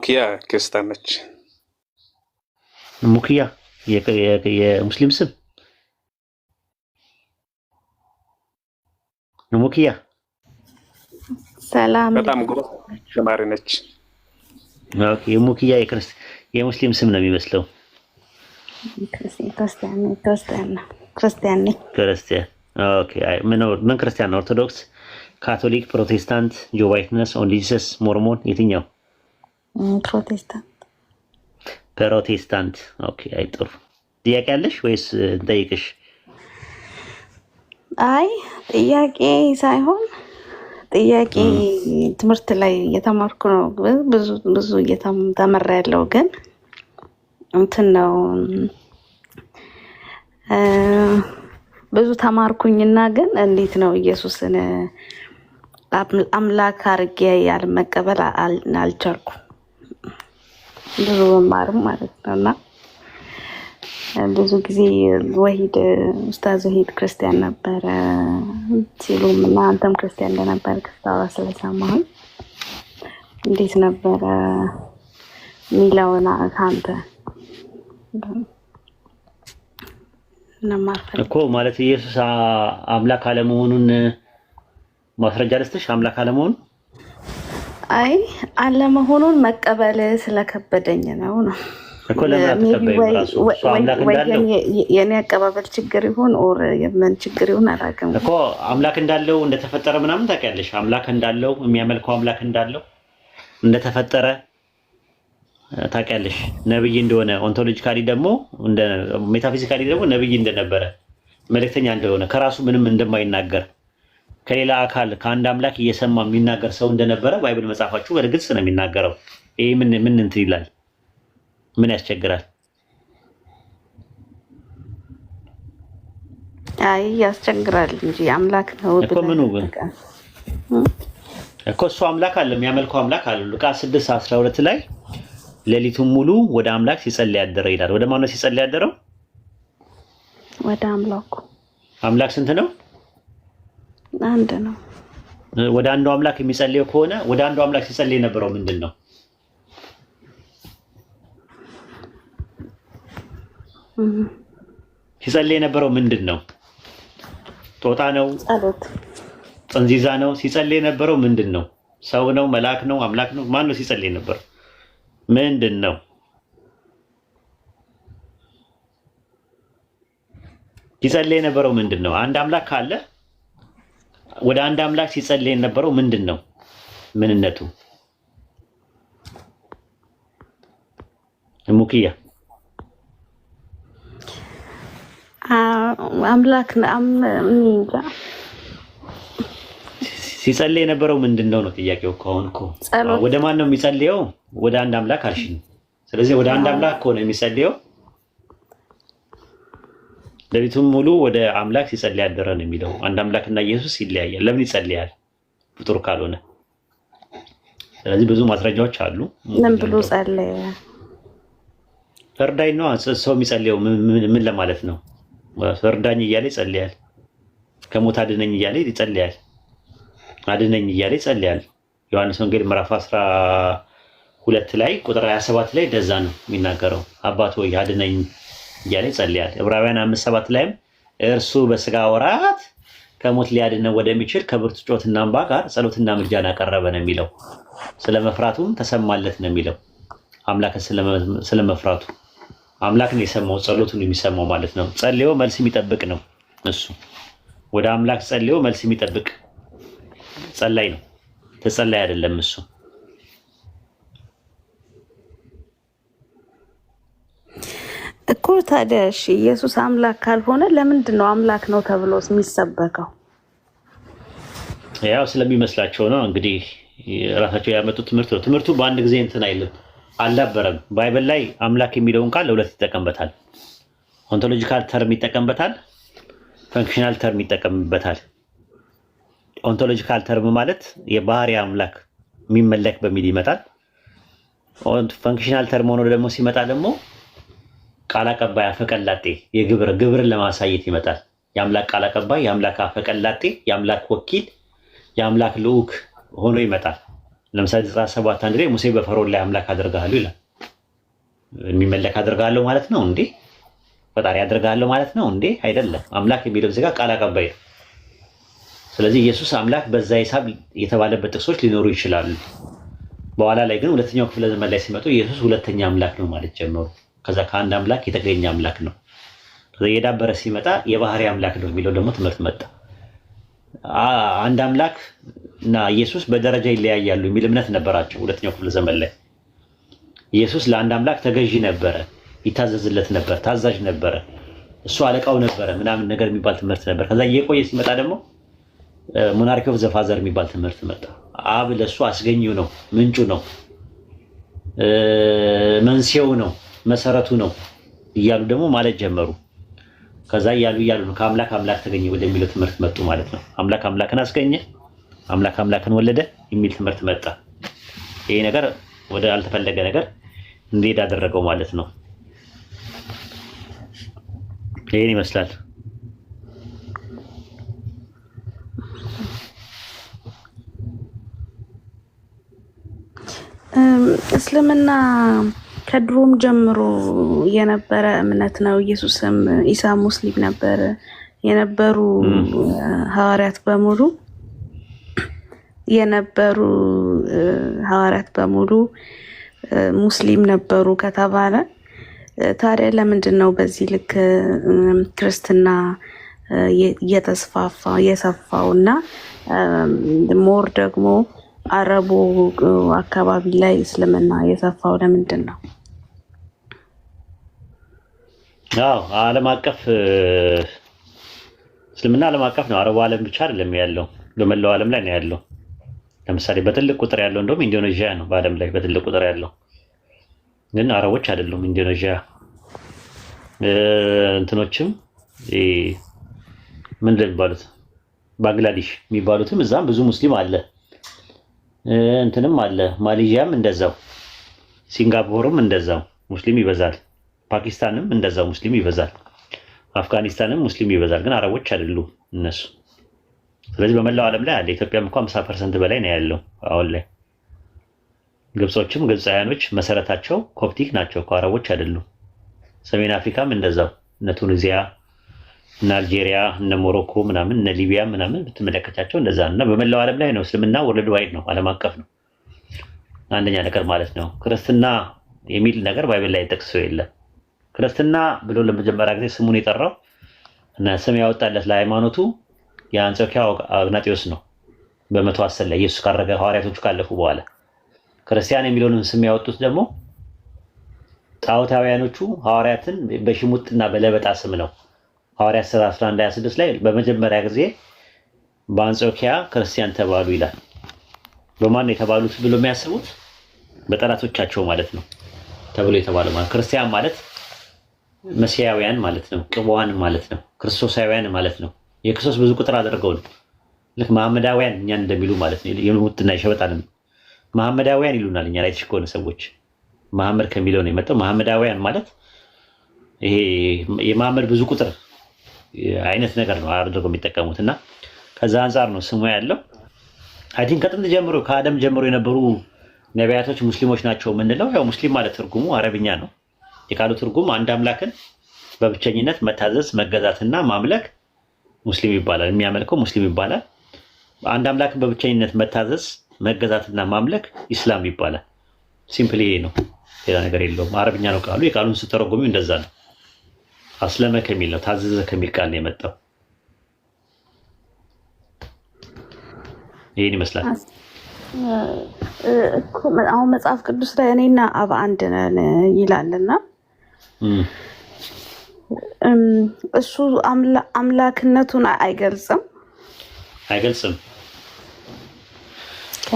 ኪያ ክርስቲያን ነች። ሙክያ የሙስሊም ስም ሙክያ ሰላም በጣም ጎበዝ ተማሪ ነች። ኦኬ ሙክያ የሙስሊም ስም ነው የሚመስለው። ክርስቲያን ኦኬ ምን ክርስቲያን? ኦርቶዶክስ፣ ካቶሊክ፣ ፕሮቴስታንት፣ ጆቫ ዊትነስ፣ ኦንሊ ጂሰስ፣ ሞርሞን የትኛው? ፕሮቴስታንት። ኦኬ አይ ጥሩ። ጥያቄ አለሽ ወይስ እንጠይቅሽ? አይ ጥያቄ ሳይሆን ጥያቄ ትምህርት ላይ እየተማርኩ ነው። ብዙ እየተመራ ያለው ግን እንትን ነው ብዙ ተማርኩኝና ግን እንዴት ነው ኢየሱስን አምላክ አድርጌ ያልመቀበል አልቻልኩም። ብዙ መማርም ማለት ነውና ብዙ ጊዜ ወሂድ ኡስታዝ ወሂድ ክርስቲያን ነበረ ሲሉም እና አንተም ክርስቲያን እንደነበር ክስታዋ ስለሰማሁኝ እንዴት ነበረ ሚለውና ካንተ እኮ ማለት ኢየሱስ አምላክ አለመሆኑን ማስረጃ ልስጥሽ። አምላክ አለመሆኑን አይ አለመሆኑን መቀበል ስለከበደኝ ነው እኮ የኔ አቀባበል ችግር ይሁን ኦር የምን ችግር ይሁን አላውቅም እኮ አምላክ እንዳለው እንደተፈጠረ ምናምን ታውቂያለሽ። አምላክ እንዳለው የሚያመልከው አምላክ እንዳለው እንደተፈጠረ ታውቂያለሽ። ነብይ እንደሆነ ኦንቶሎጂካሊ ደግሞ እንደ ሜታፊዚካሊ ደግሞ ነብይ እንደነበረ መልእክተኛ እንደሆነ ከራሱ ምንም እንደማይናገር ከሌላ አካል ከአንድ አምላክ እየሰማ የሚናገር ሰው እንደነበረ ባይብል መጽሐፋችሁ በግልጽ ነው የሚናገረው። ይሄ ምን እንትን ይላል? ምን ያስቸግራል? አይ ያስቸግራል እንጂ አምላክ ነው እኮ ምኑ እኮ እሱ አምላክ አለ፣ የሚያመልከው አምላክ አለ። ሉቃስ 6:12 ላይ ሌሊቱን ሙሉ ወደ አምላክ ሲጸልይ ያደረ ይላል። ወደ ማን ነው ሲጸልይ ያደረው? ወደ አምላኩ። አምላክ ስንት ነው? አንድ ነው። ወደ አንዱ አምላክ የሚጸልየው ከሆነ ወደ አንዱ አምላክ ሲጸልይ የነበረው ምንድን ነው? ሲጸልይ የነበረው ምንድን ነው? ጦጣ ነው? ጸሎት። ጥንዚዛ ነው? ሲጸልይ የነበረው ምንድን ነው? ሰው ነው? መልአክ ነው? አምላክ ነው? ማን ነው ሲጸልይ የነበረው? ምንድን ነው? ሲጸልይ የነበረው ምንድን ነው? አንድ አምላክ ካለ ወደ አንድ አምላክ ሲጸልይ የነበረው ምንድን ነው? ምንነቱ? ሙክያ አምላክ ሲጸልይ የነበረው ምንድን ነው ነው ጥያቄው። ከሆነ እኮ ወደ ማን ነው የሚጸልየው? ወደ አንድ አምላክ አልሽኝ። ስለዚህ ወደ አንድ አምላክ ከሆነ የሚጸልየው ሌሊቱን ሙሉ ወደ አምላክ ሲጸልይ ያደረ ነው የሚለው። አንድ አምላክና ኢየሱስ ይለያያል። ለምን ይጸልያል ፍጡር ካልሆነ? ስለዚህ ብዙ ማስረጃዎች አሉ። ምን ብሎ ጸለየ? ፈርዳኝ ነው ሰው የሚጸልየው ምን ለማለት ነው? ፈርዳኝ እያለ ይጸልያል። ከሞት አድነኝ እያለ ይጸልያል። አድነኝ እያለ ይጸልያል። ዮሐንስ ወንጌል ምዕራፍ 12 ላይ ቁጥር 27 ላይ እንደዛ ነው የሚናገረው። አባት ሆይ አድነኝ እያለ ይጸልያል። ዕብራውያን 5:7 ላይም እርሱ በስጋ ወራት ከሞት ሊያድነው ወደሚችል ከብርቱ ጩኸትና እንባ ጋር ጸሎትና ምልጃን አቀረበ ነው የሚለው። ስለመፍራቱም ተሰማለት ነው የሚለው። አምላክን ስለመፍራቱ አምላክን የሰማው ጸሎቱን የሚሰማው ማለት ነው። ጸልዮ መልስ የሚጠብቅ ነው እሱ። ወደ አምላክ ጸልዮ መልስ የሚጠብቅ ጸላይ ነው፣ ተጸላይ አይደለም እሱ። እኮ ታዲያ እሺ ኢየሱስ አምላክ ካልሆነ ለምንድን ነው አምላክ ነው ተብሎ የሚሰበከው? ያው ስለሚመስላቸው ነው እንግዲህ ራሳቸው ያመጡት ትምህርት ነው። ትምህርቱ በአንድ ጊዜ እንትን አይልም፣ አልዳበረም። ባይብል ላይ አምላክ የሚለውን ቃል ለሁለት ይጠቀምበታል። ኦንቶሎጂካል ተርም ይጠቀምበታል፣ ፈንክሽናል ተርም ይጠቀምበታል። ኦንቶሎጂካል ተርም ማለት የባህሪ አምላክ የሚመለክ በሚል ይመጣል። ፈንክሽናል ተርም ሆኖ ደግሞ ሲመጣ ደግሞ ቃል አቀባይ አፈቀላጤ ግብርን ለማሳየት ይመጣል። የአምላክ ቃል አቀባይ፣ የአምላክ አፈቀላጤ፣ የአምላክ ወኪል፣ የአምላክ ልዑክ ሆኖ ይመጣል። ለምሳሌ ዘጸአት 7:1 ላይ ሙሴ በፈርዖን ላይ አምላክ አደርግሃለሁ ይላል። የሚመለክ አደርግሃለሁ ማለት ነው እንዴ? ፈጣሪ አደርግሃለሁ ማለት ነው እንዴ? አይደለም። አምላክ የሚለው እዚህ ጋር ቃል አቀባይ ነው። ስለዚህ ኢየሱስ አምላክ በዛ ሂሳብ የተባለበት ጥቅሶች ሊኖሩ ይችላሉ። በኋላ ላይ ግን ሁለተኛው ክፍለ ዘመን ላይ ሲመጡ ኢየሱስ ሁለተኛ አምላክ ነው ማለት ጀመሩ። ከዛ ከአንድ አምላክ የተገኘ አምላክ ነው። ከዛ የዳበረ ሲመጣ የባህሪ አምላክ ነው የሚለው ደግሞ ትምህርት መጣ። አንድ አምላክ እና ኢየሱስ በደረጃ ይለያያሉ የሚል እምነት ነበራቸው። ሁለተኛው ክፍለ ዘመን ላይ ኢየሱስ ለአንድ አምላክ ተገዢ ነበረ፣ ይታዘዝለት ነበር፣ ታዛዥ ነበረ፣ እሱ አለቃው ነበረ ምናምን ነገር የሚባል ትምህርት ነበር። ከዛ እየቆየ ሲመጣ ደግሞ ሞናርኪ ኦፍ ዘ ፋዘር የሚባል ትምህርት መጣ። አብ ለሱ አስገኙ ነው፣ ምንጩ ነው፣ መንስኤው ነው፣ መሰረቱ ነው እያሉ ደግሞ ማለት ጀመሩ። ከዛ እያሉ ነው ከአምላክ አምላክ ተገኘ ወደሚለው ትምህርት መጡ ማለት ነው። አምላክ አምላክን አስገኘ፣ አምላክ አምላክን ወለደ የሚል ትምህርት መጣ። ይሄ ነገር ወደ አልተፈለገ ነገር እንዲሄድ አደረገው ማለት ነው። ይሄን ይመስላል። እስልምና ከድሮም ጀምሮ የነበረ እምነት ነው። ኢየሱስም ኢሳ ሙስሊም ነበር። የነበሩ ሐዋርያት በሙሉ ሙስሊም ነበሩ ከተባለ ታዲያ ለምንድን ነው በዚህ ልክ ክርስትና የሰፋው እና ሞር ደግሞ አረቡ አካባቢ ላይ እስልምና የሰፋው ለምንድን ነው? አዎ ዓለም አቀፍ እስልምና ዓለም አቀፍ ነው። አረቡ ዓለም ብቻ አይደለም ያለው፣ በመላው ዓለም ላይ ነው ያለው። ለምሳሌ በትልቅ ቁጥር ያለው እንደውም ኢንዶኔዥያ ነው በዓለም ላይ በትልቅ ቁጥር ያለው፣ ግን አረቦች አይደሉም። ኢንዶኔዥያ እንትኖችም ምን የሚባሉት ባንግላዴሽ የሚባሉትም እዛም ብዙ ሙስሊም አለ። እንትንም አለ ማሌዥያም እንደዛው፣ ሲንጋፖርም እንደዛው ሙስሊም ይበዛል። ፓኪስታንም እንደዛው ሙስሊም ይበዛል። አፍጋኒስታንም ሙስሊም ይበዛል። ግን አረቦች አይደሉም እነሱ። ስለዚህ በመላው ዓለም ላይ አለ። ኢትዮጵያም እንኳን 50% በላይ ነው ያለው አሁን ላይ። ግብጾችም ግብፃውያኖች መሰረታቸው ኮፕቲክ ናቸው፣ አረቦች አይደሉም። ሰሜን አፍሪካም እንደዛው እነ ቱኒዚያ እነ አልጄሪያ እነ ሞሮኮ ምናምን እነ ሊቢያ ምናምን ብትመለከታቸው እንደዛ ነው። እና በመላው ዓለም ላይ ነው እስልምና ወርልድ ዋይድ ነው፣ ዓለም አቀፍ ነው። አንደኛ ነገር ማለት ነው። ክርስትና የሚል ነገር ባይብል ላይ ጠቅሶ የለም። ክርስትና ብሎ ለመጀመሪያ ጊዜ ስሙን የጠራው እና ስም ያወጣለት ለሃይማኖቱ የአንጾኪያ አግናጢዮስ ነው። በ110 ላይ ኢየሱስ ካረገ ሐዋርያቶቹ ካለፉ በኋላ ክርስቲያን የሚለውን ስም ያወጡት ደግሞ ጣዖታውያኖቹ ሐዋርያትን በሽሙጥና በለበጣ ስም ነው። ሐዋርያት 11:26 ላይ በመጀመሪያ ጊዜ በአንጾኪያ ክርስቲያን ተባሉ ይላል። በማን ነው የተባሉት ብሎ የሚያስቡት? በጠላቶቻቸው ማለት ነው ተብሎ የተባለው ማለት ክርስቲያን ማለት መሲያውያን ማለት ነው፣ ቅቡዋን ማለት ነው፣ ክርስቶሳውያን ማለት ነው። የክርስቶስ ብዙ ቁጥር አድርገው ነው ልክ መሐመዳውያን እኛን እንደሚሉ ማለት ነው። የሙጥና የሸበጣንም መሐመዳውያን ይሉናል እኛ ላይ ተሽኮነ ሰዎች መሐመድ ከሚለው ነው የመጣው። መሐመዳውያን ማለት ይሄ የመሐመድ ብዙ ቁጥር አይነት ነገር ነው አድርገው የሚጠቀሙት እና ከዛ አንፃር ነው ስሙ ያለው። አይ ቲንክ ከጥንት ጀምሮ ከአደም ጀምሮ የነበሩ ነቢያቶች ሙስሊሞች ናቸው የምንለው ያው ሙስሊም ማለት ትርጉሙ አረብኛ ነው። የቃሉ ትርጉም አንድ አምላክን በብቸኝነት መታዘዝ መገዛትና ማምለክ ሙስሊም ይባላል። የሚያመልከው ሙስሊም ይባላል። አንድ አምላክን በብቸኝነት መታዘዝ መገዛትና ማምለክ ኢስላም ይባላል። ሲምፕሊ ይሄ ነው፣ ሌላ ነገር የለውም። አረብኛ ነው ቃሉ። የቃሉን ስተረጎሚው እንደዛ ነው። አስለመ ከሚል ነው፣ ታዘዘ ከሚል ቃል ነው የመጣው። ይሄን ይመስላል። አሁን መጽሐፍ ቅዱስ ላይ እኔና አብ አንድ ነን ይላልና እሱ አምላክነቱን አይገልጽም።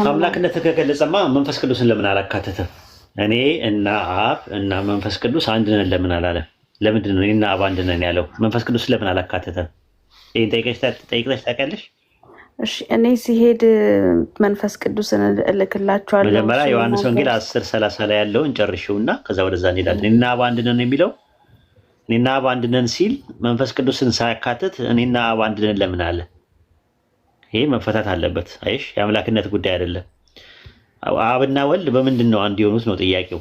አምላክነት ከገለጸማ መንፈስ ቅዱስን ለምን አላካተተም? እኔ እና አብ እና መንፈስ ቅዱስ አንድ ነን ለምን አላለም? ለምንድን ነው እኔና አብ አንድ ነን ያለው? መንፈስ ቅዱስን ለምን አላካተተም? ይሄን ጠይቀሽ ታውቂያለሽ? እሺ እኔ ሲሄድ መንፈስ ቅዱስን እልክላችኋለሁ። መጀመሪያ ዮሐንስ ወንጌል 10:30 ላይ ያለውን ጨርሽውና ከዛ ወደዛ እንሄዳለን። እኔና አብ አንድ ነን የሚለው እኔና አብ አንድ ነን ሲል መንፈስ ቅዱስን ሳያካትት እኔና አብ አንድ ነን ለምን አለ? ይሄ መፈታት አለበት። አይሽ የአምላክነት ጉዳይ አይደለም። አብና ወልድ በምንድን ነው አንድ የሆኑት ነው ጥያቄው።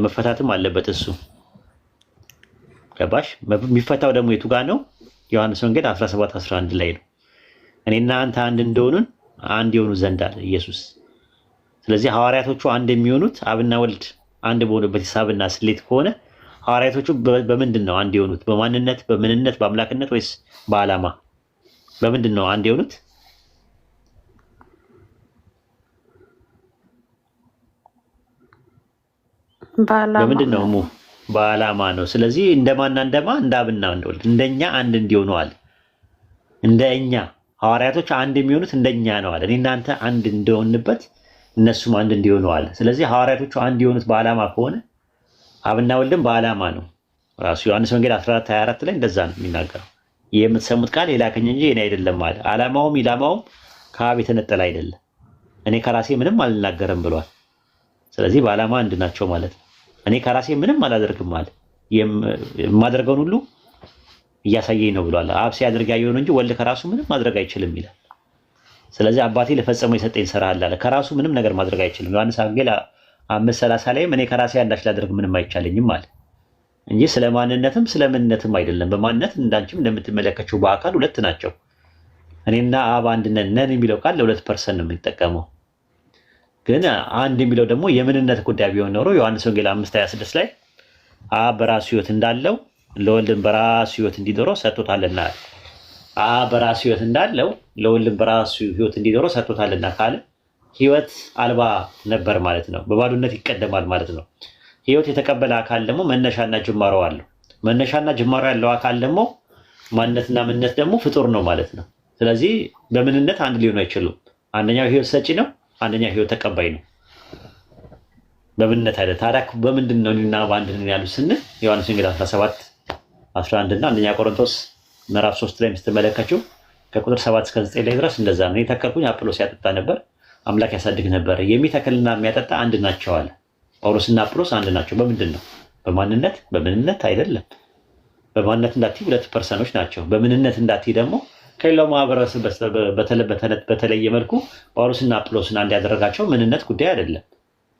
መፈታትም አለበት እሱ። ገባሽ? የሚፈታው ደግሞ የቱ ጋር ነው? ዮሐንስ ወንጌል 17:11 ላይ ነው። እኔና አንተ አንድ እንደሆኑን አንድ የሆኑ ዘንድ አለ ኢየሱስ። ስለዚህ ሐዋርያቶቹ አንድ የሚሆኑት አብና ወልድ አንድ በሆኑበት ሂሳብና ስሌት ከሆነ ሐዋርያቶቹ በምንድን ነው አንድ የሆኑት? በማንነት፣ በምንነት፣ በአምላክነት ወይስ በዓላማ? በምንድን ነው አንድ የሆኑት? በምንድን ነው? በዓላማ ነው። ስለዚህ እንደማና እንደ አብና እንደ ወልድ እንደኛ አንድ እንዲሆኑ አለ። እንደኛ ሐዋርያቶች አንድ የሚሆኑት እንደኛ ነው አለ። እኔና አንተ አንድ እንደሆንበት እነሱም አንድ እንዲሆኑ አለ። ስለዚህ ሐዋርያቶቹ አንድ የሆኑት በዓላማ ከሆነ አብና ወልድም በዓላማ ነው። ራሱ ዮሐንስ ወንጌል 14:24 ላይ እንደዛ ነው የሚናገረው። የምትሰሙት ቃል የላከኝ እንጂ እኔ አይደለም አለ። ዓላማውም ኢላማውም ከአብ የተነጠለ አይደለም። እኔ ከራሴ ምንም አልናገርም ብሏል። ስለዚህ በዓላማ አንድ ናቸው ማለት ነው። እኔ ከራሴ ምንም አላደርግም አለ። የማደርገውን ሁሉ እያሳየኝ ነው ብሏል። አብ ሲያደርግ ያየውን እንጂ ወልድ ከራሱ ምንም ማድረግ አይችልም ይላል። ስለዚህ አባቴ ለፈጸመው የሰጠኝ ስራ አለ። ከራሱ ምንም ነገር ማድረግ አይችልም። ዮሐንስ ወንጌል 5:30 ላይም እኔ ከራሴ አንዳች ላደርግ ምንም አይቻለኝም አለ እንጂ ስለ ማንነትም ስለ ምንነትም አይደለም። በማንነት እንዳንቺም እንደምትመለከችው በአካል ሁለት ናቸው። እኔና አብ አንድ ነን የሚለው ቃል ለሁለት ፐርሰን ነው የሚጠቀመው። ግን አንድ የሚለው ደግሞ የምንነት ጉዳይ ቢሆን ኖሮ ዮሐንስ ወንጌል 5:26 ላይ አብ በራሱ ሕይወት እንዳለው ለወልድም በራሱ ሕይወት እንዲኖረው ሰጥቶታልና አብ በራሱ ሕይወት እንዳለው ለወልድም በራሱ ሕይወት እንዲኖረው ሰጥቶታልና ካለ ሕይወት አልባ ነበር ማለት ነው። በባዶነት ይቀደማል ማለት ነው። ሕይወት የተቀበለ አካል ደግሞ መነሻና ጅማሮ አለው። መነሻና ጅማሮ ያለው አካል ደግሞ ማንነትና ምንነት ደግሞ ፍጡር ነው ማለት ነው። ስለዚህ በምንነት አንድ ሊሆኑ አይችሉም። አንደኛው ሕይወት ሰጪ ነው፣ አንደኛው ሕይወት ተቀባይ ነው። በምንነት አይደል። ታዲያ በምንድን ነው እኔና በአንድ ነን ያሉት ስንል ዮሐንስ ወንጌል 17:11 እና አንደኛ ቆሮንቶስ ምዕራፍ 3 ላይ ስትመለከቱ ከቁጥር 7 እስከ 9 ላይ ድረስ እንደዛ ነው። የተከልኩኝ አጵሎስ ያጠጣ ነበር፣ አምላክ ያሳድግ ነበር። የሚተክልና የሚያጠጣ አንድ ናቸው አለ። ጳውሎስና አጵሎስ አንድ ናቸው። በምንድን ነው? በማንነት በምንነት አይደለም። በማንነት እንዳትይ ሁለት ፐርሰኖች ናቸው። በምንነት እንዳትይ ደግሞ ከሌላው ማህበረሰብ በተለየ መልኩ ጳውሎስና አጵሎስን አንድ ያደረጋቸው ምንነት ጉዳይ አይደለም።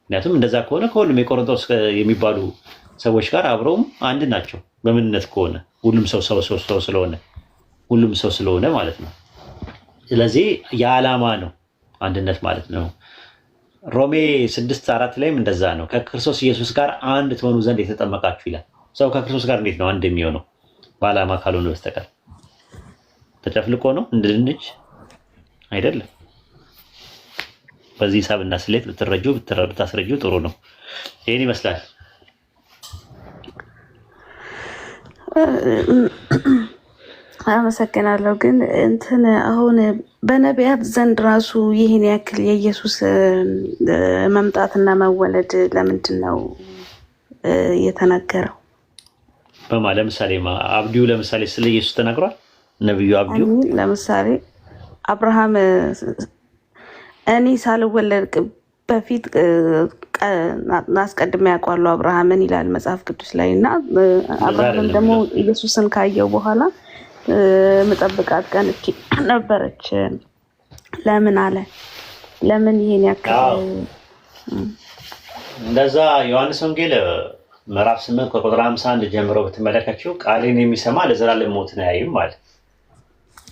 ምክንያቱም እንደዛ ከሆነ ከሁሉም የቆሮንቶስ የሚባሉ ሰዎች ጋር አብረውም አንድ ናቸው። በምንነት ከሆነ ሁሉም ሰው ስለሆነ ማለት ነው። ስለዚህ የዓላማ ነው አንድነት ማለት ነው። ሮሜ 6:4 ላይም እንደዛ ነው። ከክርስቶስ ኢየሱስ ጋር አንድ ትሆኑ ዘንድ የተጠመቃችሁ ይላል። ሰው ከክርስቶስ ጋር እንዴት ነው አንድ የሚሆነው? በዓላማ ካልሆነ በስተቀር ተጨፍልቆ ነው እንድንች አይደለም። በዚህ ሂሳብና ስሌት ብታስረጁ ጥሩ ነው። ይህን ይመስላል። አመሰግናለሁ። ግን እንትን አሁን በነቢያት ዘንድ ራሱ ይህን ያክል የኢየሱስ መምጣትና መወለድ ለምንድን ነው የተነገረው? ለምሳሌ አብዲው ለምሳሌ ስለ ኢየሱስ ተናግሯል። ነብዩ አብዲው ለምሳሌ አብርሃም እኔ ሳልወለድ በፊት አስቀድሜ ያውቀዋለሁ አብርሃምን ይላል መጽሐፍ ቅዱስ ላይ እና አብርሃም ደግሞ ኢየሱስን ካየው በኋላ መጠብቃት ቀን ነበረች። ለምን አለ? ለምን ይሄን ያክል እንደዛ? ዮሐንስ ወንጌል ምዕራፍ 8 ከቁጥር 51 ጀምሮ ብትመለከችው ቃሌን የሚሰማ ለዘላለም ሞትን አያይም አለ።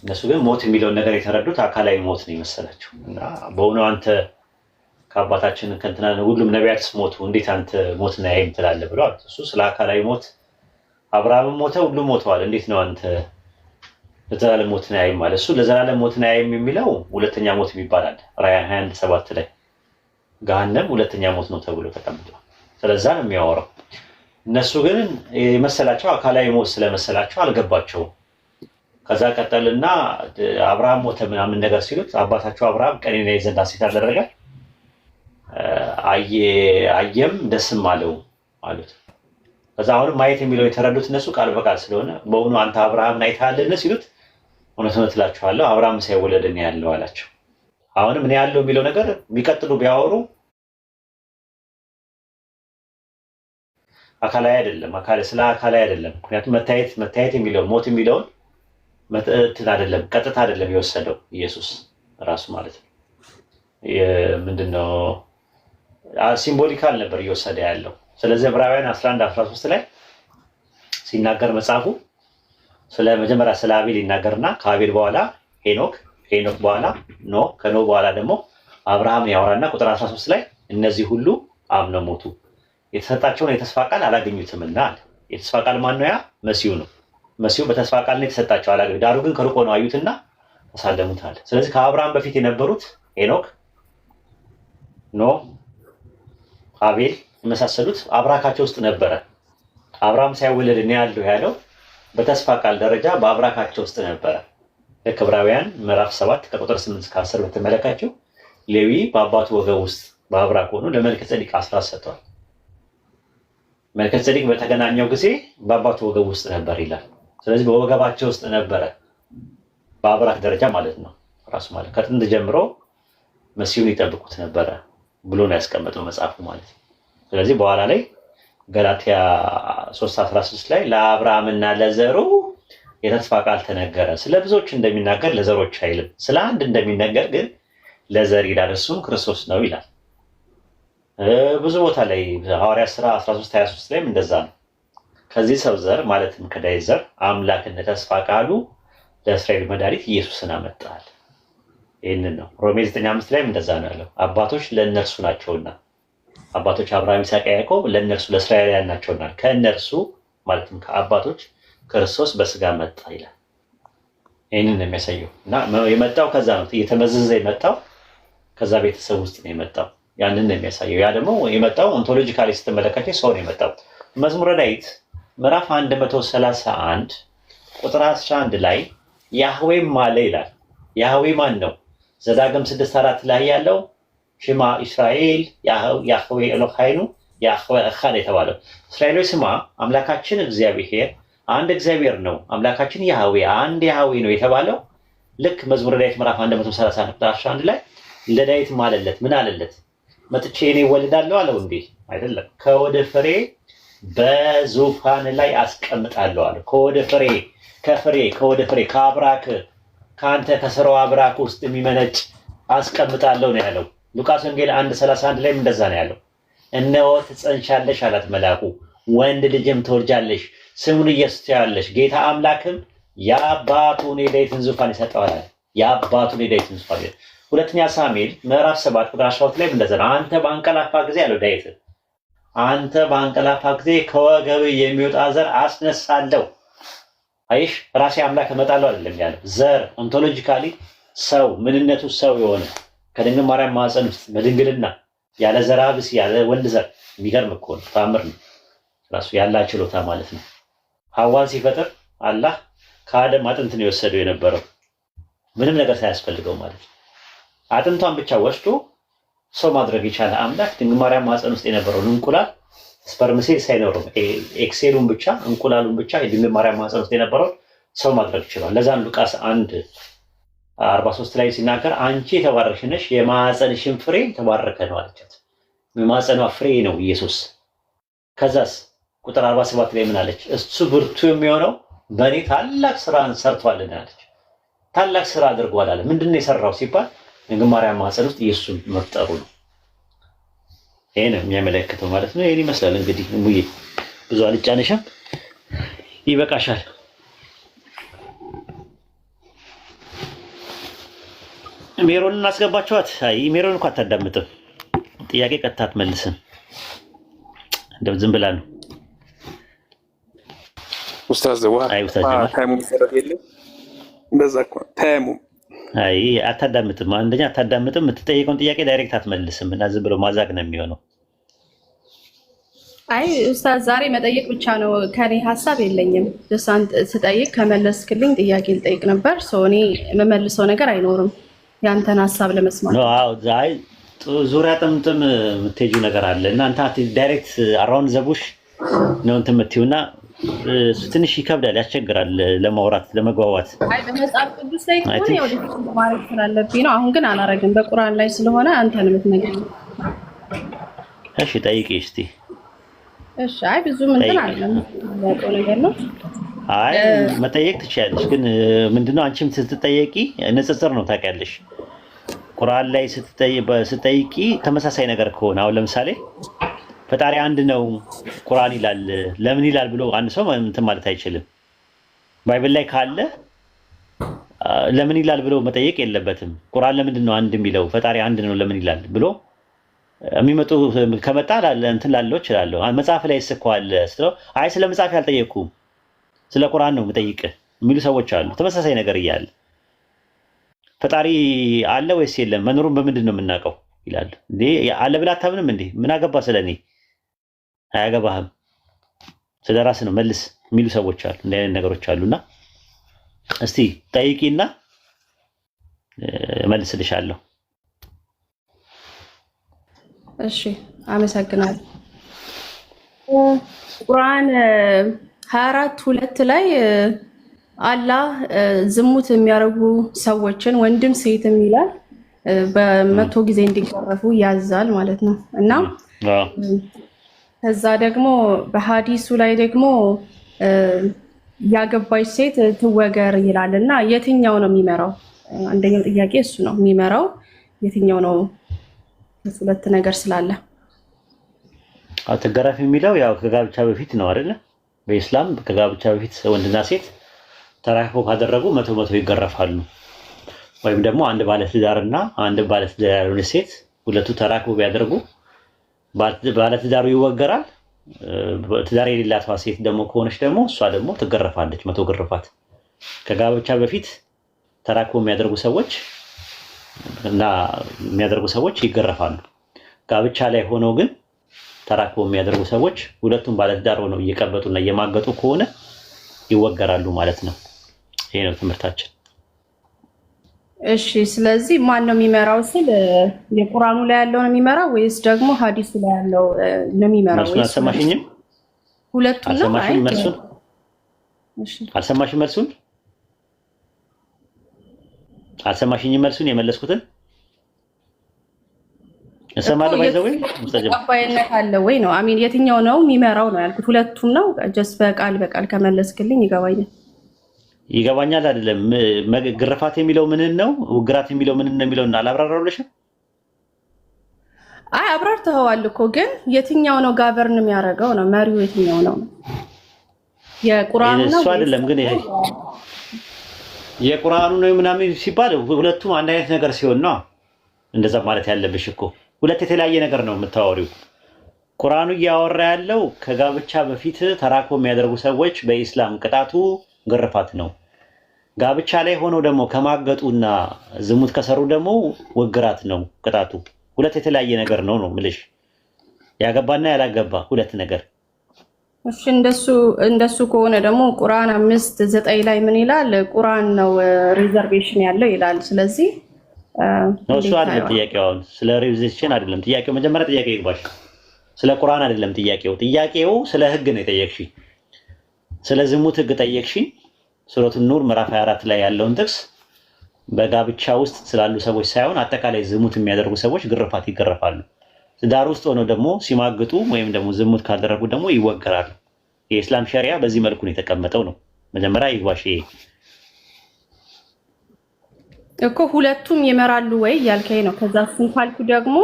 እነሱ ግን ሞት የሚለውን ነገር የተረዱት አካላዊ ሞት ነው የመሰላቸው እና በእውኑ አንተ ከአባታችን ከእንትና ሁሉም ነቢያትስ ሞቱ፣ እንዴት አንተ ሞትን አያይም ትላለህ ብለዋል። እሱ ስለ አካላዊ ሞት አብርሃምም ሞተ፣ ሁሉም ሞተዋል፣ እንዴት ነው አንተ ለዘላለም ሞትን አያይም ማለት? እሱ ለዘላለም ሞትን አያይም የሚለው ሁለተኛ ሞት የሚባል አለ። ራዕይ 21:7 ላይ ገሃነም ሁለተኛ ሞት ነው ተብሎ ተቀምጧል። ስለዛ ነው የሚያወራው። እነሱ ግን የመሰላቸው አካላዊ ሞት ስለመሰላቸው አልገባቸውም። ከዛ ቀጠልና አብርሃም ሞተ ምናምን ነገር ሲሉት አባታቸው አብርሃም ቀኔን ያይ ዘንድ ሐሴት አደረገ፣ አየም ደስም አለው አሉት። ከዛ አሁንም ማየት የሚለው የተረዱት እነሱ ቃል በቃል ስለሆነ በእውኑ አንተ አብርሃምን አይተሃልን ሲሉት እውነት እውነት እላችኋለሁ አብርሃም ሳይወለድ እኔ ያለው አላቸው። አሁንም እኔ ያለው የሚለው ነገር ቢቀጥሉ ቢያወሩ አካላዊ አይደለም፣ ስለ አካላዊ አይደለም። ምክንያቱም መታየት የሚለው ሞት የሚለውን መጥተት አይደለም፣ ቀጥታ አይደለም የወሰደው ኢየሱስ ራሱ ማለት ነው። ምንድነው ሲምቦሊካል ነበር እየወሰደ ያለው። ስለዚህ ዕብራውያን 11:13 ላይ ሲናገር መጽሐፉ ስለ መጀመሪያ ስለ አቤል ይናገርና ከአቤል በኋላ ሄኖክ፣ ከሄኖክ በኋላ ኖህ፣ ከኖህ በኋላ ደግሞ አብርሃም ያወራና ቁጥር 13 ላይ እነዚህ ሁሉ አምነው ሞቱ፣ የተሰጣቸውን የተስፋ ቃል አላገኙትምና አለ። የተስፋ ቃል ማን ነው? ያ መሲሁ ነው። መሲሁ በተስፋ ቃል ነው የተሰጣቸው፣ አላገኙ። ዳሩ ግን ከሩቅ ሆነው አዩትና ተሳለሙት አለ። ስለዚህ ከአብርሃም በፊት የነበሩት ሄኖክ፣ ኖህ፣ አቤል የመሳሰሉት አብራካቸው ውስጥ ነበረ። አብርሃም ሳይወለድ እኔ ያለሁ ያለው በተስፋ ቃል ደረጃ በአብራካቸው ውስጥ ነበረ። ዕብራውያን ምዕራፍ 7 ከቁጥር 8 እስከ 10 ብትመለከቱ ሌዊ በአባቱ ወገብ ውስጥ በአብራክ ሆኖ ለመልከጼዴቅ አስራት ሰጥቷል። መልከጼዴቅ በተገናኘው ጊዜ በአባቱ ወገብ ውስጥ ነበር ይላል። ስለዚህ በወገባቸው ውስጥ ነበረ፣ በአብራክ ደረጃ ማለት ነው። ራሱ ማለት ከጥንት ጀምሮ መሲሁን ይጠብቁት ነበረ ብሎ ነው ያስቀመጠው መጽሐፉ ማለት ነው። ስለዚህ በኋላ ላይ ገላትያ 3:16 ላይ ለአብርሃምና ለዘሩ የተስፋ ቃል ተነገረ። ስለ ብዙዎች እንደሚናገር ለዘሮች አይልም፣ ስለ አንድ እንደሚነገር ግን ለዘር ይላል፣ እሱም ክርስቶስ ነው ይላል። ብዙ ቦታ ላይ ሐዋርያት ሥራ 13:23 ላይም እንደዛ ነው። ከዚህ ሰው ዘር ማለትም ከዳዊት ዘር አምላክነት ተስፋ ቃሉ ለእስራኤል መድኃኒት ኢየሱስን አመጣል። ይህንን ነው ሮሜ 9:5 ላይም እንደዛ ነው ያለው። አባቶች ለእነርሱ ናቸውና፣ አባቶች አብርሃም፣ ይስሐቅ፣ ያዕቆብ ለእነርሱ ለእስራኤላውያን ናቸውና ከእነርሱ ማለትም ከአባቶች ክርስቶስ በስጋ መጣ ይላል። ይህንን ነው የሚያሳየው። እና የመጣው ከዛ ነው፣ እየተመዘዘ የመጣው ከዛ ቤተሰብ ውስጥ ነው የመጣው። ያንን ነው የሚያሳየው። ያ ደግሞ የመጣው ኦንቶሎጂካሊ ስትመለከተ ሰው ነው የመጣው። መዝሙረ ዳዊት ምዕራፍ 131 ቁጥር 11 ላይ ያህዌም አለ ይላል። ያህዌ ማን ነው? ዘዳግም 6:4 ላይ ያለው ሽማ እስራኤል ያህዌ ኤሎሃይኑ ያህዌ እኻድ የተባለው እስራኤሎች ስማ አምላካችን እግዚአብሔር አንድ እግዚአብሔር ነው፣ አምላካችን ያህዌ አንድ ያህዌ ነው የተባለው ልክ መዝሙረ ዳዊት ምዕራፍ 131 ቁጥር 11 ላይ ለዳዊት ማለለት ምን አለለት? መጥቼ እኔ እወልዳለሁ አለው እንዴ? አይደለም። ከወደ ፍሬ በዙፋን ላይ አስቀምጣለሁ አለ። ከወደ ፍሬ ከወደ ፍሬ ከአብራክ ከአንተ ከስራው አብራክ ውስጥ የሚመነጭ አስቀምጣለሁ ነው ያለው። ሉቃስ ወንጌል 1:31 ላይም እንደዛ ነው ያለው። እነሆ ትጸንሻለሽ አላት መልአኩ፣ ወንድ ልጅም ትወልጃለሽ፣ ስሙን ኢየሱስ ትዪዋለሽ፣ ጌታ አምላክም የአባቱን የዳዊትን ዙፋን ይሰጠዋል። የአባቱን የዳዊትን ዙፋን። ሁለተኛ ሳሙኤል ምዕራፍ 7 ቁጥር 12 ላይ እንደዛ ነው። አንተ በአንቀላፋ ጊዜ ያለው ዳዊት፣ አንተ በአንቀላፋ ጊዜ ከወገብ የሚወጣ ዘር አስነሳለሁ። አይሽ ራሴ አምላክ እመጣለሁ አይደለም ያለው። ዘር ኦንቶሎጂካሊ ሰው ምንነቱ ሰው የሆነ ከድንግል ማርያም ማህፀን ውስጥ በድንግልና ያለ ዘር አብስ ያለ ወንድ ዘር። የሚገርም እኮ ነው፣ ታምር ነው ራሱ ያላ ችሎታ ማለት ነው። ሐዋን ሲፈጥር አላህ ከአደም አጥንት ነው የወሰደው የነበረው ምንም ነገር ሳያስፈልገው ማለት ነው። አጥንቷን ብቻ ወስዶ ሰው ማድረግ የቻለ አምላክ ድንግል ማርያም ማህፀን ውስጥ የነበረውን እንቁላል ስፐርም ሴል ሳይኖረው ኤክሴሉን ብቻ እንቁላሉን ብቻ የድንግል ማርያም ማህፀን ውስጥ የነበረውን ሰው ማድረግ ይችላል። ለዛም ሉቃስ 1:43 ላይ ሲናገር አንቺ የተባረክሽ ነሽ የማህፀንሽን ፍሬ የተባረከ ነው አለቻት። የማህፀኗ ፍሬ ነው ኢየሱስ። ከዛስ ቁጥር 47 ላይ ምን አለች? እሱ ብርቱ የሚሆነው በእኔ ታላቅ ስራን ሰርቷልና አለች። ታላቅ ስራ አድርጓል አለ። ምንድን ነው የሰራው ሲባል ድንግል ማርያም ማህፀን ውስጥ ኢየሱስን መፍጠሩ ነው። ይሄ ነው የሚያመለክተው ማለት ነው። ይሄን ይመስላል እንግዲህ ሙዬ ብዙ አልጫነሽም፣ ይበቃሻል። ሜሮንን እናስገባችኋት። አይ ሜሮን እንኳን አታዳምጥም፣ ጥያቄ ቀጥታ አትመልስም። እንደው ዝም ብላ ነው ኡስታዝ ዘዋ ታይሙ መሰረት የለም እንደዛ እኮ ታይሙ። አይ አታዳምጥም፣ አንደኛ አታዳምጥም፣ የምትጠይቀውን ጥያቄ ዳይሬክት አትመልስም እና ዝም ብሎ ማዛግ ነው የሚሆነው። አይ ኡስታዝ ዛሬ መጠየቅ ብቻ ነው፣ ከኔ ሀሳብ የለኝም። ደሳንት ስጠይቅ ከመለስክልኝ ጥያቄ ልጠይቅ ነበር። እኔ የምመልሰው ነገር አይኖርም ያንተን ሀሳብ ለመስማት ነው። አዎ ዛይ ዙሪያ ጥምጥም የምትሄጂው ነገር አለ። እናንተ ዳይሬክት አራውንድ ዘቡሽ ነው እንትን የምትይውና ትንሽ ይከብዳል፣ ያስቸግራል ለማውራት ለመግባባት። አይ በመጽሐፍ ቅዱስ ላይ እኮ ነው ወደፊት ማለት ስላለብኝ ነው። አሁን ግን አላረግም፣ በቁርአን ላይ ስለሆነ አንተን የምትነግረኝ። እሺ ጠይቂ እስቲ። እሺ አይ ብዙ እንትን አይደለም ያለው ነገር ነው። አይ መጠየቅ ትችያለሽ፣ ግን ምንድነው አንቺም ስትጠየቂ ንጽጽር ነው ታውቂያለሽ። ቁርአን ላይ ስትጠይቂ ተመሳሳይ ነገር ከሆነ አሁን ለምሳሌ ፈጣሪ አንድ ነው ቁርአን ይላል ለምን ይላል ብሎ አንድ ሰው እንትን ማለት አይችልም። ባይብል ላይ ካለ ለምን ይላል ብሎ መጠየቅ የለበትም። ቁርአን ለምንድን ነው አንድ የሚለው ፈጣሪ አንድ ነው ለምን ይላል ብሎ የሚመጡ ከመጣ እንትን ላለው እችላለሁ። መጽሐፍ ላይ ይስኳል ስለው አይ ስለ መጽሐፍ ያልጠየቅኩም ስለ ቁርአን ነው የምጠይቅህ የሚሉ ሰዎች አሉ። ተመሳሳይ ነገር እያለ ፈጣሪ አለ ወይስ የለም መኖሩን በምንድን ነው የምናውቀው ይላል። እንዴ አለ ብለህ አታምንም እንዴ? ምን አገባ ስለኔ? አያገባህም፣ ስለ ራስህ ነው መልስ የሚሉ ሰዎች አሉ። እንደ አይነት ነገሮች አሉና እስቲ ጠይቂና መልስልሻለሁ። እሺ አመሰግናለሁ። ቁርአን 24:2 ላይ አላህ ዝሙት የሚያደርጉ ሰዎችን ወንድም ሴትም ይላል በመቶ ጊዜ እንዲገረፉ ያዛል ማለት ነው። እና ከዛ ደግሞ በሐዲሱ ላይ ደግሞ ያገባች ሴት ትወገር ይላል። እና የትኛው ነው የሚመራው? አንደኛው ጥያቄ እሱ ነው። የሚመራው የትኛው ነው? ሁለት ነገር ስላለ አትገረፍ የሚለው ያው ከጋብቻ በፊት ነው አይደለ? በኢስላም ከጋብቻ በፊት ወንድና ሴት ተራክቦ ካደረጉ መቶ ይገረፋሉ። ወይም ደግሞ አንድ ባለትዳርና አንድ ባለትዳር ያልሆነ ሴት ሁለቱ ተራክቦ ቢያደርጉ ባለትዳሩ ይወገራል። ትዳር የሌላት ሴት ደግሞ ከሆነች ደግሞ እሷ ደግሞ ትገረፋለች 100 ግርፋት። ከጋብቻ በፊት ተራክቦ የሚያደርጉ ሰዎች እና የሚያደርጉ ሰዎች ይገረፋሉ። ጋብቻ ላይ ሆነው ግን ተራክቦ የሚያደርጉ ሰዎች ሁለቱም ባለትዳር ሆነው እየቀበጡና እየማገጡ ከሆነ ይወገራሉ ማለት ነው። ይሄ ነው ትምህርታችን። እሺ ስለዚህ ማን ነው የሚመራው ሲል የቁርአኑ ላይ ያለው ነው የሚመራው ወይስ ደግሞ ሐዲሱ ላይ ያለው ነው የሚመራው? ወይስ አልሰማሽኝም? ሁለቱም ነው። አልሰማሽኝም መልሱን? እሺ አልሰማሽኝም መልሱን? አልሰማሽኝም መልሱን የመለስኩትን? እሰማለሁ ባይዘው ተቀባይነት አለ ወይ ነው? አሚን የትኛው ነው የሚመራው ነው ያልኩት። ሁለቱም ነው። ጀስ በቃል ከመለስክልኝ ይገባኛል። ይገባኛል አይደለም? ግርፋት የሚለው ምንን ነው? ውግራት የሚለው ምንን ነው የሚለውን አላብራራሁልሽም? አይ አብራርተኸዋል እኮ ግን የትኛው ነው ጋቨርን የሚያደርገው ነው? መሪው የትኛው ነው? የቁርአኑ ነው እሱ አይደለም ግን ይሄ የቁርአኑ ነው ምናምን ሲባል ሁለቱም አንድ አይነት ነገር ሲሆን ነው እንደዛ ማለት ያለብሽ እኮ። ሁለት የተለያየ ነገር ነው የምታወሪው። ቁርአኑ እያወራ ያለው ከጋብቻ በፊት ተራክቦ የሚያደርጉ ሰዎች በኢስላም ቅጣቱ ግርፋት ነው። ጋብቻ ላይ ሆነው ደግሞ ከማገጡና ዝሙት ከሰሩ ደግሞ ውግራት ነው ቅጣቱ። ሁለት የተለያየ ነገር ነው ምልሽ። ያገባና ያላገባ ሁለት ነገር። እሺ እንደሱ ከሆነ ደግሞ ቁርአን 5:9 ላይ ምን ይላል? ቁርአን ነው ሪዘርቬሽን ያለው ይላል። ስለዚህ ነው እሱ አይደለም ጥያቄው። አሁን ስለ ሪዘርቬሽን አይደለም ጥያቄው። መጀመሪያ ጥያቄ ይግባሽ። ስለ ቁርአን አይደለም ጥያቄው። ጥያቄው ስለ ህግ ነው የጠየቅሽኝ። ስለ ዝሙት ህግ ጠየቅሽኝ። ሱረቱ ኑር ምዕራፍ 24 ላይ ያለውን ጥቅስ በጋብቻ ውስጥ ስላሉ ሰዎች ሳይሆን አጠቃላይ ዝሙት የሚያደርጉ ሰዎች ግርፋት ይገረፋሉ። ትዳር ውስጥ ሆነው ደግሞ ሲማግጡ ወይም ደግሞ ዝሙት ካደረጉ ደግሞ ይወገራሉ። የኢስላም ሸሪዓ በዚህ መልኩ ነው የተቀመጠው ነው። መጀመሪያ ይግባሽ እኮ ሁለቱም ይመራሉ ወይ ያልከኝ ነው። ከዛ እሱን ካልኩ ደግሞ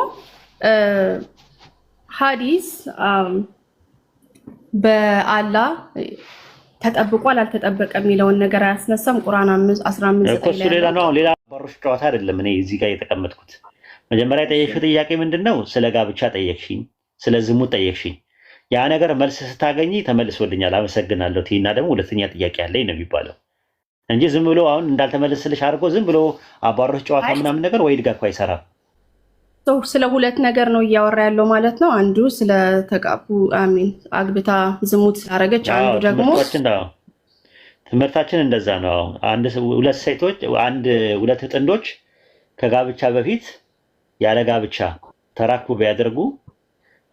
ሐዲስ በአላህ ተጠብቋል አልተጠበቀም የሚለውን ነገር አያስነሳም። ቁርአን 15 እሱ ሌላ ነው። ሌላ ባሮሽ ጨዋታ አይደለም። እኔ እዚህ ጋር የተቀመጥኩት መጀመሪያ የጠየቅሽው ጥያቄ ምንድነው? ስለ ጋብቻ ጠየቅሽኝ፣ ስለ ዝሙት ጠየቅሽኝ። ያ ነገር መልስ ስታገኝ ተመልሶልኛል አመሰግናለሁ ቲና ደግሞ ሁለተኛ ጥያቄ አለኝ ነው የሚባለው እንጂ ዝም ብሎ አሁን እንዳልተመለስልሽ አድርጎ ዝም ብሎ አባሮሽ ጨዋታ ምናምን ነገር ወይ ድጋ እኮ አይሰራም። ስለ ሁለት ነገር ነው እያወራ ያለው ማለት ነው። አንዱ ስለ ተጋቡ አግብታ ዝሙት ያደረገች፣ አንዱ ደግሞ ትምህርታችን እንደዛ ነው። ሁለት ጥንዶች ከጋብቻ በፊት ያለ ጋብቻ ተራክቦ ቢያደርጉ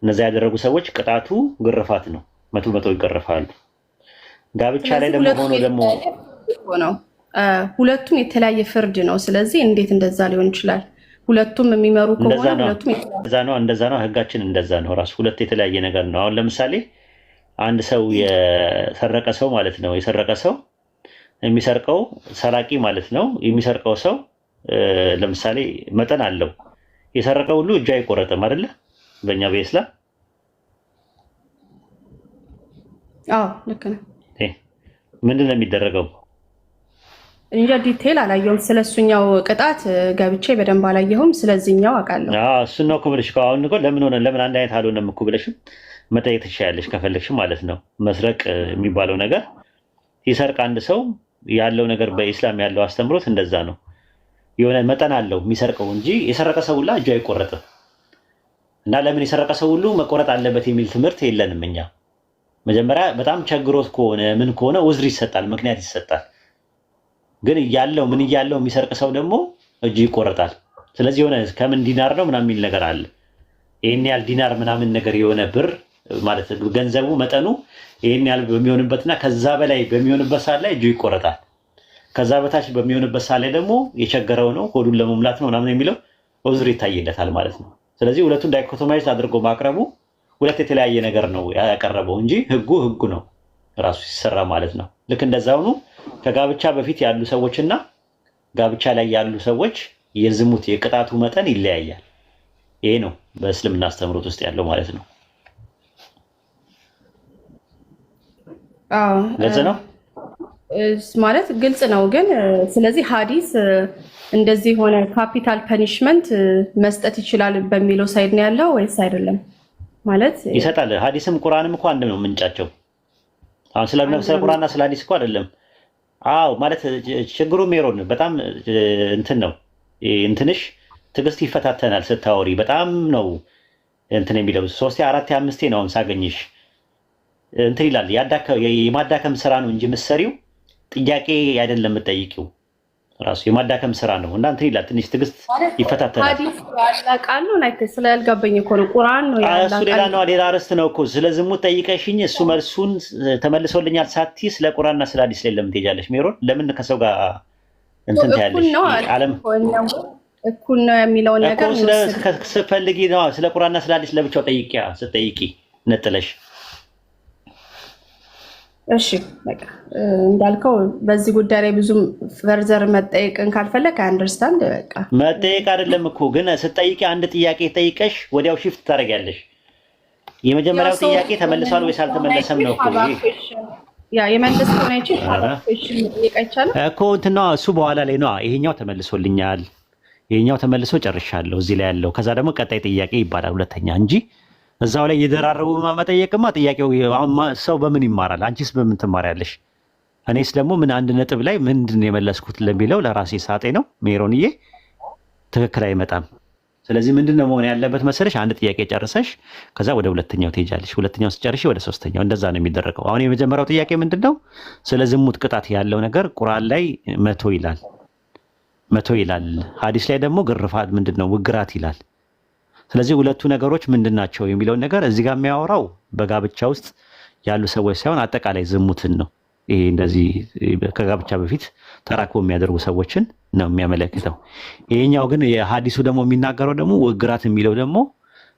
እነዛ ያደረጉ ሰዎች ቅጣቱ ግርፋት ነው። 100 ይገርፋሉ። ጋብቻ ላይ ደግሞ ሆኖ ደግሞ ሁለቱም የተለያየ ፍርድ ነው። ስለዚህ እንዴት እንደዛ ሊሆን ይችላል? ሁለቱም የሚመሩ ከሆነ ሁለቱም እንደዛ ነው። ህጋችን እንደዛ ነው። ራሱ ሁለት የተለያየ ነገር ነው። አሁን ለምሳሌ አንድ ሰው የሰረቀ ሰው ማለት ነው። የሰረቀ ሰው የሚሰርቀው ሰራቂ ማለት ነው። የሚሰርቀው ሰው ለምሳሌ መጠን አለው። የሰረቀ ሁሉ እጁ አይቆረጥም አይደለ? በእኛ በኢስላም ልክ ነው። ምንድን ነው የሚደረገው? እንጃ ዲቴል አላየሁም። ስለሱኛው ቅጣት ገብቼ በደንብ አላየሁም። ስለዚህኛው አውቃለሁ። እሱን ነው እኮ ብለሽ አሁን እኮ ለምን አንድ አይነት አልሆነም እኮ ብለሽም መጠየቅ ትችያለሽ ከፈለግሽ ማለት ነው። መስረቅ የሚባለው ነገር ሲሰርቅ አንድ ሰው ያለው ነገር በኢስላም ያለው አስተምሮት እንደዛ ነው። የሆነ መጠን አለው የሚሰርቀው እንጂ የሰረቀ ሰው ሁላ እጁ አይቆረጥም። እና ለምን የሰረቀ ሰው ሁሉ መቆረጥ አለበት የሚል ትምህርት የለንም እኛ። መጀመሪያ በጣም ቸግሮት ከሆነ ምን ከሆነ ውዝር ይሰጣል፣ ምክንያት ይሰጣል። ግን እያለው የሚሰርቅ ሰው ደግሞ እጁ ይቆረጣል። ስለዚህ የሆነ ከምን ዲናር ነው ምናምን የሚል ነገር አለ። ይሄን ያህል ዲናር ምናምን ነገር የሆነ ብር ማለት ገንዘቡ መጠኑ ይሄን ያህል በሚሆንበትና ከዛ በላይ በሚሆንበት ሰዓት ላይ እጁ ይቆረጣል። ከዛ በታች በሚሆንበት ሰዓት ላይ ደግሞ የቸገረው ነው ሆዱን ለመሙላት ነው ምናምን የሚለው ዑዝር ይታይለታል ማለት ነው። ስለዚህ ሁለቱን ዳይኮቶማይዝ አድርጎ ማቅረቡ ሁለት የተለያየ ነገር ነው ያቀረበው እንጂ ህጉ ነው ራሱ ሲሰራ ማለት ነው። ልክ እንደዛው ነው ከጋብቻ በፊት ያሉ ሰዎችና ጋብቻ ላይ ያሉ ሰዎች የዝሙት የቅጣቱ መጠን ይለያያል። ይሄ ነው በእስልምና አስተምሮት ውስጥ ያለው ማለት ነው። ግልጽ ነው ማለት ግልጽ ነው። ግን ስለዚህ ሐዲስ እንደዚህ ሆነ ካፒታል ፐኒሽመንት መስጠት ይችላል በሚለው ሳይድ ነው ያለው ወይስ አይደለም? ማለት ይሰጣል። ሐዲስም ቁርአንም እኮ አንድ ነው ምንጫቸው። አሁን ስለ ቁርአንና ስለ ሐዲስ እኮ አይደለም። ማለት ችግሩ ሜሮን በጣም ነው እንትንሽ ትዕግስት ይፈታተናል። ስታወሪ በጣም ነው የሚለው 3 4 5 ነው ሳገኝሽ ይላል። የማዳከም ስራ ነው እንጂ ምሰሪው ጥያቄ አይደለም የምጠይቂው ራሱ የማዳከም ስራ ነው። እና ይላል ትንሽ ትዕግስት ይፈታተናል። ሐዲስ ያላቃል ነው ስላልገባኝ እኮ ነው። ቁርአን ነው ያላቃል። እሱ ሌላ ነው፣ ሌላ ርዕስ ነው እኮ። ስለ ዝሙት ጠይቀሽኝ እሱ መልሱን ተመልሶልኛል ሳቲ ስለ ቁርአንና ስለ ሐዲስ ላይ ለምን ትሄጃለሽ ሜሮን? ለምን ከሰው ጋር ታያለሽ? ዓለም እኩል ነው የሚለውን ነገር ስትፈልጊ ነው ስለ ቁርአንና ስለ ሐዲስ ለብቻው ስትጠይቂ ነጥለሽ። እሺ በቃ እንዳልከው በዚህ ጉዳይ ላይ ብዙም ፈርዘር መጠየቅን ካልፈለክ አንደርስታንድ በቃ መጠየቅ አይደለም እኮ ግን ስትጠይቂ አንድ ጥያቄ ጠይቀሽ ወዲያው ሽፍት ታደርጊያለሽ። የመጀመሪያው ጥያቄ ተመልሷል ወይስ አልተመለሰም ነው እኮ የመለስ ሆነ ጠይቅ አይቻልም እኮ እሱ በኋላ ላይ ነው ይሄኛው ተመልሶልኛል፣ ይሄኛው ተመልሶ ጨርሻለሁ እዚህ ላይ ያለው ከዛ ደግሞ ቀጣይ ጥያቄ ይባላል ሁለተኛ እንጂ እዛው ላይ እየደራረቡ መጠየቅማ ጥያቄው ሰው በምን ይማራል? አንቺስ በምን ትማሪያለሽ? እኔስ ደግሞ ምን አንድ ነጥብ ላይ ምንድን የመለስኩት ለሚለው ለራሴ ሳጤ ነው ሜሮንዬ፣ ትክክል አይመጣም። ስለዚህ ምንድነው መሆን ያለበት መሰለሽ? አንድ ጥያቄ ጨርሰሽ ከዛ ወደ ሁለተኛው ትሄጃለሽ፣ ሁለተኛው ስጨርሽ ወደ ሶስተኛው፣ እንደዛ ነው የሚደረገው። አሁን የመጀመሪያው ጥያቄ ምንድነው? ስለ ዝሙት ቅጣት ያለው ነገር ቁርአን ላይ 100 ይላል፣ ሐዲስ ላይ ደግሞ ግርፋት ምንድነው ውግራት ይላል። ስለዚህ ሁለቱ ነገሮች ምንድናቸው የሚለውን ነገር እዚህ ጋር የሚያወራው በጋብቻ ውስጥ ያሉ ሰዎች ሳይሆን አጠቃላይ ዝሙትን ነው። ይሄ እንደዚህ ከጋብቻ በፊት ተራክቦ የሚያደርጉ ሰዎችን ነው የሚያመለክተው። ይሄኛው ግን የሐዲሱ ደግሞ የሚናገረው ደግሞ ውግራት የሚለው ደግሞ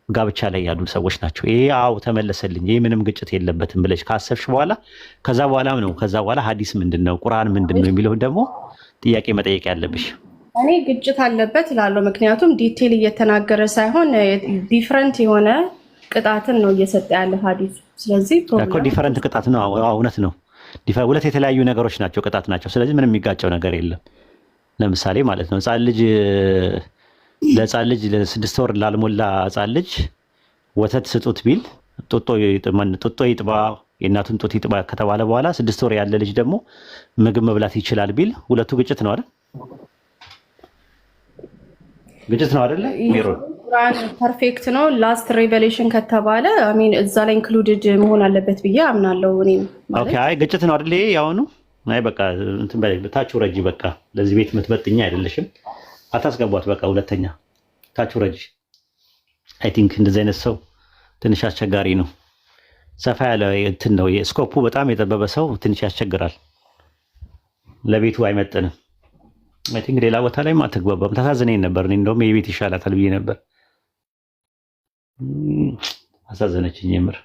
ጋብቻ ላይ ያሉ ሰዎች ናቸው። ይሄ ተመለሰልኝ፣ ይሄ ምንም ግጭት የለበትም ብለሽ ካሰብሽ በኋላ ከዛ በኋላ ሐዲስ ምንድነው ቁርአን ምንድነው የሚለውን ደግሞ ጥያቄ መጠየቅ ያለብሽ። እኔ ግጭት አለበት እላለሁ። ምክንያቱም ዲቴል እየተናገረ ሳይሆን ዲፍረንት የሆነ ቅጣትን ነው እየሰጠ ያለ ሐዲስ። ስለዚህ ዲፈረንት ቅጣት ነው። እውነት ነው። ሁለት የተለያዩ ነገሮች ናቸው፣ ቅጣት ናቸው። ስለዚህ ምንም የሚጋጨው ነገር የለም። ለምሳሌ ማለት ነው ለሕፃን ልጅ ለ6 ወር ላልሞላ ሕፃን ልጅ ወተት ስጡት ቢል ጡጦ ይጥባ የእናቱን ጡት ይጥባ ከተባለ በኋላ 6 ወር ያለ ልጅ ደግሞ ምግብ መብላት ይችላል ቢል ሁለቱ ግጭት ነው አይደል? ግጭት ነው አይደለ? ቁርአን ፐርፌክት ነው። ላስት ሬቨሌሽን ከተባለ አሚን እዛ ላይ ኢንክሉድድ መሆን አለበት ብዬ አምናለሁ። እኔም ኦኬ። ግጭት ነው አይደለ? ያውኑ በቃ እንትን ታች ረጂ በቃ ለዚህ ቤት የምትበጥኛ አይደለሽም፣ አታስገቧት በቃ ሁለተኛ ታች ረጂ። አይ ቲንክ እንደዚህ አይነት ሰው ትንሽ አስቸጋሪ ነው። ሰፋ ያለ እንትን ነው ስኮፑ በጣም የጠበበ ሰው ትንሽ ያስቸግራል፣ ለቤቱ አይመጥንም። አይ ቲንክ ሌላ ቦታ ላይ አትግባባም። ታሳዝነኝ ነበር። እኔ እንደውም የቤት ይሻላታል ብዬ ነበር። አሳዘነችኝ የምር።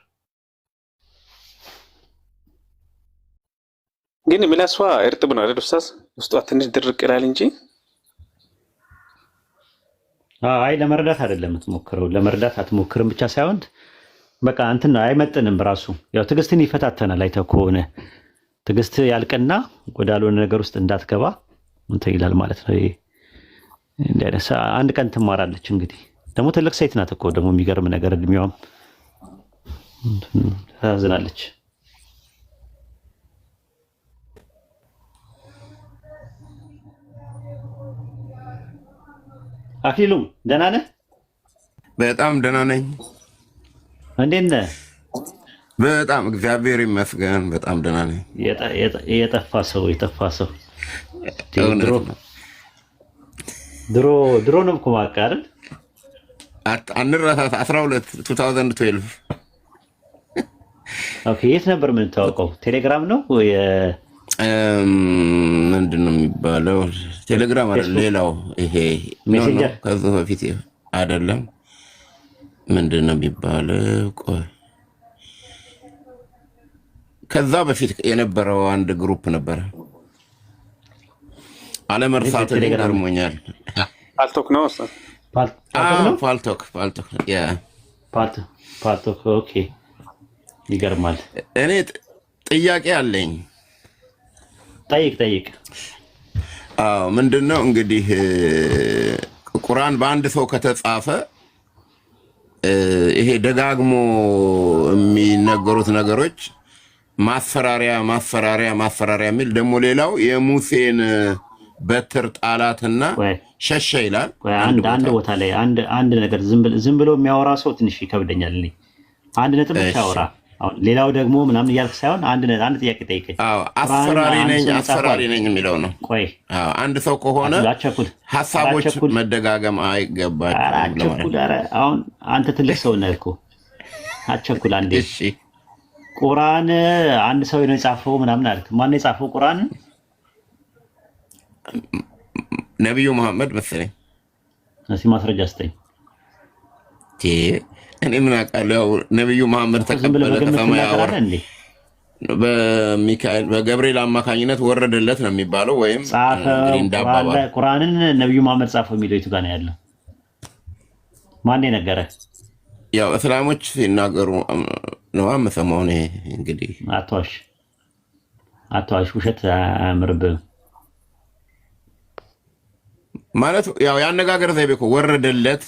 ግን ምላሷ እርጥብ ነው አይደል ኡስታዝ? ውስጧ ትንሽ ድርቅ ይላል እንጂ አይ ለመረዳት አይደለም የምትሞክረው፣ ለመረዳት አትሞክርም ብቻ ሳይሆን በቃ እንትን አይመጥንም ራሱ። ያው ትዕግስትን ይፈታተናል። አይተህ ከሆነ ትዕግስት ያልቅና ወዳልሆነ ነገር ውስጥ እንዳትገባ እንትን ይላል ማለት ነው። አንድ ቀን ትማራለች። እንግዲህ ደግሞ ትልቅ ሴት ናት እኮ ደግሞ የሚገርም ነገር እድሜዋም ታዝናለች። አክሊሉ ደህና ነህ? በጣም ደህና ነኝ። እንዴት ነህ? በጣም እግዚአብሔር ይመስገን በጣም ደህና ነኝ። የጠፋ ሰው ድሮ ነው እኮ ማውቅህ አይደል? አንረሳት 2012 ኦኬ። የት ነበር የምንታወቀው? ቴሌግራም ነው ምንድን ነው የሚባለው? ቴሌግራም አይደል? ሌላው ይሄ ሜሴንጀር ከዛ በፊት አይደለም። ምንድን ነው የሚባለው? ቆይ ከዛ በፊት የነበረው አንድ ግሩፕ ነበረ። አለመርሳት ገርሞኛል። ፓልቶክ ነው ፓልቶክ። ኦኬ ይገርማል። እኔ ጥያቄ አለኝ። ጠይቅ። ምንድን ነው እንግዲህ ቁርአን በአንድ ሰው ከተጻፈ ይሄ ደጋግሞ የሚነገሩት ነገሮች ማስፈራሪያ የሚል ደግሞ ሌላው የሙሴን በትር ጣላትና ሸሸ ይላል። አንድ ቦታ ላይ አንድ ነገር ዝም ብሎ የሚያወራ ሰው ትንሽ ይከብደኛል። አንድ ነጥብ ብቻ አወራ። ሌላው ደግሞ ምናምን እያልክ ሳይሆን አንድ ጥያቄ ጠይቀኝ። አስፈራሪ ነኝ የሚለው ነው። ቆይ አንድ ሰው ከሆነ ሀሳቦች መደጋገም አይገባቸውም። አሁን አንተ ትልቅ ሰው ነህ እኮ አትቸኩል። አንዴ ቁርአን አንድ ሰው ነው የጻፈው ምናምን አልክ። ማን ነው የጻፈው ቁርአን? ነቢዩ መሐመድ መሰለኝ። እስኪ ማስረጃ ስጠኝ። እኔ ምን አውቃለሁ? ነቢዩ መሐመድ ተቀበለ ከሰማይ በሚካኤል በገብርኤል አማካኝነት ወረደለት ነው የሚባለው። ወይም ቁርአንን ነቢዩ መሐመድ ጻፈው የሚለው የቱ ጋር ነው ያለው? ማን የነገረ? ያው እስላሞች ሲናገሩ ነው የምሰማው። እኔ እንግዲህ አትዋሽ፣ ውሸት አያምርብህም ማለት ያው ያነጋገር ዘይቤ እኮ ወረደለት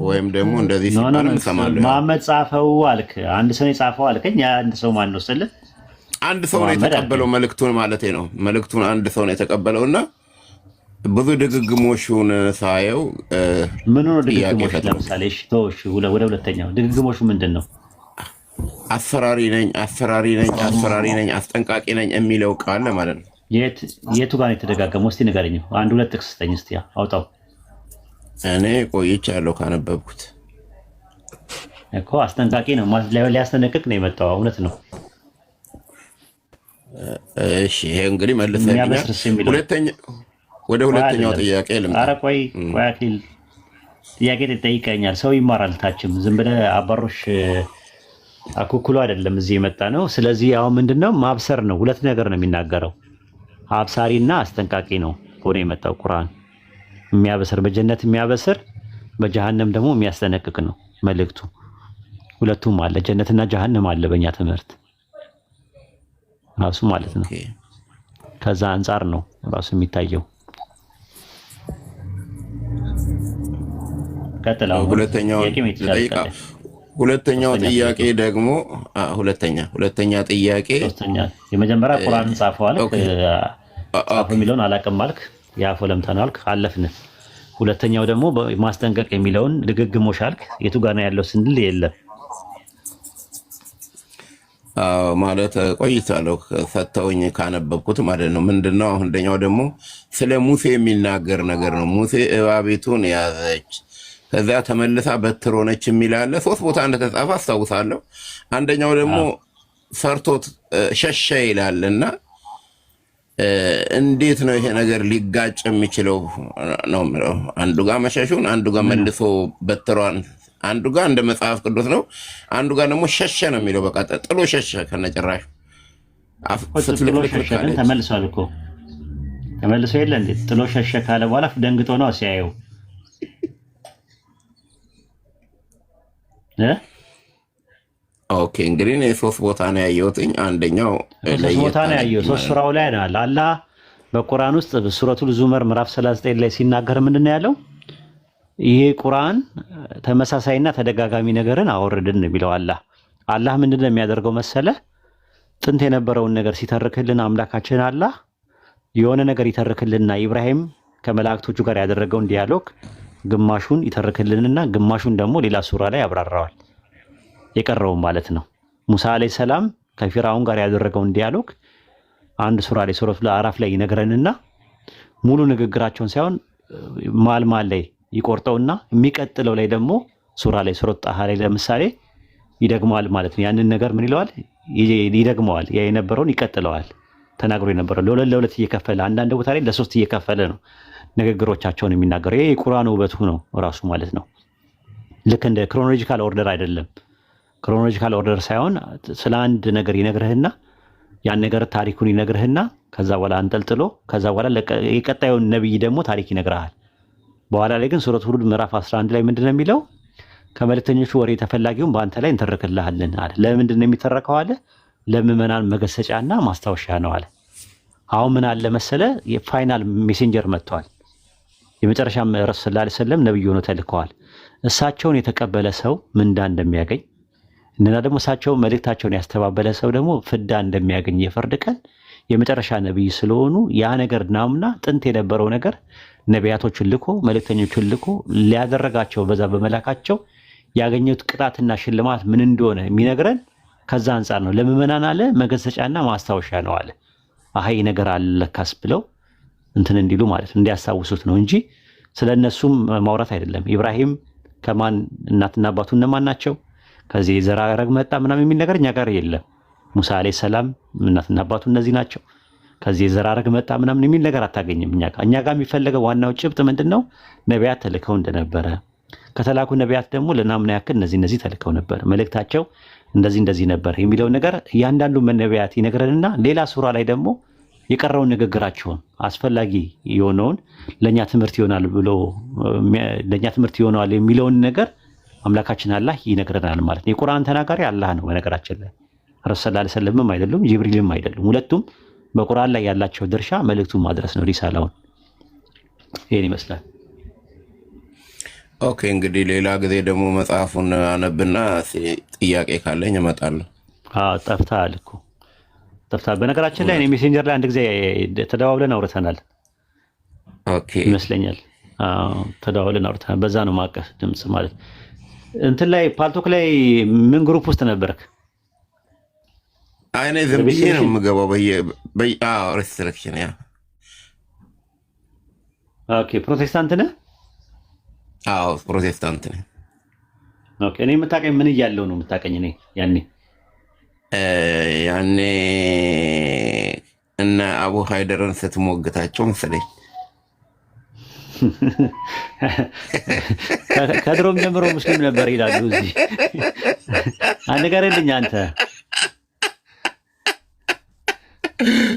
ወይም ደግሞ እንደዚህ ሲባል እንሰማለን። መሐመድ ጻፈው አልክ። አንድ ሰው የጻፈው አልከኝ። አንድ ሰው ማን ነው ስልህ አንድ ሰው ነው የተቀበለው መልእክቱን ማለት ነው። መልእክቱን አንድ ሰው ነው የተቀበለውና ብዙ ድግግሞሹን ሳየው ምን ነው ድግግሞሽ? ለምሳሌ እሺ ተወሽ፣ ወደ ሁለተኛው ድግግሞሹ ምንድን ነው? አስፈራሪ ነኝ፣ አስጠንቃቂ ነኝ የሚለው ቃል ማለት ነው። የቱ ጋር ነው የተደጋገመው? እስቲ ንገረኝ። አንድ ሁለት ጥቅስ ስጠኝ እስቲ አውጣው። እኔ ቆይቻለሁ ካነበብኩት እኮ አስጠንቃቂ ነው፣ ሊያስጠነቅቅ ነው የመጣው። እውነት ነው። እሺ ይሄ እንግዲህ መልሰኛል። ወደ ሁለተኛው ጥያቄ ልምጣ። ኧረ ቆይ አክሊል ጥያቄ ትጠይቀኛል። ሰው ይማራል። ታችም ዝም ብለህ አባሮሽ አኩኩሉ አይደለም እዚህ የመጣ ነው። ስለዚህ አሁን ምንድነው ማብሰር ነው። ሁለት ነገር ነው የሚናገረው። አብሳሪና አስጠንቃቂ ነው ሆኖ የመጣው ቁርአን። የሚያበስር በጀነት የሚያበስር በጀሃነም ደግሞ የሚያስጠነቅቅ ነው መልእክቱ። ሁለቱም አለ፣ ጀነትና ጀሃነም አለ በእኛ ትምህርት ራሱ ማለት ነው። ከዛ አንጻር ነው ራሱ የሚታየው። ቀጥላው ሁለተኛው ጥያቄ ደግሞ ሁለተኛ ጥያቄ የመጀመሪያ ቁርአንን ጻፈው አልክ። ጻፈው የሚለውን አላውቅም አልክ። ያፎ ለምተናል አልክ፣ አለፍን። ሁለተኛው ደግሞ ማስጠንቀቅ የሚለውን ድግግሞሽ አልክ። የቱ ጋር ነው ያለው ስንል የለም ማለት ቆይቻለሁ ፈተውኝ ካነበብኩት ማለት ነው። ምንድነው አንደኛው ደግሞ ስለ ሙሴ የሚናገር ነገር ነው። ሙሴ እባቢቱን ያዘች ከዛ ተመልሳ በትር ሆነች የሚል አለ። ሶስት ቦታ እንደተጻፈ አስታውሳለሁ። አንደኛው ደግሞ ፈርቶት ሸሸ ይላልና እንዴት ነው ይሄ ነገር ሊጋጭ የሚችለው ነው የሚለው። አንዱ ጋር መሸሹን፣ አንዱ ጋር መልሶ በትሯን፣ አንዱ ጋር እንደ መጽሐፍ ቅዱስ ነው፣ አንዱ ጋር ደግሞ ሸሸ ነው የሚለው። በቃ ጥሎ ሸሸ ከነጭራሹ። ተመልሷል እኮ ተመልሶ የለ እንዴ? ጥሎ ሸሸ ካለ በኋላ ደንግጦ ነው ሲያየው ኦኬ እንግዲህ እኔ 3 ቦታ ነው ያየሁትኝ። አንደኛው 3 ቦታ ነው ያየሁት። 3 ሱራው ላይ ነው አላህ በቁርአን ውስጥ ሱረቱል ዙመር ምዕራፍ 39 ላይ ሲናገር ምንድነው ያለው? ይሄ ቁርአን ተመሳሳይና ተደጋጋሚ ነገርን አወረድን የሚለው አላህ ምንድነው የሚያደርገው መሰለ? ጥንት የነበረውን ነገር ሲተርክልን አምላካችን አላህ የሆነ ነገር ይተርክልንና ኢብራሂም ከመላእክቶቹ ጋር ያደረገውን ዲያሎግ ግማሹን ይተርክልንና ግማሹን ደግሞ ሌላ ሱራ ላይ ያብራራዋል። የቀረውን ማለት ነው። ሙሳ አለይሂ ሰላም ከፊራውን ጋር ያደረገውን ዲያሎግ አንድ ሱራ ላይ ሱረቱል አዕራፍ ላይ ይነግረንና ሙሉ ንግግራቸውን ሳይሆን ማል ላይ ይቆርጠውና የሚቀጥለው ላይ ደግሞ ሱራ ላይ ሱረቱ ጣሃ ላይ ለምሳሌ ይደግመዋል ማለት ነው። ያንን ነገር ምን ይለዋል? ይደግመዋል። ያ የነበረውን ይቀጥለዋል። ተናግሮ የነበረው ለሁለት እየከፈለ አንዳንድ ቦታ ላይ ለ3 እየከፈለ ነው ንግግሮቻቸውን የሚናገረው። ይሄ የቁርአኑ ውበቱ ነው ራሱ ማለት ነው። ልክ እንደ ክሮኖሎጂካል ኦርደር አይደለም። ክሮኖሎጂካል ኦርደር ሳይሆን ስለ አንድ ነገር ይነግርህና ያን ነገር ታሪኩን ይነግርህና ከዛ በኋላ አንጠልጥሎ ከዛ በኋላ የቀጣዩን ነብይ ደግሞ ታሪክ ይነግርሃል። በኋላ ላይ ግን ሱረቱ ሁድ ምዕራፍ 11 ላይ ምንድነው የሚለው? ከመልእክተኞቹ ወሬ ተፈላጊውን በአንተ ላይ እንተርክልሃለን አለ። ለምንድን ነው የሚተረከው አለ? ለምዕመናን መገሰጫና ማስታወሻ ነው አለ። አሁን ምን አለ መሰለ? የፋይናል ሜሴንጀር መጥቷል። የመጨረሻም ረሱል ሰለላሁ ዐለይሂ ወሰለም ነብይ ሆነው ተልከዋል። እሳቸውን የተቀበለ ሰው ምንዳ እንደሚያገኝ እና ደግሞ እሳቸውን መልእክታቸውን ያስተባበለ ሰው ደግሞ ፍዳ እንደሚያገኝ የፍርድ ቀን የመጨረሻ ነብይ ስለሆኑ ያ ነገር ናምና ጥንት የነበረው ነገር ነቢያቶችን ልኮ መልእክተኞችን ልኮ ሊያደረጋቸው በዛ በመላካቸው ያገኙት ቅጣትና ሽልማት ምን እንደሆነ የሚነግረን ከዛ አንፃር ነው። ለምዕመናን አለ መገሰጫና ማስታወሻ ነው አለ። አይ ነገር አለካስ ብለው እንትን እንዲሉ ማለት እንዲያስታውሱት ነው እንጂ ስለነሱም ማውራት አይደለም። ኢብራሂም ከማን እናትና አባቱ እነማን ናቸው? ከዚህ የዘር ሐረግ መጣ ምናምን የሚል ነገር እኛ ጋር የለም። ሙሳ አለይሂ ሰላም እናትና አባቱ እነዚህ ናቸው። ከዚህ የዘር ሐረግ መጣ ምናምን የሚል ነገር አታገኝም። እኛ ጋር የሚፈልገው ዋናው ጭብጥ ምንድነው? ነቢያት ተልከው እንደነበረ ከተላኩ ነቢያት ደግሞ ለናምና ያክል እነዚህ ተልከው ነበር፣ መልእክታቸው እንደዚህ ነበር የሚለው ነገር እያንዳንዱ ነቢያት ይነግረንና ሌላ ሱራ ላይ ደግሞ የቀረውን ንግግራቸውን አስፈላጊ የሆነውን ለኛ ትምህርት ይሆናል ብሎ ለኛ ትምህርት ይሆናል የሚለውን ነገር አምላካችን አላህ ይነግረናል ማለት ነው። የቁርአን ተናጋሪ አላህ ነው። በነገራችን ላይ ረሱል ሰለላሁ ዐለይሂ ወሰለም አይደሉም፣ ጅብሪልም አይደሉም። ሁለቱም በቁርአን ላይ ያላቸው ድርሻ መልእክቱን ማድረስ ነው፣ ሪሳላውን። ይሄን ይመስላል። ኦኬ እንግዲህ ሌላ ጊዜ ደግሞ መጽሐፉን አነብና ጥያቄ ካለኝ እመጣለሁ። ጠፍተሃል እኮ ጠፍተሃል። በነገራችን ላይ እኔ ሜሴንጀር ላይ አንድ ጊዜ ተደዋውለን አውርተናል። ኦኬ ይመስለኛል። ተደዋውለን አውርተናል። በዛ ነው ማቀፍ ድምጽ ማለት እንትን ላይ ፓልቶክ ላይ ምን ግሩፕ ውስጥ ነበርክ? አይኔ ዝም ብዬ ነው የምገባው ሬስትሪክሽን። ያ ኦኬ ፕሮቴስታንት ነህ? አዎ ፕሮቴስታንት ነኝ። ኦኬ እኔ የምታውቀኝ ምን እያለሁ ነው የምታውቀኝ? እኔ ያኔ እነ አቡ ሃይደርን ስትሞግታቸው መሰለኝ። ከድሮም ጀምሮ ሙስሊም ነበር ይላሉ። እዚህ ንገርልኝ አንተ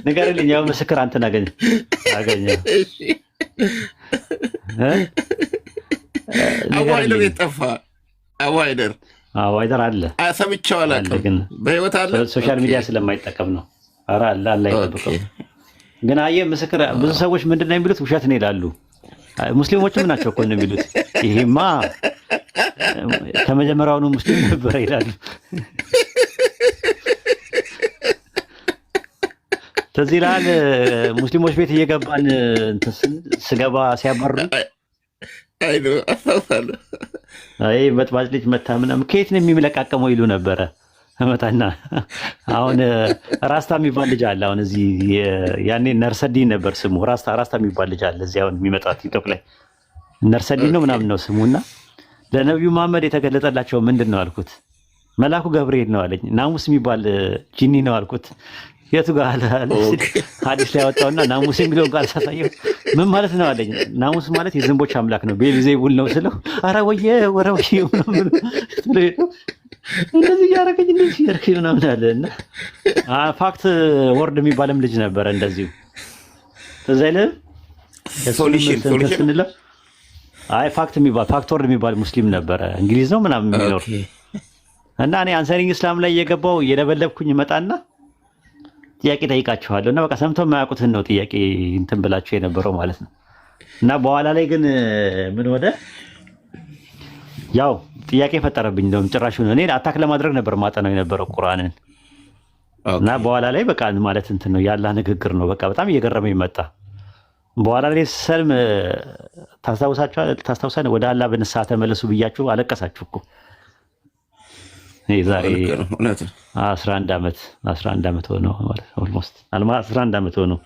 ንገርልኝ። ያው ምስክር አንተን አገኘ አቡ ሃይደር የጠፋ አቡ ሃይደር አለ ሰምቼው አላውቅም። በህይወት አለ። ሶሻል ሚዲያ ስለማይጠቀም ነው። ኧረ አለ ይጠብቀው። ግን አየህ ምስክር ብዙ ሰዎች ምንድን ነው የሚሉት? ውሸት ነው ይላሉ። ሙስሊሞችም ናቸው እኮ ነው የሚሉት። ይሄማ ከመጀመሪያውኑ ሙስሊም ነበር ይላሉ። ትዝ ይልሃል ሙስሊሞች ቤት እየገባን ስገባ ሲያበሩ አይ በጥባጭ ልጅ መታ ምናምን ከየት ነው የሚለቃቀመው ይሉ ነበረ። መጣና አሁን ራስታ የሚባል ልጅ አለ። አሁን እዚህ ያኔ ነርሰዲን ነበር ስሙ። ራስታ የሚባል ልጅ አለ እዚህ አሁን የሚመጣ ቲክቶክ ላይ ነርሰዲን ነው ምናምን ነው ስሙና ለነብዩ መሐመድ የተገለጠላቸው ምንድን ነው አልኩት። መልአኩ ገብርኤል ነው አለኝ። ናሙስ የሚባል ጂኒ ነው አልኩት። የቱ ጋር አለ ሐዲስ ላይ ያወጣውና ናሙስ የሚለው ቃል ሳሳየው ምን ማለት ነው አለኝ። ናሙስ ማለት የዝንቦች አምላክ ነው ቤልዜቡል ነው ስለው ኧረ ወየ ምናምን እንደዚህ ያረከኝ እንደዚህ ያረከኝ ምናምን አለ። እና ፋክት ወርድ የሚባልም ልጅ ነበረ እንደዚሁ ትዝ አይልም? ሶሉሽን አይ ፋክት ወርድ የሚባል ሙስሊም ነበረ። እንግሊዝ ነው ምናምን የሚኖር እና እኔ አንሰሪንግ እስላም ላይ እየገባው እየደበለብኩኝ መጣና ጥያቄ ጠይቃችኋለሁ እና በቃ ሰምተው የማያውቁትን ነው ጥያቄ እንትን ብላችሁ የነበረው ማለት ነው። እና በኋላ ላይ ግን ምን ወደ ያው ጥያቄ ፈጠረብኝ። እንደውም ጭራሽ እኔ አታክ ለማድረግ ነበር ማጠናው የነበረው ቁርአንን እና በኋላ ላይ በቃ ማለት እንትን ነው ያላ ንግግር ነው በቃ በጣም እየገረመኝ መጣ። በኋላ ላይ ሰልም ታስታውሳለህ? ወደ አላህ በንስሐ ተመለሱ ብያችሁ አለቀሳችሁ እኮ ዛሬ 11 ዓመት ሆነው ማለት ኦልሞስት 11 ዓመት ሆነው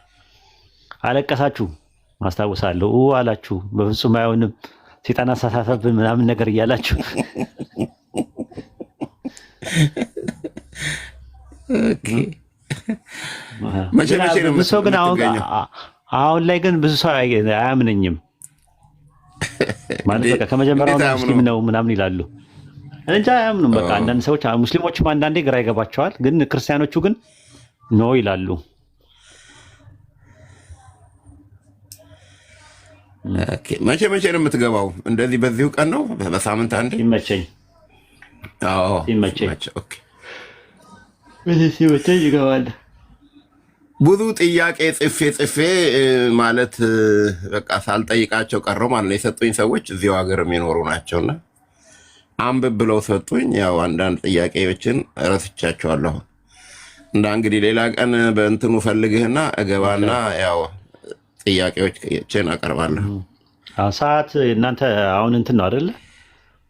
አለቀሳችሁ አስታውሳለሁ። አላችሁ በፍጹም አይሆንም ሰይጣን አሳሳተብን ምናምን ነገር እያላችሁ ኦኬ መቼ ነው ሰው ግን አሁን ላይ ግን ብዙ ሰው አያምነኝም ማለት በቃ ከመጀመሪያው ሙስሊም ነው ምናምን ይላሉ እንጂ አያምኑም። በቃ አንዳንድ ሰዎች ሙስሊሞችም አንዳንዴ ግራ ይገባቸዋል፣ ግን ክርስቲያኖቹ ግን ኖ ይላሉ። ኦኬ መቼ ነው የምትገባው? እንደዚህ በዚሁ ቀን ነው በሳምንት አንዴ? ይመቸኝ። አዎ ይመቸኝ። ኦኬ ሲመቸኝ ይገባል። ብዙ ጥያቄ ጽፌ ማለት በቃ ሳልጠይቃቸው ቀረው ማለት ነው። የሰጡኝ ሰዎች እዚሁ ሀገር የሚኖሩ ናቸውና አንብብ ብለው ሰጡኝ። ያው አንዳንድ ጥያቄዎችን ረስቻቸዋለሁ። እና እንግዲህ ሌላ ቀን በእንትኑ ፈልግህና እገባና ያው ጥያቄዎችን አቀርባለሁ። ሰዓት እናንተ አሁን እንትን ነው አይደለ?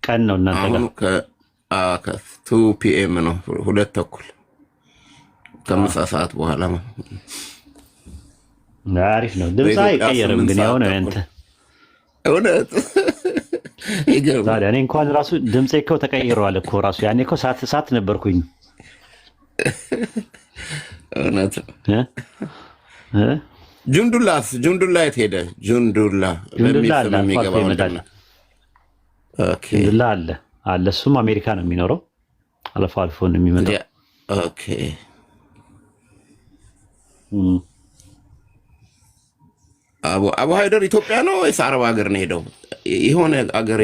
ቀን ነው እናንተ ጋር ከ2 PM ነው 2:30 ከምሳ ሰዓት በኋላ ነው። አሪፍ ነው። ድምፅ አይቀየርም ግን ያው ነው ያንተ እውነት ታዲያ እኔ እንኳን ራሱ ድምጼ እኮ ተቀይሯል እኮ ራሱ ያኔ እኮ ሰዓት ነበርኩኝ። እውነት ጁንዱላ የት ሄደ? ጁንዱላ አለ። እሱም አሜሪካ ነው የሚኖረው። አልፎ አልፎ ነው የሚመጣው። ኦኬ አቡ ሃይደር ኢትዮጵያ ነው ወይስ አረብ ሀገር ነው ሄደው? የሆነ ሀገር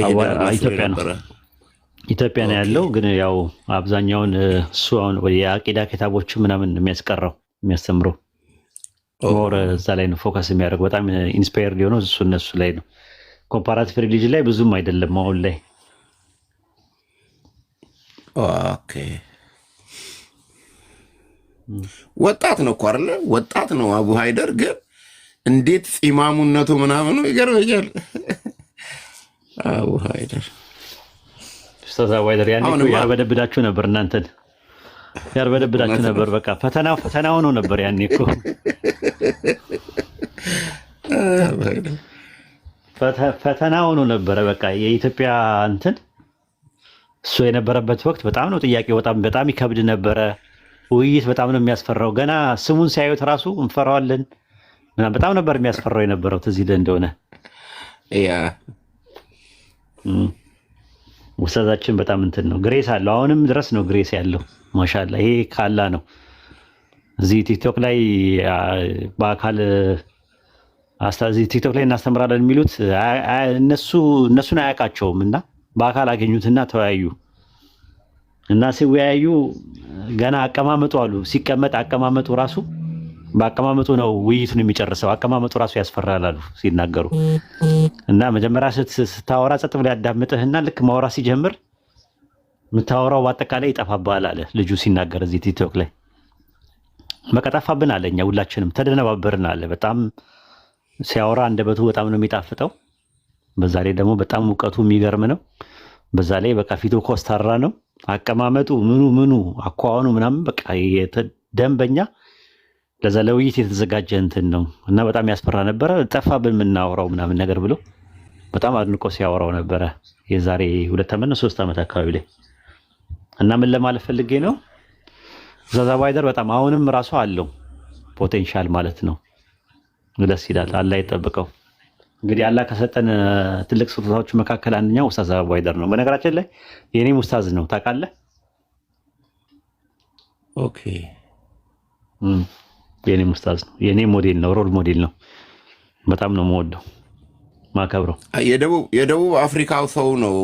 ኢትዮጵያ ነው ያለው። ግን ያው አብዛኛውን እሱ አሁን የአቂዳ ኪታቦቹ ምናምን የሚያስቀረው የሚያስተምረው ሞር እዛ ላይ ነው ፎከስ የሚያደርገው። በጣም ኢንስፓየርድ የሆነው እነሱ ላይ ነው። ኮምፓራቲቭ ሪሊጅን ላይ ብዙም አይደለም አሁን ላይ። ኦኬ ወጣት ነው እኮ አይደለ? ወጣት ነው አቡ ሃይደር ግን እንዴት ፂማሙነቱ ምናምኑ ይገርመኛል። አቡ ሃይደር ኡስታዝ አቡ ሃይደር ያኔ እኮ ያርበደብዳችሁ ነበር፣ እናንተን ያርበደብዳችሁ ነበር። በቃ ፈተና ሆኖ ነበር ያኔ እኮ ፈተና ሆኖ ነበረ። በቃ የኢትዮጵያ እንትን እሱ የነበረበት ወቅት በጣም ነው ጥያቄው በጣም ይከብድ ነበረ። ውይይት በጣም ነው የሚያስፈራው። ገና ስሙን ሲያዩት ራሱ እንፈራዋለን። በጣም ነበር የሚያስፈራው የነበረው። ትዝ ይልህ እንደሆነ ኡስታዛችን በጣም እንትን ነው፣ ግሬስ አለው። አሁንም ድረስ ነው ግሬስ ያለው። ማሻአላ ይሄ ካላ ነው። እዚህ ቲክቶክ ላይ በአካል እዚህ ቲክቶክ ላይ እናስተምራለን የሚሉት እነሱን አያውቃቸውም እና በአካል አገኙትና ተወያዩ እና ሲወያዩ ገና አቀማመጡ አሉ ሲቀመጥ አቀማመጡ ራሱ በአቀማመጡ ነው ውይይቱን የሚጨርሰው። አቀማመጡ ራሱ ያስፈራል አሉ ሲናገሩ። እና መጀመሪያ ስታወራ ጸጥ ብለህ ያዳምጥህና ልክ ማውራት ሲጀምር የምታወራው በአጠቃላይ ይጠፋብሃል አለ ልጁ ሲናገር እዚህ ቲክቶክ ላይ። በቃ ጠፋብን አለ። እኛ ሁላችንም ተደነባበርን አለ። በጣም ሲያወራ አንደበቱ በጣም ነው የሚጣፍጠው። በዛ ላይ ደግሞ በጣም ሙቀቱ የሚገርም ነው። በዛ ላይ በቃ ፊቱ ኮስታራ ነው። አቀማመጡ ምኑ አኳኋኑ ምናምን በቃ ደንበኛ ለዛ ለውይይት የተዘጋጀ እንትን ነው እና በጣም ያስፈራ ነበረ። ጠፋብን የምናወራው ምናምን ነገር ብሎ በጣም አድንቆ ሲያወራው ነበረ የዛሬ 2 ዓመት 3 ዓመት አካባቢ ላይ። እና ምን ለማለት ፈልጌ ነው ኡስታዝ አቡ ሃይደር በጣም አሁንም ራሱ አለው ፖቴንሻል ማለት ነው። ደስ ይላል። አላህ ይጠብቀው። እንግዲህ አላህ ከሰጠን ትልቅ ስጦታዎች መካከል አንደኛው ኡስታዝ አቡ ሃይደር ነው። በነገራችን ላይ የኔም ኡስታዝ ነው ታውቃለህ። ኦኬ የኔም ኡስታዝ ነው። የኔ ሞዴል ነው፣ ሮል ሞዴል ነው። በጣም ነው የምወደው። ማከብረው። የደቡብ አፍሪካው ሰው ነው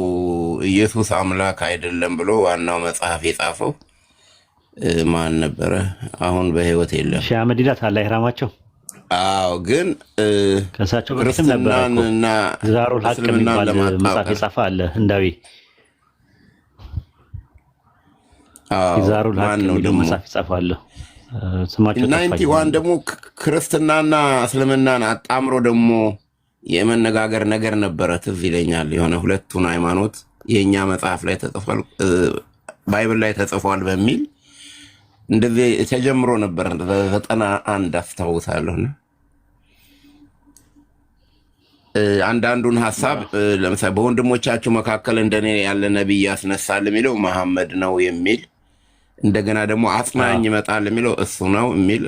ኢየሱስ አምላክ አይደለም ብሎ ዋናው መጽሐፍ የጻፈው ማን ነበረ? አሁን በህይወት የለም። ሺህ ዓመት ይላት አላህ ይራማቸው። አዎ፣ ግን ከእሳቸው በፊትም ነበር እኮ ዛሩል ሀቅ የሚባል መጽሐፍ የጻፈ አለ ህንዳዊ። ዛሩል ሀቅ የሚለው መጽሐፍ የጻፈ አለ። ስማቸው 91 ደግሞ ክርስትናና እስልምናን አጣምሮ ደግሞ የመነጋገር ነገር ነበረ። ትዝ ይለኛል የሆነ ሁለቱን ሃይማኖት የእኛ መጽሐፍ ላይ ተጽፏል፣ ባይብል ላይ ተጽፏል በሚል እንደዚህ ተጀምሮ ነበር። 91 አስታውሳለሁ። አንዳንዱን ሐሳብ ለምሳሌ በወንድሞቻችሁ መካከል እንደኔ ያለ ነብይ ያስነሳል የሚለው መሐመድ ነው የሚል፣ እንደገና ደግሞ አጽናኝ ይመጣል የሚለው እሱ ነው የሚል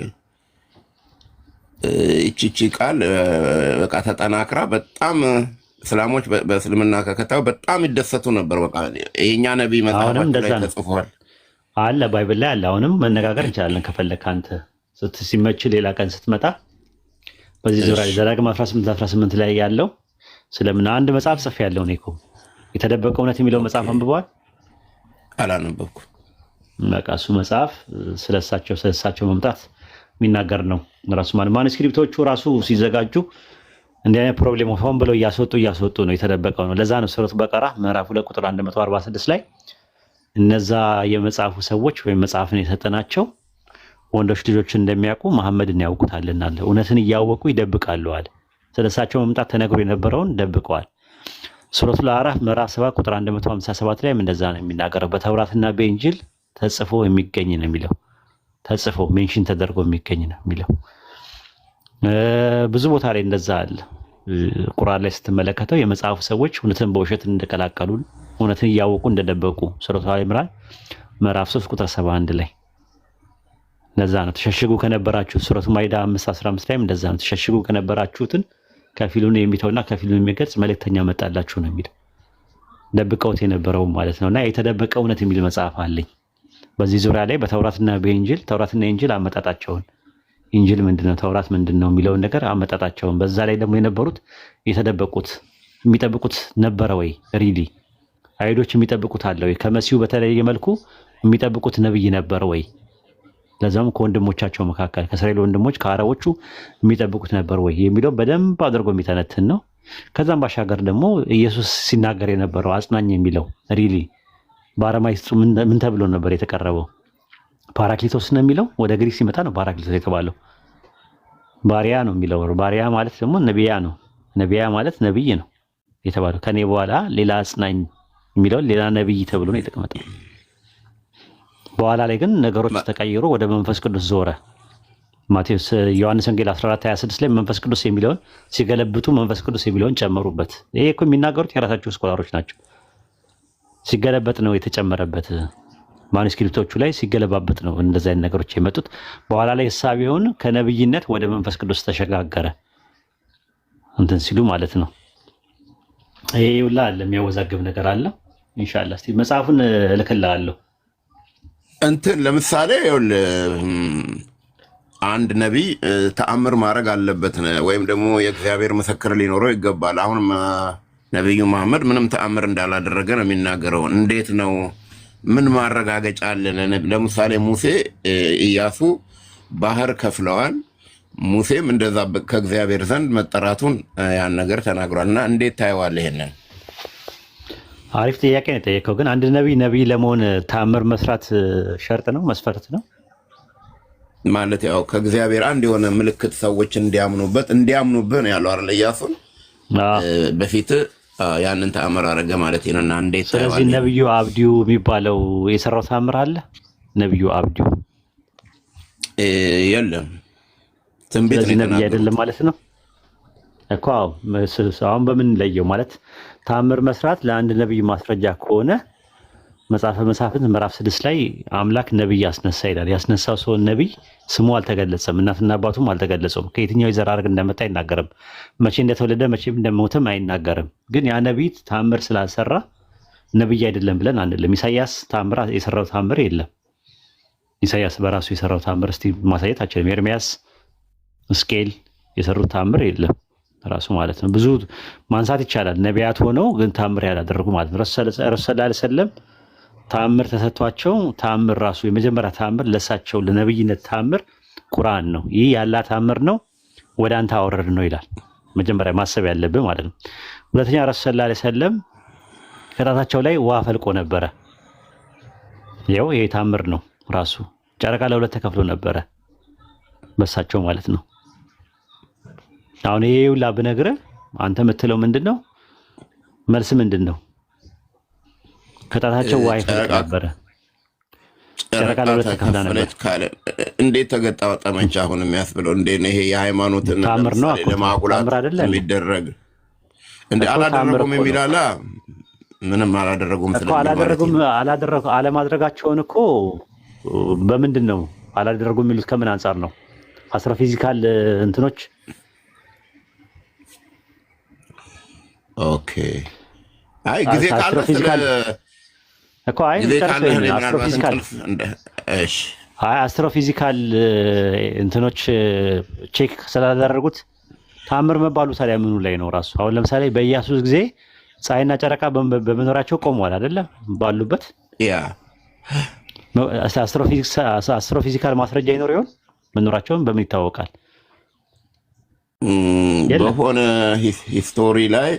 እቺ ቃል በቃ ተጠናክራ በጣም እስላሞች በእስልምና ከከታው በጣም ይደሰቱ ነበር። በቃ የኛ ነብይ መጽሐፋቸው ላይ ተጽፏል አለ፣ ባይብል ላይ አለ። አሁንም መነጋገር እንችላለን ከፈለክ አንተ ሲመች ሌላ ቀን ስትመጣ በዚህ ዙሪያ ዘዳግም 18 ላይ ያለው ስለምን አንድ መጽሐፍ ጽፌ ያለው ነው እኮ የተደበቀ እውነት የሚለው መጽሐፍ አንብበዋል? አላነበብኩም። በቃ እሱ መጽሐፍ ስለሳቸው መምጣት የሚናገር ነው። ራሱ ማኑስክሪፕቶቹ ራሱ ሲዘጋጁ እንዲህ አይነት ፕሮብሌም ሆን ብለው እያስወጡ ነው፣ የተደበቀው ነው። ለዛ ነው ሱረቱ በቀራ ምዕራፍ 2 ቁጥር 146 ላይ እነዛ የመጽሐፉ ሰዎች ወይም መጽሐፍን የሰጠናቸው ወንዶች ልጆች እንደሚያውቁ መሐመድን ያውቁታልና አለ። እውነትን እያወቁ ይደብቃሉ አለ። ስለሳቸው መምጣት ተነግሮ የነበረውን ደብቀዋል። ሱረቱ አዕራፍ ምዕራፍ 7 ቁጥር 157 ላይ እንደዛ ነው የሚናገረው። በተውራትና በኢንጂል ተጽፎ የሚገኝ ነው የሚለው፣ ተጽፎ ሜንሽን ተደርጎ የሚገኝ ነው የሚለው። ብዙ ቦታ ላይ እንደዛ አለ። ቁርአን ላይ ስትመለከተው የመጽሐፉ ሰዎች እውነትን በውሸት እንደቀላቀሉ፣ እውነትን እያወቁ እንደደበቁ ሱረቱ አሊ ኢምራን ምዕራፍ 3 ቁጥር 71 ላይ ለዛ ነው ተሸሽጉ ከነበራችሁ። ሱረቱ ማይዳ 5:15 ላይም እንደዛ ነው ተሸሽጉ ከነበራችሁትን ከፊሉን የሚተውና ከፊሉን የሚገልጽ መልእክተኛ መጣላችሁ ነው የሚል፣ ደብቀውት የነበረው ማለት ነውና የተደበቀ እውነት የሚል መጽሐፍ አለኝ። በዚህ ዙሪያ ላይ በተውራትና በኢንጂል ተውራትና ኢንጂል አመጣጣቸውን፣ ኢንጂል ምንድነው ተውራት ምንድነው የሚለውን ነገር አመጣጣቸውን፣ በዛ ላይ ደግሞ የነበሩት የተደበቁት የሚጠብቁት ነበረ ወይ ሪሊ አይሁዶች የሚጠብቁት አለ ወይ? ከመሲሁ በተለየ መልኩ የሚጠብቁት ነብይ ነበረ ወይ? ለዛም ከወንድሞቻቸው መካከል ከእስራኤል ወንድሞች ከአረቦቹ የሚጠብቁት ነበር ወይ የሚለው በደንብ አድርጎ የሚተነትን ነው። ከዛም ባሻገር ደግሞ ኢየሱስ ሲናገር የነበረው አጽናኝ የሚለው ሪሊ በአረማይስጡ ምን ተብሎ ነበር የተቀረበው? ፓራክሊቶስ ነው የሚለው። ወደ ግሪክ ሲመጣ ነው ፓራክሊቶስ የተባለው። ባሪያ ነው የሚለው። ባሪያ ማለት ደግሞ ነቢያ ነው። ነቢያ ማለት ነብይ ነው የተባለው። ከኔ በኋላ ሌላ አጽናኝ የሚለው ሌላ ነብይ ተብሎ ነው የተቀመጠው። በኋላ ላይ ግን ነገሮች ተቀይሮ ወደ መንፈስ ቅዱስ ዞረ። ማቴዎስ ዮሐንስ ወንጌል 14:26 ላይ መንፈስ ቅዱስ የሚለውን ሲገለብጡ መንፈስ ቅዱስ የሚለውን ጨመሩበት። ይሄ እኮ የሚናገሩት የራሳቸው ስኮላሮች ናቸው። ሲገለበጥ ነው የተጨመረበት። ማኑስክሪፕቶቹ ላይ ሲገለባበጥ ነው እንደዚህ አይነት ነገሮች የመጡት። በኋላ ላይ ሐሳቢውን ከነብይነት ወደ መንፈስ ቅዱስ ተሸጋገረ እንትን ሲሉ ማለት ነው። ይሄ ሁላ አለ የሚያወዛግብ ነገር አለ። ኢንሻአላህ እስቲ መጽሐፉን እልክልሃለሁ። እንትን ለምሳሌ አንድ ነቢይ ተአምር ማድረግ አለበት ወይም ደግሞ የእግዚአብሔር ምስክር ሊኖረው ይገባል። አሁን ነቢዩ መሐመድ ምንም ተአምር እንዳላደረገ ነው የሚናገረው። እንዴት ነው? ምን ማረጋገጫ አለን? ለምሳሌ ሙሴ ኢያሱ ባህር ከፍለዋል። ሙሴም እንደዛ ከእግዚአብሔር ዘንድ መጠራቱን ያን ነገር ተናግሯል። እና እንዴት ታየዋለህ ይሄንን? አሪፍ ጥያቄ ነው የጠየቀው። ግን አንድ ነቢይ ለመሆን ተአምር መስራት ሸርጥ ነው መስፈርት ነው ማለት? ያው ከእግዚአብሔር አንድ የሆነ ምልክት ሰዎች እንዲያምኑብህ ነው ያለው አይደል? ኢያሱን በፊት ያንን ተአምር አደረገ ማለት ነው። እና እንዴት ታየዋለህ? ስለዚህ ነብዩ አብዲው የሚባለው የሰራው ተአምር አለ? ነብዩ አብዲው የለም። ትንቢት ነብይ አይደለም ማለት ነው እኮ። አሁን በምን ለየው ማለት ተአምር መስራት ለአንድ ነብይ ማስረጃ ከሆነ መጽሐፈ መሳፍንት ምዕራፍ 6 ላይ አምላክ ነብይ ያስነሳ ይላል። ያስነሳው ሰው ነብይ ስሙ አልተገለጸም፣ እናትና አባቱም አልተገለጸም። ከየትኛው የዘር ሐረግ እንደመጣ አይናገርም። መቼ እንደተወለደ መቼም እንደሞተም አይናገርም። ግን ያ ነብይ ተአምር ስላልሰራ ነብይ አይደለም ብለን አንልም። ኢሳይያስ ተአምር የሰራው ተአምር የለም። ኢሳይያስ በራሱ የሰራው ተአምር እስቲ ማሳየት አችልም። ኤርሚያስ፣ ሕዝቅኤል የሰሩት ተአምር የለም። ራሱ ማለት ነው። ብዙ ማንሳት ይቻላል። ነቢያት ሆነው ግን ታምር ያላደረጉ ማለት ነው። ረሱል ሰለላሁ ዐለይሂ ወሰለም ታምር ተሰጥቷቸው ታምር ራሱ የመጀመሪያ ታምር ለሳቸው ለነብይነት ታምር ቁርአን ነው። ይህ ያላ ታምር ነው፣ ወደ አንተ አወረድ ነው ይላል። መጀመሪያ ማሰብ ያለብህ ማለት ነው። ሁለተኛ ረሱል ሰለላሁ ዐለይሂ ወሰለም ከጣታቸው ላይ ውሃ ፈልቆ ነበረ። ያው ይሄ ታምር ነው ራሱ። ጨረቃ ለሁለት ተከፍሎ ነበረ በሳቸው ማለት ነው። አሁን ይሄ ሁላ ብነግርህ አንተ የምትለው ምንድነው? መልስ ምንድነው? ከጣታቸው ውሃ ይፈልቅ ነበረ። ጨረቃ ለሁለት ተከፍላ ነበር። እንዴት ተገጣጠመች? አሁን የሚያስብለው እንዴ ነው? ይሄ የሃይማኖትን ታምር ነው ለማጉላት የሚደረግ እንዴ አላደረጉም የሚላላ ምንም አላደረጉም እኮ አለማድረጋቸውን እኮ በምንድን ነው አላደረጉም የሚሉት? ከምን አንጻር ነው? አስትሮፊዚካል እንትኖች ኦኬ። አይ ጊዜ ካለ እኮ አስትሮፊዚካል እንትኖች ቼክ ስላላደረጉት ታምር መባሉ ታዲያ ምኑ ላይ ነው ራሱ? አሁን ለምሳሌ በኢያሱስ ጊዜ ፀሐይና ጨረቃ በመኖራቸው ቆመዋል አይደለም? ባሉበት አስትሮፊዚካል ማስረጃ ይኖር ይሆን? መኖራቸውን በምን ይታወቃል? በሆነ ሂስቶሪ ላይ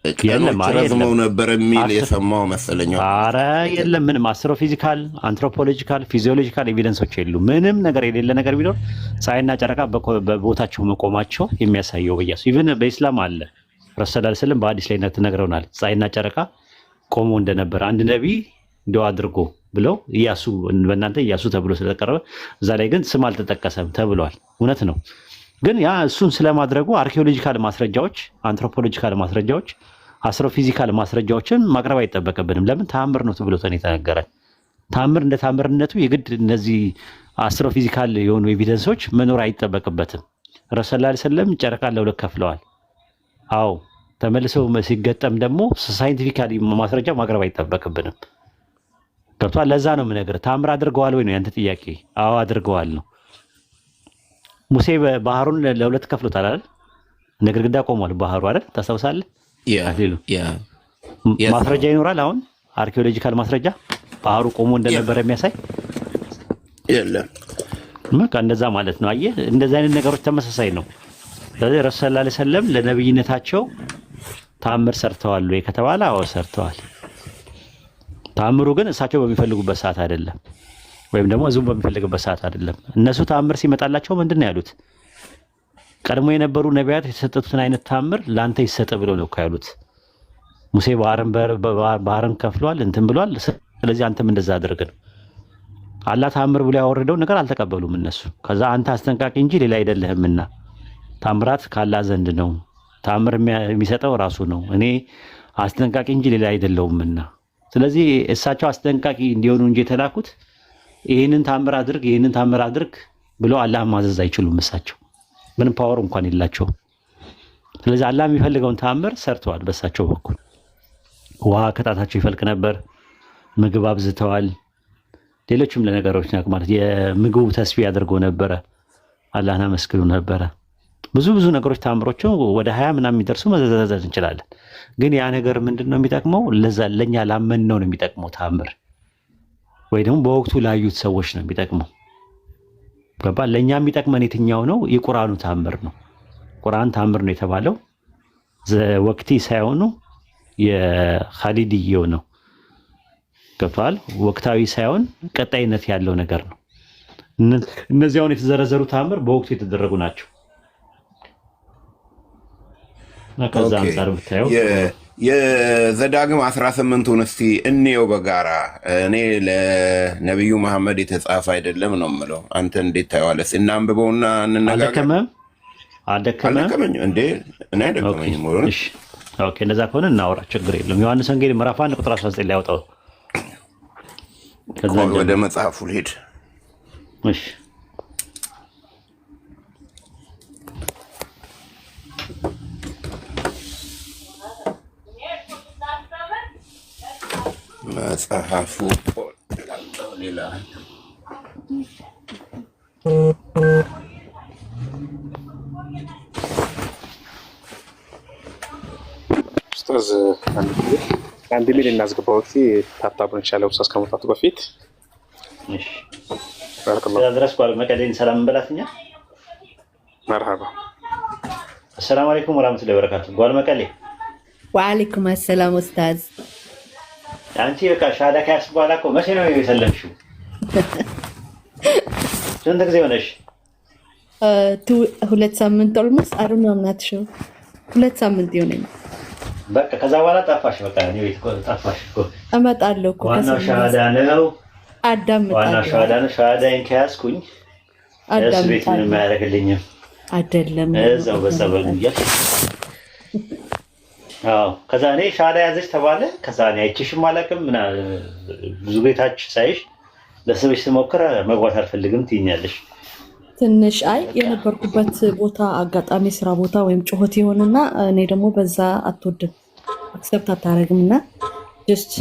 ቀኖች ረዝመው ነበር የሚል የሰማው መሰለኝ። ኧረ የለም ምንም አስትሮፊዚካል፣ አንትሮፖሎጂካል፣ ፊዚዮሎጂካል ኤቪደንሶች የሉ። ምንም ነገር የሌለ ነገር ቢኖር ፀሐይና ጨረቃ በቦታቸው መቆማቸው የሚያሳየው በኢያሱ ኢቭን በኢስላም አለ። ረሱል ሰለላሁ ዐለይሂ ወሰለም በሐዲስ ላይ ተነግረውናል። ፀሐይና ጨረቃ ቆሞ እንደነበር አንድ ነቢይ ዱዓ አድርጎ ብለው ኢያሱ በእናንተ ኢያሱ ተብሎ ስለተቀረበ እዛ ላይ ግን ስም አልተጠቀሰም ተብሏል። እውነት ነው። ግን ያ እሱን ስለማድረጉ አርኪኦሎጂካል ማስረጃዎች፣ አንትሮፖሎጂካል ማስረጃዎች፣ አስትሮፊዚካል ማስረጃዎችን ማቅረብ አይጠበቅብንም። ለምን? ተአምር ነው ተብሎ የተነገረ ተአምር እንደ ተአምርነቱ የግድ እነዚህ አስትሮፊዚካል የሆኑ ኤቪደንሶች መኖር አይጠበቅበትም። ረሱል ሰለላሁ ዐለይሂ ወሰለም ጨረቃ ለሁለት ከፍለዋል። አዎ ተመልሰው ሲገጠም ደግሞ ሳይንቲፊካሊ ማስረጃ ማቅረብ አይጠበቅብንም። ገብቷል? ለዛ ነው የምነግርህ። ተአምር አድርገዋል ወይ ነው ያንተ ጥያቄ? አዎ አድርገዋል ነው። ሙሴ ባህሩን ለሁለት ከፍሎታል አይደል? እንደ ግድግዳ ቆሟል ባህሩ አይደል? ታስታውሳለህ? ማስረጃ ይኖራል። አሁን አርኪኦሎጂካል ማስረጃ ባህሩ ቆሞ እንደነበረ የሚያሳይ የለም። በቃ እንደዛ ማለት ነው። አየህ፣ እንደዚህ አይነት ነገሮች ተመሳሳይ ነው። ስለዚህ ረሱል ሰለላሁ ዐለይሂ ወሰለም ለነብይነታቸው ተአምር ሰርተዋል ወይ ከተባለ አዎ ሰርተዋል። ተአምሩ ግን እሳቸው በሚፈልጉበት ሰዓት አይደለም፣ ወይም ደግሞ ህዝቡ በሚፈልግበት ሰዓት አይደለም። እነሱ ተአምር ሲመጣላቸው ምንድን ነው ያሉት? ቀድሞ የነበሩ ነቢያት የተሰጡትን አይነት ተአምር ለአንተ ይሰጥ ብለው ነው እኮ ያሉት። ሙሴ ባህርን ከፍሏል እንትን ብሏል፣ ስለዚህ አንተም እንደዛ አድርግ ነው። አላህ ተአምር ብሎ ያወረደው ነገር አልተቀበሉም እነሱ። ከዛ አንተ አስጠንቃቂ እንጂ ሌላ አይደለህምና ታምራት ካላህ ዘንድ ነው፣ ታምር የሚሰጠው ራሱ ነው፣ እኔ አስጠንቃቂ እንጂ ሌላ አይደለሁምና። ስለዚህ እሳቸው አስጠንቃቂ እንዲሆኑ እንጂ የተላኩት ይህንን ታምር አድርግ ይህንን ታምር አድርግ ብሎ አላህ ማዘዝ አይችሉም። እሳቸው ምንም ፓወር እንኳን የላቸውም። ስለዚህ አላህ የሚፈልገውን ታምር ሰርተዋል በእሳቸው በኩል። ውሃ ከጣታቸው ይፈልቅ ነበር፣ ምግብ አብዝተዋል። ሌሎችም ለነገሮች ማለት የምግቡ ተስቢህ አድርገው ነበረ፣ አላህን አመስግኑ ነበረ። ብዙ ነገሮች ታምሮቹ ወደ 20 ምናምን የሚደርሱ መዘዘዝ እንችላለን። ግን ያ ነገር ምንድነው የሚጠቅመው? ለኛ ላመንነው ነው የሚጠቅመው ታምር፣ ወይ ደግሞ በወቅቱ ላዩት ሰዎች ነው የሚጠቅመው። ገባ? ለኛ የሚጠቅመን የትኛው ነው? የቁርአኑ ታምር ነው። ቁርአን ታምር ነው የተባለው ወቅቲ ሳይሆኑ የኻሊድየው ነው። ገብቷል? ወቅታዊ ሳይሆን ቀጣይነት ያለው ነገር ነው። እነዚህ አሁን የተዘረዘሩ ታምር በወቅቱ የተደረጉ ናቸው። ከዛ አንፃር ብታየው የዘዳግም 18ቱን እስቲ እንየው በጋራ። እኔ ለነቢዩ መሐመድ የተጻፈ አይደለም ነው የምለው። አንተ እንዴት ታየዋለህ? እናንብበውና እንነጋገር። አልደከመኝ እንዴ? እኔ አይደከመኝም። ኦኬ፣ እንደዛ ከሆነ እናወራ፣ ችግር የለም። ዮሐንስ ወንጌል ምዕራፍ 1 ቁጥር 19 ላይ ያወጣው። ከዛ ወደ መጽሐፉ ልሄድ። እሺ፣ መጽሐፉ ሌላ ሰርዝ አንድ ሚል እናስገባው ታታቡን ይቻላል ውስጥ ከመጣቱ በፊት እሺ ድረስ መቀሌን ሰላም እንበላትኛ መርሃባ السلام عليكم ورحمة الله وبركاته قال مكالي وعليكم السلام أستاذ أنتي بك شهادة كاس بالكم ما شنو يسلم شو شو عندك زي ونش ሁለት ሳምንት ኦልሞስት አይ ዶንት ኖ አም ናት ሹር ሁለት ሳምንት ይሆነኝ በቃ ከዛ በኋላ ጠፋሽ በቃ ነው ቤት ጠፋሽ እኮ እመጣለሁ እኮ ዋናው ሻሃዳ ነው አዳምጣለሁ ዋናው ሻሃዳ ነው ሻሃዳዬን ከያዝኩኝ እሱ ቤት ምንም አያደርግልኝም አይደለም እዛው በሰበልያ አዎ ከዛ እኔ ሻሃዳ ያዘች ተባለ ከዛ እኔ አይችሽም አላውቅም እና ብዙ ቤታች ሳይሽ ለሰበሽ ተሞክረ መግባት አልፈልግም ትይኛለሽ ትንሽ አይ የነበርኩበት ቦታ አጋጣሚ ስራ ቦታ ወይም ጩኸት ይሆንና እኔ ደግሞ በዛ አትወድም አክሰፕት አታረግምና just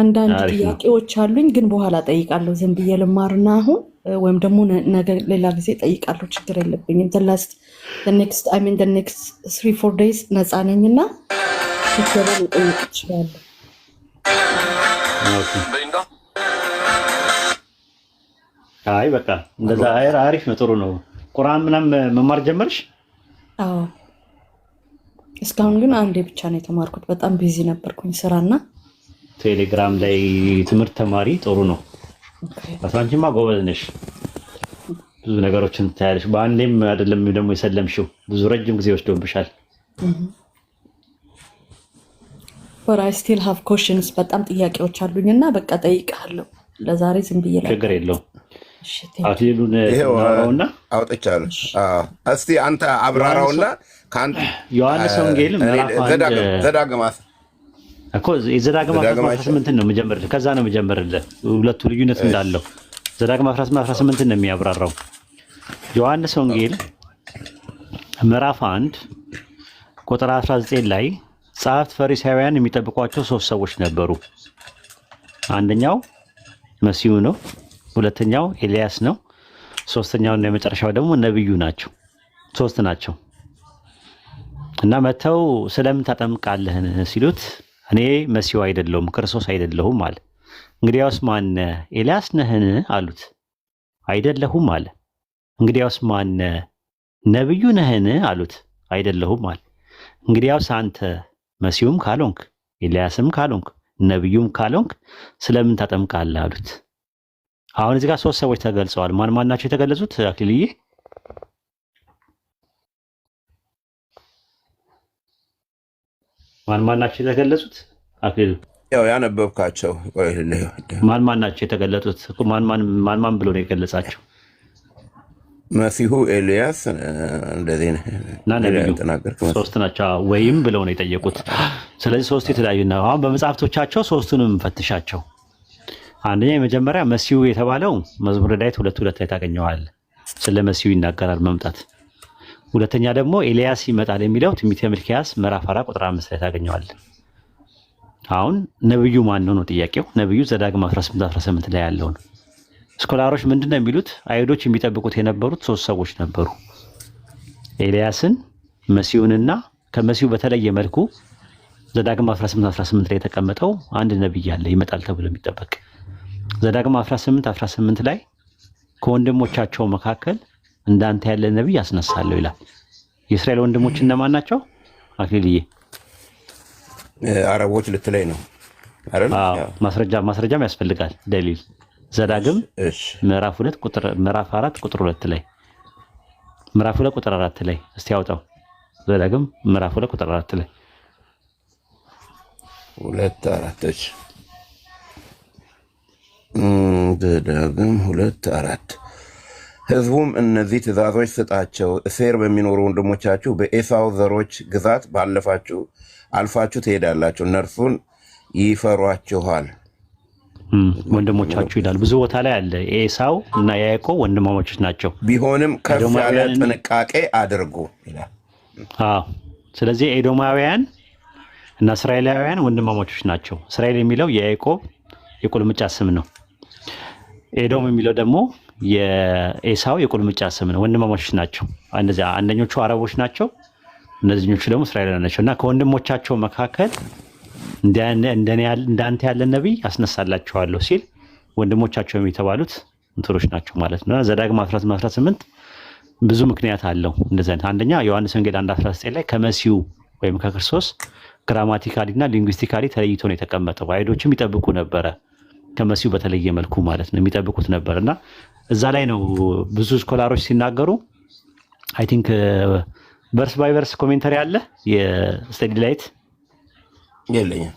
አንዳንድ ጥያቄዎች አሉኝ ግን በኋላ ጠይቃለሁ ዝም ብዬ ልማርና አሁን ወይም ደግሞ ነገ ሌላ ጊዜ ጠይቃለሁ ችግር የለብኝም the next 3-4 days ነፃ ነኝና ችግር ልጠይቅ እችላለሁ አይ በቃ እንደዛ አሪፍ ነው ጥሩ ነው ቁርአን ምናምን መማር ጀመርሽ አዎ እስካሁን ግን አንዴ ብቻ ነው የተማርኩት በጣም ቢዚ ነበርኩኝ ስራና ቴሌግራም ላይ ትምህርት ተማሪ ጥሩ ነው አሳንቺማ ጎበዝ ነሽ ብዙ ነገሮችን ታያለሽ በአንዴም አይደለም ደግሞ የሰለምሽው ብዙ ረጅም ጊዜ ወስዶብሻል but I still have questions በጣም ጥያቄዎች አሉኝና በቃ ጠይቃለሁ ለዛሬ ዝም ብዬ ላይ ችግር የለውም አክሊሉን አውራውና አውጥቻለሁ እስቲ አንተ አብራራውና ካንተ ዮሐንስ ወንጌል ምዕራፍ 1 ዘዳግማት እኮ የዘዳግም 18 ነው መጀመርልህ ከዛ ነው መጀመርልህ ሁለቱ ልዩነት እንዳለው ዘዳግም 18 ነው የሚያብራራው ዮሐንስ ወንጌል ምዕራፍ 1 ቁጥር 19 ላይ ጸሐፍት ፈሪሳውያን የሚጠብቋቸው ሶስት ሰዎች ነበሩ አንደኛው መሲሁ ነው ሁለተኛው ኤልያስ ነው ሶስተኛው እና የመጨረሻው ደግሞ ነብዩ ናቸው ሶስት ናቸው እና መተው ስለምን ታጠምቃለህ ሲሉት እኔ መሲሁ አይደለሁም ክርስቶስ አይደለሁም አለ እንግዲያውስ ማን ኤልያስ ነህን አሉት አይደለሁም አለ እንግዲያውስ ማን ነብዩ ነህን አሉት አይደለሁም አለ እንግዲያውስ አንተ መሲሁም ካልሆንክ ኤልያስም ካልሆንክ ነብዩም ካልሆንክ ስለምን ታጠምቃለህ አሉት አሁን እዚህ ጋር ሶስት ሰዎች ተገልጸዋል ማን ናቸው የተገለጹት አክሊልዬ ማን ናቸው የተገለጹት አክሊሉ ያው ያነበብካቸው ማን ናቸው የተገለጹት ማን ብሎ ነው የገለጻቸው መሲሁ ኤልያስ እንደዚህ ነው ሶስት ናቸው ወይም ብለው ነው የጠየቁት ስለዚህ ሶስት የተለያዩ ነው አሁን በመጽሐፍቶቻቸው ሶስቱንም ፈትሻቸው አንደኛ የመጀመሪያ መሲሁ የተባለው መዝሙረ ዳዊት 2:2 ላይ ታገኘዋለህ ስለ መሲሁ ይናገራል መምጣት ሁለተኛ ደግሞ ኤልያስ ይመጣል የሚለው ትንቢተ ሚልክያስ ምዕራፍ 4 ቁጥር 5 ላይ ታገኘዋለህ አሁን ነብዩ ማን ነው ጥያቄው ነብዩ ዘዳግም 18 ላይ ያለው ነው ስኮላሮች ምንድነው የሚሉት አይሁዶች የሚጠብቁት የነበሩት ሶስት ሰዎች ነበሩ ኤልያስን መሲሁንና ከመሲሁ በተለየ መልኩ ዘዳግም 18 ላይ የተቀመጠው አንድ ነብይ አለ ይመጣል ተብሎ የሚጠበቅ ዘዳግም 18 ላይ ከወንድሞቻቸው መካከል እንዳንተ ያለ ነብይ ያስነሳለሁ ይላል የእስራኤል ወንድሞች እነማን ናቸው አክሊልዬ አረቦች ልትለይ ነው አይደል ማስረጃም ያስፈልጋል ደሊል ዘዳግም ምዕራፍ 4 ቁጥር 2 ላይ ምዕራፍ 2 ቁጥር 4 ላይ እስቲ ያውጣው ዘዳግም ምዕራፍ 2 ቁጥር 4 ላይ 2:4 ዘዳግም 2:4 ህዝቡም እነዚህ ትእዛዞች ስጣቸው እሴር በሚኖሩ ወንድሞቻችሁ በኤሳው ዘሮች ግዛት አልፋችሁ ትሄዳላችሁ እነርሱን ይፈሯችኋል ወንድሞቻችሁ ይላል ብዙ ቦታ ላይ አለ ኤሳው እና ያዕቆብ ወንድማማቾች ናቸው ቢሆንም ከፍ ያለ ጥንቃቄ አድርጉ ይላል ስለዚህ ኤዶማውያን እና እስራኤላውያን ወንድማማቾች ናቸው እስራኤል የሚለው የያዕቆብ የቁልምጫ ስም ነው ኤዶም የሚለው ደግሞ የኤሳው የቁልምጫ ስም ነው ወንድማማቾች ናቸው አንደኞቹ አረቦች ናቸው እነዚህኞቹ ደግሞ እስራኤላውያን ናቸው እና ከወንድሞቻቸው መካከል እንዳንተ ያለ ነቢይ አስነሳላቸዋለሁ ሲል ወንድሞቻቸው የተባሉት እንትሮች ናቸው ማለት ነው። ዘዳግም 18 ብዙ ምክንያት አለው እንደዚህ አይነት። አንደኛ ዮሐንስ ወንጌል 1:19 ላይ ከመሲሁ ወይም ከክርስቶስ ግራማቲካሊ እና ሊንጉስቲካሊ ተለይቶ ነው የተቀመጠው። አይሁዶችም ይጠብቁ ነበረ ከመሲሁ በተለየ መልኩ ማለት ነው የሚጠብቁት ነበር እና እዛ ላይ ነው ብዙ ስኮላሮች ሲናገሩ አይ ቲንክ ቨርስ ባይ ቨርስ ኮሜንተሪ አለ የስተዲ ላይት የለኝም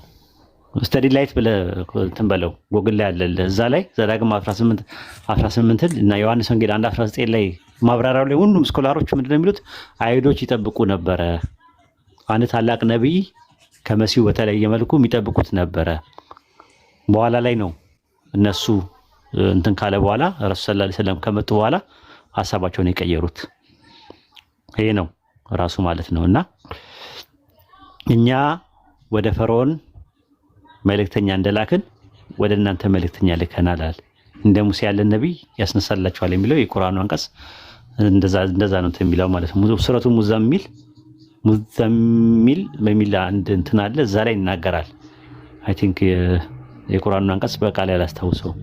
ስተዲ ላይት ብለህ እንትን በለው ጎግል ላይ አለ። እዛ ላይ ዘዳግም 18 እና ዮሐንስ ወንጌል 1:19 ላይ ማብራሪያው ላይ ሁሉም ስኮላሮች ምንድነው የሚሉት አይሁዶች ይጠብቁ ነበረ። አንድ ታላቅ ነብይ ከመሲሁ በተለየ መልኩ የሚጠብቁት ነበረ። በኋላ ላይ ነው እነሱ እንትን ካለ በኋላ ረሱል ሰለላሁ ዐለይሂ ወሰለም ከመጡ በኋላ ሐሳባቸውን የቀየሩት። ይሄ ነው ራሱ ማለት ነውና እኛ ወደ ፈርዖን መልእክተኛ እንደላክን ወደ እናንተ መልእክተኛ ልከናል አለ። እንደ ሙሴ ያለ ነብይ ያስነሳላችኋል የሚለው የቁርአኑ አንቀጽ እንደዛ ነው የሚለው ማለት ነው። ሱረቱ ሙዘሚል በሚል አንድ እንትን አለ እዛ ላይ ይናገራል። አይ ቲንክ የቁርአኑ አንቀጽ በቃል ያላስታውሰው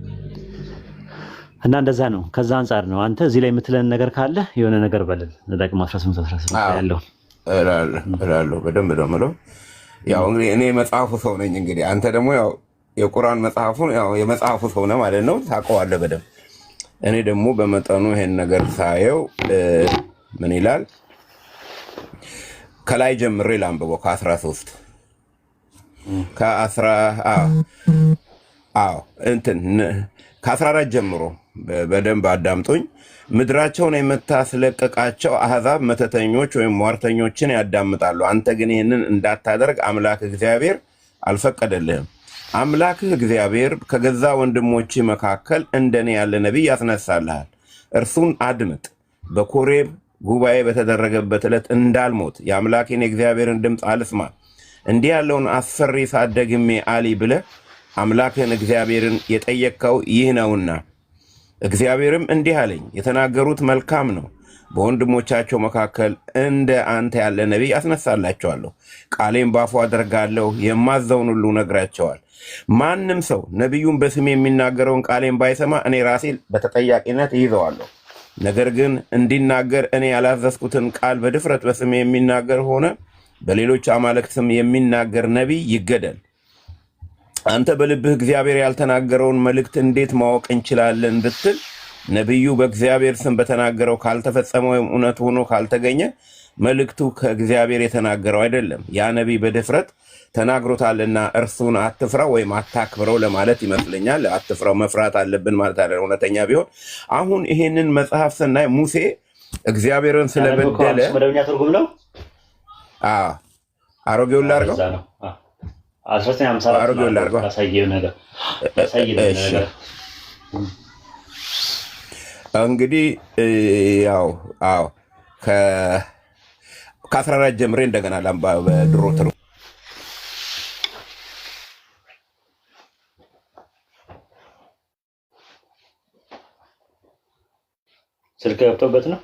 እና እንደዛ ነው። ከዛ አንፃር ነው አንተ እዚህ ላይ የምትለን ነገር ካለ የሆነ ነገር በለን። ዘዳግም 18 ያለው እላለሁ በደንብ ነው የምለው። ያው እንግዲህ እኔ መጽሐፉ ሰው ነኝ። እንግዲህ አንተ ደግሞ ያው የቁርአን መጽሐፉን ያው የመጽሐፉ ሰው ነህ ማለት ነው፣ ታውቀዋለህ በደንብ። እኔ ደግሞ በመጠኑ ይሄን ነገር ሳየው ምን ይላል ከላይ ጀምሬ ላንብበው ከ13 ከ14 ጀምሮ በደንብ አዳምጡኝ። ምድራቸውን የምታስለቅቃቸው አሕዛብ መተተኞች ወይም ሟርተኞችን ያዳምጣሉ። አንተ ግን ይህንን እንዳታደርግ አምላክ እግዚአብሔር አልፈቀደልህም። አምላክህ እግዚአብሔር ከገዛ ወንድሞች መካከል እንደኔ ያለ ነቢይ ያስነሳልሃል። እርሱን አድምጥ። በኮሬብ ጉባኤ በተደረገበት ዕለት እንዳልሞት የአምላኬን የእግዚአብሔርን ድምፅ አልስማ። እንዲህ ያለውን አስፈሪ ሰዓት ደግሜ አሊ ብለህ አምላክህን እግዚአብሔርን የጠየቅከው ይህ ነውና እግዚአብሔርም እንዲህ አለኝ፣ የተናገሩት መልካም ነው። በወንድሞቻቸው መካከል እንደ አንተ ያለ ነቢይ አስነሳላቸዋለሁ። ቃሌም ባፉ አደርጋለሁ፣ የማዘውን ሁሉ ነግራቸዋል። ማንም ሰው ነቢዩን በስሜ የሚናገረውን ቃሌም ባይሰማ እኔ ራሴ በተጠያቂነት ይይዘዋለሁ። ነገር ግን እንዲናገር እኔ ያላዘዝኩትን ቃል በድፍረት በስሜ የሚናገር ሆነ በሌሎች አማልክት ስም የሚናገር ነቢይ ይገደል። አንተ በልብህ እግዚአብሔር ያልተናገረውን መልእክት እንዴት ማወቅ እንችላለን ብትል ነቢዩ በእግዚአብሔር ስም በተናገረው ካልተፈጸመ ወይም እውነት ሆኖ ካልተገኘ መልእክቱ ከእግዚአብሔር የተናገረው አይደለም። ያ ነቢይ በድፍረት ተናግሮታልና እርሱን አትፍራው ወይም አታክብረው ለማለት ይመስለኛል። አትፍራው መፍራት አለብን ማለት አይደለም እውነተኛ ቢሆን። አሁን ይሄንን መጽሐፍ ስናይ ሙሴ እግዚአብሔርን ስለበደለ መደበኛ ትርጉም ነው። አሮጌውን ላድርገው እንግዲህ ያው ከ14 ጀምሬ እንደገና ላምባ በድሮ ትርጉም ስልክ ገብቶበት ነው።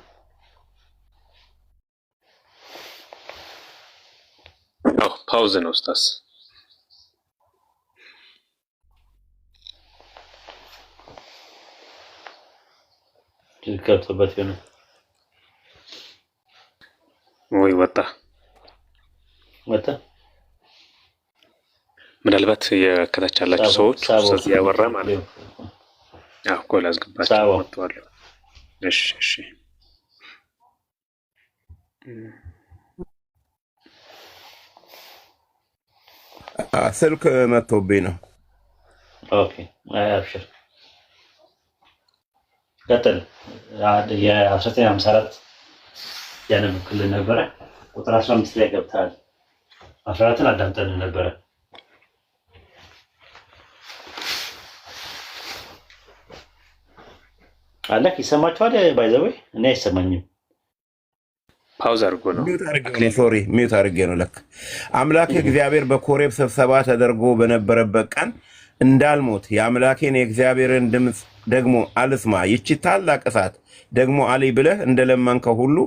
ፓውዝ ነው ስታስ ገብቶበት ነው ወይ ወጣ ምናልባት የከታች ያላችሁ ሰዎች ስለዚህ ያወራ ማለት ነው። አዎ ኮል አስገባችሁ ወጥቷል። እሺ ስልክ መጥቶብኝ ነው። ኦኬ አብሽር ቀጥል። የ1954 ያነበብክልን ነበረ። ቁጥር 15 ላይ ገብተሃል። 14ን አዳምጠን ነበረ። አለክ ይሰማችኋል? ባይዘዌ እኔ አይሰማኝም። ፓውዝ አድርጎ ነው ሚውት አድርጌ ነው። ለክ አምላክ እግዚአብሔር በኮሬብ ስብሰባ ተደርጎ በነበረበት ቀን እንዳልሞት የአምላኬን የእግዚአብሔርን ድምፅ ደግሞ አልስማ፣ ይቺ ታላቅ እሳት ደግሞ አሊ ብለህ እንደለመንከው ሁሉ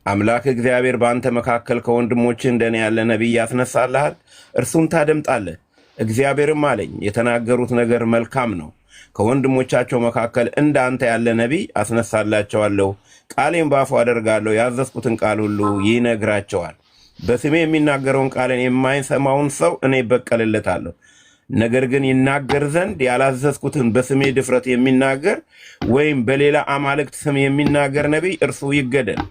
አምላክ እግዚአብሔር በአንተ መካከል ከወንድሞችህ እንደኔ ያለ ነቢይ ያስነሳልሃል፣ እርሱም ታደምጣለህ። እግዚአብሔርም አለኝ የተናገሩት ነገር መልካም ነው። ከወንድሞቻቸው መካከል እንዳንተ ያለ ነቢይ አስነሳላቸዋለሁ። ቃሌን በአፉ አደርጋለሁ፣ ያዘዝኩትን ቃል ሁሉ ይነግራቸዋል። በስሜ የሚናገረውን ቃልን የማይሰማውን ሰው እኔ እበቀልለታለሁ። ነገር ግን ይናገር ዘንድ ያላዘዝኩትን በስሜ ድፍረት የሚናገር ወይም በሌላ አማልክት ስም የሚናገር ነቢይ እርሱ ይገደል።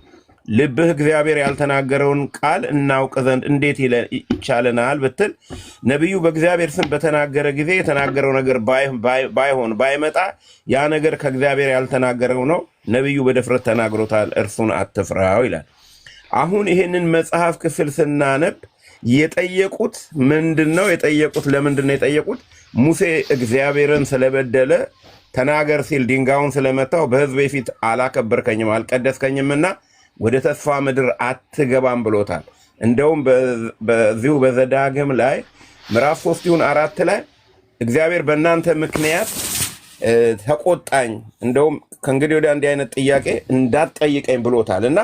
ልብህ እግዚአብሔር ያልተናገረውን ቃል እናውቅ ዘንድ እንዴት ይቻለናል ብትል፣ ነቢዩ በእግዚአብሔር ስም በተናገረ ጊዜ የተናገረው ነገር ባይሆን ባይመጣ ያ ነገር ከእግዚአብሔር ያልተናገረው ነው። ነቢዩ በድፍረት ተናግሮታል፣ እርሱን አትፍራው ይላል። አሁን ይህንን መጽሐፍ ክፍል ስናነብ የጠየቁት ምንድን ነው? የጠየቁት ለምንድን ነው የጠየቁት? ሙሴ እግዚአብሔርን ስለበደለ ተናገር ሲል ድንጋዩን ስለመታው በሕዝቤ ፊት አላከበርከኝም አልቀደስከኝምና ወደ ተስፋ ምድር አትገባም ብሎታል። እንደውም በዚሁ በዘዳግም ላይ ምዕራፍ 3:4 ላይ እግዚአብሔር በእናንተ ምክንያት ተቆጣኝ፣ እንደውም ከእንግዲህ ወዲያ እንዲህ አይነት ጥያቄ እንዳትጠይቀኝ ብሎታል። እና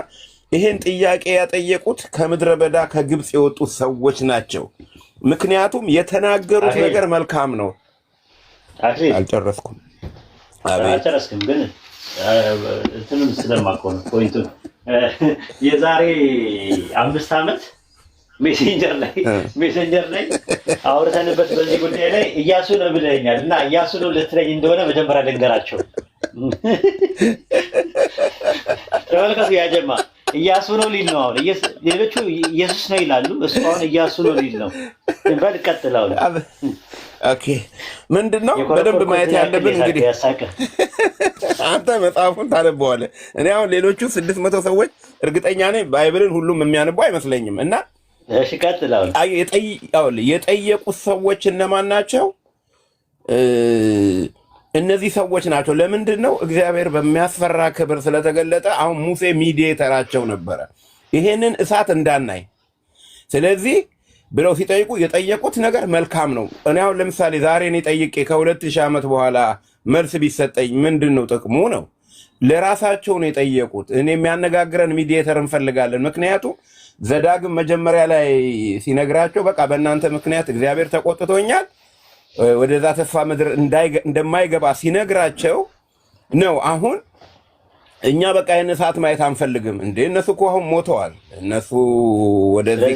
ይህን ጥያቄ ያጠየቁት ከምድረ በዳ ከግብፅ የወጡት ሰዎች ናቸው። ምክንያቱም የተናገሩት ነገር መልካም ነው። አልጨረስኩም። አልጨረስኩም ግን እንትኑን ስለማውቀው ነው ፖይንቱን። የዛሬ 5 ዓመት ሜሴንጀር ላይ አውርተንበት በዚህ ጉዳይ ላይ እያሱ ነው ብለኛል እና እያሱ ነው ልትለኝ እንደሆነ መጀመሪያ ልንገራቸው። ተመልከቱ ያጀማ እያሱ ነው ሊል ነው። አሁን ሌሎቹ ኢየሱስ ነው ይላሉ፣ እሱ አሁን እያሱ ነው ሊል ነው። በል ቀጥላው። ኦኬ ምንድነው በደንብ ማየት ያለብን እንግዲህ አንተ መጽሐፉን ታነበዋለህ። እኔ አሁን ሌሎቹ 600 ሰዎች እርግጠኛ ነኝ ባይብልን ሁሉም የሚያነቡ አይመስለኝም። እና እሺ ቀጥላው። የጠየቁት ሰዎች እነማን ናቸው? እነዚህ ሰዎች ናቸው። ለምንድን ነው? እግዚአብሔር በሚያስፈራ ክብር ስለተገለጠ አሁን ሙሴ ሚዲዬተራቸው ነበረ፣ ይሄንን እሳት እንዳናይ። ስለዚህ ብለው ሲጠይቁ የጠየቁት ነገር መልካም ነው። እኔ አሁን ለምሳሌ ዛሬ እኔ ጠይቄ ከ2000 ዓመት በኋላ መልስ ቢሰጠኝ ምንድን ነው ጥቅሙ? ነው ለራሳቸው ነው የጠየቁት። እኔ የሚያነጋግረን ሚዲዬተር እንፈልጋለን። ምክንያቱም ዘዳግም መጀመሪያ ላይ ሲነግራቸው በቃ በእናንተ ምክንያት እግዚአብሔር ተቆጥቶኛል ወደዛ ተስፋ ምድር እንደማይገባ ሲነግራቸው ነው። አሁን እኛ በቃ ይህን እሳት ማየት አንፈልግም እንዴ? እነሱ እኮ አሁን ሞተዋል። እነሱ ወደዚህ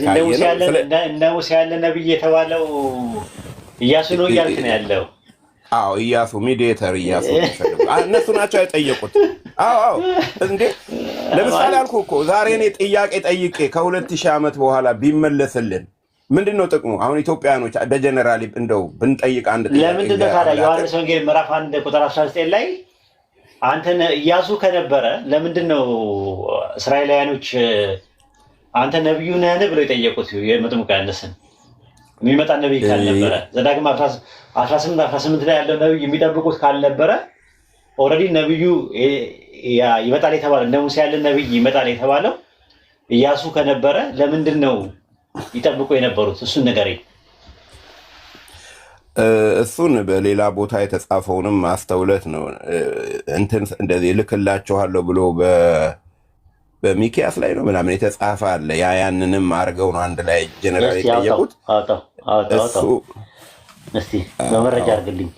እንደ ሙሴ ያለ ነብይ የተባለው ኢያሱ ነው እያልክ ነው ያለው? አዎ ኢያሱ ሚዲዬተር ኢያሱ እነሱ ናቸው የጠየቁት። አዎ እንዴ ለምሳሌ አልኩ እኮ ዛሬ እኔ ጥያቄ ጠይቄ ከ2000 ዓመት በኋላ ቢመለስልን ምንድን ነው ጥቅሙ? አሁን ኢትዮጵያኖች በጀነራሊ እንደው ብንጠይቅ አንድ ጥያቄ ለምንድን ነው ታዲያ ዮሐንስ ወንጌል ምዕራፍ 1 ቁጥር 19 ላይ አንተ ኢያሱ ከነበረ ለምንድን ነው እስራኤላውያኖች አንተ ነብዩ ነህ ብለው የጠየቁት? የመጥምቁ ዮሐንስን የሚመጣ ነብይ ካልነበረ ዘዳግም 18 ላይ ያለው ነብይ የሚጠብቁት ካልነበረ ኦልሬዲ ነብዩ ይመጣል የተባለው እንደ ሙሴ ያለ ነብይ ይመጣል የተባለው ኢያሱ ከነበረ ለምንድን ነው ይጠብቁ የነበሩት? እሱን ንገረኝ። እሱን በሌላ ቦታ የተጻፈውንም አስተውለት ነው እንትን እንደዚህ ልክላችኋለሁ ብሎ በሚኪያስ ላይ ነው ምናምን የተጻፈ አለ። ያንንም አድርገው ነው አንድ ላይ ጀነራል የጠየቁት። እሱ እስቲ በመረጃ አድርግልኝ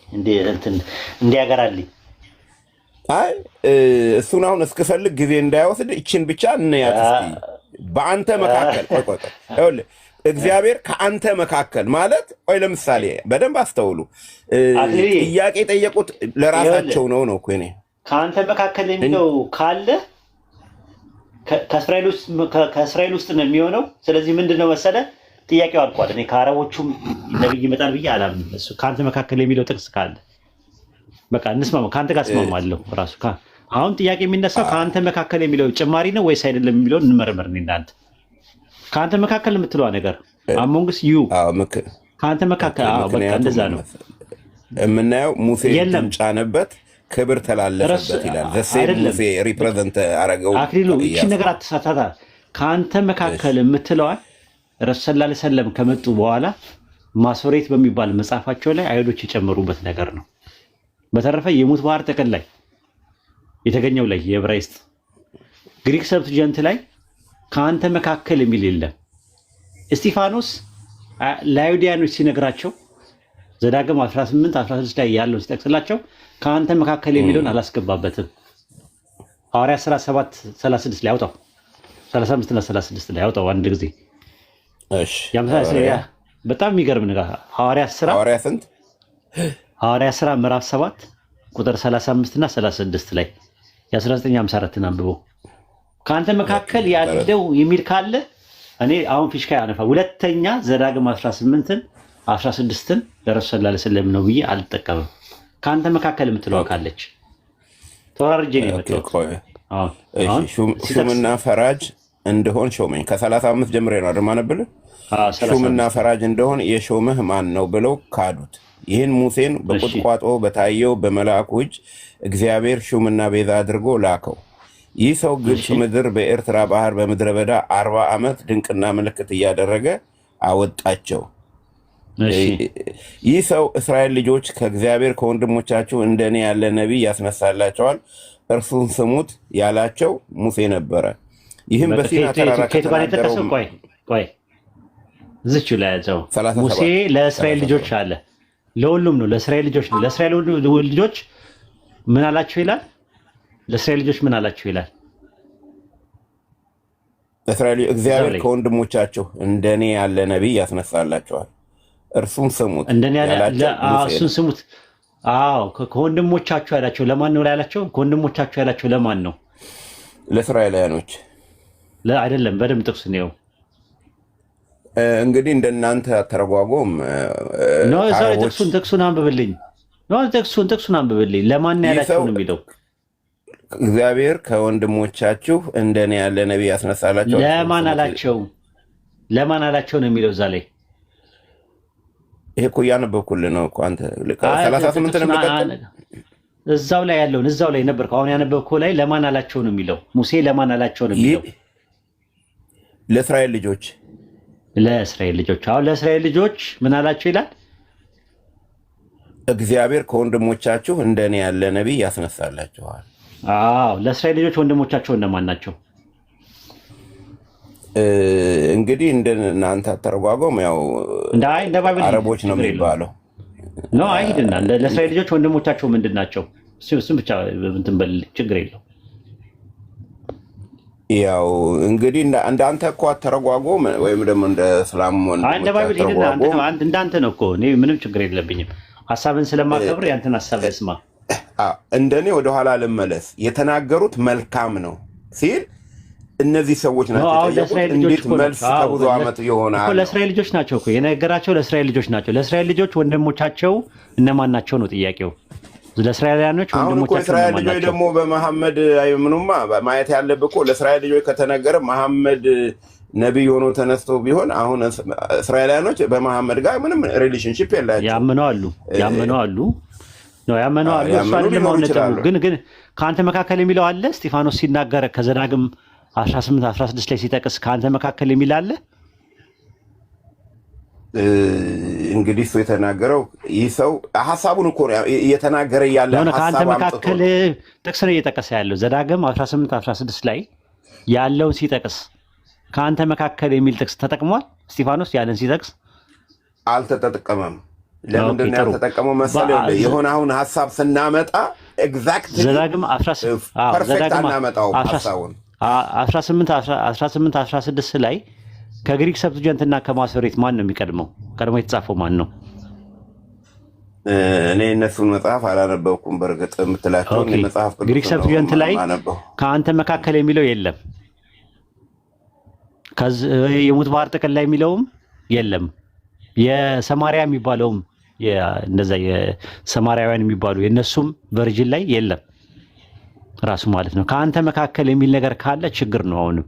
እንዲያገራልኝ። አይ እሱን አሁን እስክፈልግ ጊዜ እንዳይወስድ ይችን ብቻ እንያት እስኪ። በአንተ መካከል ቆይ እግዚአብሔር ከአንተ መካከል ማለት ቆይ ለምሳሌ በደንብ አስተውሉ። ጥያቄ ጠየቁት ለራሳቸው ነው እኮ እኔ ከአንተ መካከል የሚለው ካለ ከእስራኤል ውስጥ ነው የሚሆነው። ስለዚህ ምንድነው መሰለ ጥያቄው አልቋል። እኔ ከአረቦቹም ነብይ ይመጣል ብዬ አላምንም። እሱ ከአንተ መካከል የሚለው ጥቅስ ካለ በቃ እንስማማ፣ ከአንተ ጋር እስማማለሁ ራሱ። አሁን ጥያቄ የሚነሳው ከአንተ መካከል የሚለው ጭማሪ ነው ወይስ አይደለም የሚለውን እንመርምር። እናንተ ከአንተ መካከል የምትለዋ ነገር አሞንግስ ዩ ከአንተ መካከል በቃ እንደዛ ነው የምናየው። ሙሴ ጫነበት ክብር ተላለፈበት ይላል። ዘሴም ሙሴ ሪፕሬዘንት አረገው። አክሊሉ እቺ ነገር አትሳታታ። ከአንተ መካከል የምትለዋል ረሱል ሰለላሁ ዐለይሂ ወሰለም ከመጡ በኋላ ማሶሬት በሚባል መጽሐፋቸው ላይ አይሁዶች የጨመሩበት ነገር ነው። በተረፈ የሙት ባህር ተከል ላይ የተገኘው ላይ የዕብራይስጥ ግሪክ ሰብትጀንት ላይ ከአንተ መካከል የሚል የለም። እስጢፋኖስ ለአይሁዳውያኖች ሲነግራቸው ዘዳግም 18-16 ላይ ያለውን ሲጠቅስላቸው ከአንተ መካከል የሚለውን አላስገባበትም። ሐዋርያት ሥራ 7:36 ላይ አውጣው፣ 35 እና 36 ላይ አውጣው አንድ ጊዜ። እሺ በጣም የሚገርም ነገር ሐዋርያት ሥራ ምዕራፍ 7 ቁጥር 35 እና 36 ላይ የ1954 አንብበው። ከአንተ መካከል ያለው የሚል ካለ እኔ አሁን ፊሽካ ያነፋ ሁለተኛ ዘዳግም 18-16 ለረሱል ሰለላሁ ዐለይሂ ወሰለም ነው ብዬ አልጠቀምም። ከአንተ መካከል የምትለው ካለች ተወራርጄ ነው የመጣሁት። ሹምና ፈራጅ እንደሆን ሾመኝ። ከ35 ጀምሬ ነው አደማነብል ሹምና ፈራጅ እንደሆን የሾመህ ማን ነው ብለው ካዱት። ይህን ሙሴን በቁጥቋጦ በታየው በመልአኩ እጅ እግዚአብሔር ሹምና ቤዛ አድርጎ ላከው። ይህ ሰው ግብፅ ምድር በኤርትራ ባህር በምድረ በዳ 40 ዓመት ድንቅና ምልክት እያደረገ አወጣቸው። ይህ ሰው እስራኤል ልጆች ከእግዚአብሔር ከወንድሞቻችሁ እንደኔ ያለ ነቢይ ያስነሳላቸዋል፣ እርሱን ስሙት ያላቸው ሙሴ ነበረ። ይህም በሲና ተራራ ከተናገረው ዝቹ ላይ ያዘው ሙሴ ለእስራኤል ልጆች አለ። ለሁሉም ነው፣ ለእስራኤል ልጆች ነው። ለእስራኤል ልጆች ምን አላቸው ይላል? ለእስራኤል ልጆች ምን አላቸው ይላል? እስራኤል እግዚአብሔር ከወንድሞቻችሁ እንደኔ ያለ ነቢይ ያስነሳላቸዋል፣ እርሱን ስሙት እሱን ስሙት። አዎ ከወንድሞቻችሁ ያላቸው ለማን ነው ያላቸው? ከወንድሞቻችሁ ያላቸው ለማን ነው? ለእስራኤላውያኖች አይደለም። በደንብ ጥቅስ ነው እንግዲህ እንደናንተ አተረጓጎም ነው። ጥቅሱን አንብብልኝ ነው። ጥቅሱን አንብብልኝ። ለማን ያላቸው ነው የሚለው? እግዚአብሔር ከወንድሞቻችሁ እንደኔ ያለ ነቢይ ያስነሳላቸው ለማን አላቸው? ለማን አላቸው ነው የሚለው እዛ ላይ። ይሄ እኮ እያነበብኩልህ ነው እኮ አንተ 38 ነው የምትቀጥል እዛው ላይ ያለውን እዛው ላይ ነበር። አሁን ያነበብከው ላይ ለማን አላቸው ነው የሚለው። ሙሴ ለማን አላቸው ነው የሚለው? ለእስራኤል ልጆች። ለእስራኤል ልጆች። አሁን ለእስራኤል ልጆች ምን አላቸው ይላል? እግዚአብሔር ከወንድሞቻችሁ እንደኔ ያለ ነቢይ ያስነሳላችኋል። አዎ ለእስራኤል ልጆች ወንድሞቻቸው እነማን ናቸው? እንግዲህ እንደናንተ አተረጓጎም ያው እንደ ባይብል አረቦች ነው የሚባለው ነው። አይደና ለእስራኤል ልጆች ወንድሞቻቸው ምንድን ናቸው? እሱም ብቻ እንትን በል ችግር የለው። ያው እንግዲህ እንዳንተ እኮ አተረጓጎም ወይም ደግሞ እንደ እስላም እንደ ባይብል ሄድና እንዳንተ ነው እኮ እኔ ምንም ችግር የለብኝም። ሀሳብን ስለማከብር ያንተን ሀሳብ ስማ። እንደኔ ወደኋላ ልመለስ። የተናገሩት መልካም ነው ሲል እነዚህ ሰዎች ናቸው። እንዴት መልስ ከብዙ ዓመት ይሆናል? ለእስራኤል ልጆች ናቸው እኮ የነገራቸው። ለእስራኤል ልጆች ናቸው። ለእስራኤል ልጆች ወንድሞቻቸው እነማን ናቸው ነው ጥያቄው። ለእስራኤላውያኖች ወንድሞቻቸው እስራኤል ልጆች ደግሞ በመሐመድ አይምኑማ። ማየት ያለብህ እኮ ለእስራኤል ልጆች ከተነገረ መሐመድ ነቢይ ሆኖ ተነስቶ ቢሆን አሁን እስራኤላውያኖች በመሐመድ ጋር ምንም ሪሌሽንሺፕ የላቸው። ያምነው አሉ ነው ያምነው አሉ። ግን ከአንተ መካከል የሚለው አለ። እስጢፋኖስ ሲናገር ከዘዳግም 18-16 ላይ ሲጠቅስ ከአንተ መካከል የሚል አለ። እንግዲህ እሱ የተናገረው ይህ ሰው ሀሳቡን እኮ እየተናገረ ያለ ከአንተ መካከል ጥቅስ ነው እየጠቀሰ ያለው። ዘዳግም 18-16 ላይ ያለውን ሲጠቅስ ከአንተ መካከል የሚል ጥቅስ ተጠቅሟል። እስጢፋኖስ ያለን ሲጠቅስ አልተጠቀመም። ለምንድን ነው ያልተጠቀመው መሰለህ? የሆነ አሁን ሀሳብ ስናመጣ ኤግዛክትሊ ዘዳግም 18-16 ላይ ከግሪክ ሰብትጀንትና ከማሶሬት ማን ነው የሚቀድመው? ቀድሞ የተጻፈው ማን ነው? እኔ እነሱን መጽሐፍ አላነበብኩም። በእርግጥ የምትላቸውን መጽሐፍ ግሪክ ሰብትጀንት ላይ ከአንተ መካከል የሚለው የለም። የሙት ባህር ጥቅል ላይ የሚለውም የለም። የሰማሪያ የሚባለውም እንደዛ የሰማሪያውያን የሚባሉ የእነሱም ቨርዥን ላይ የለም ራሱ ማለት ነው። ከአንተ መካከል የሚል ነገር ካለ ችግር ነው። አሁንም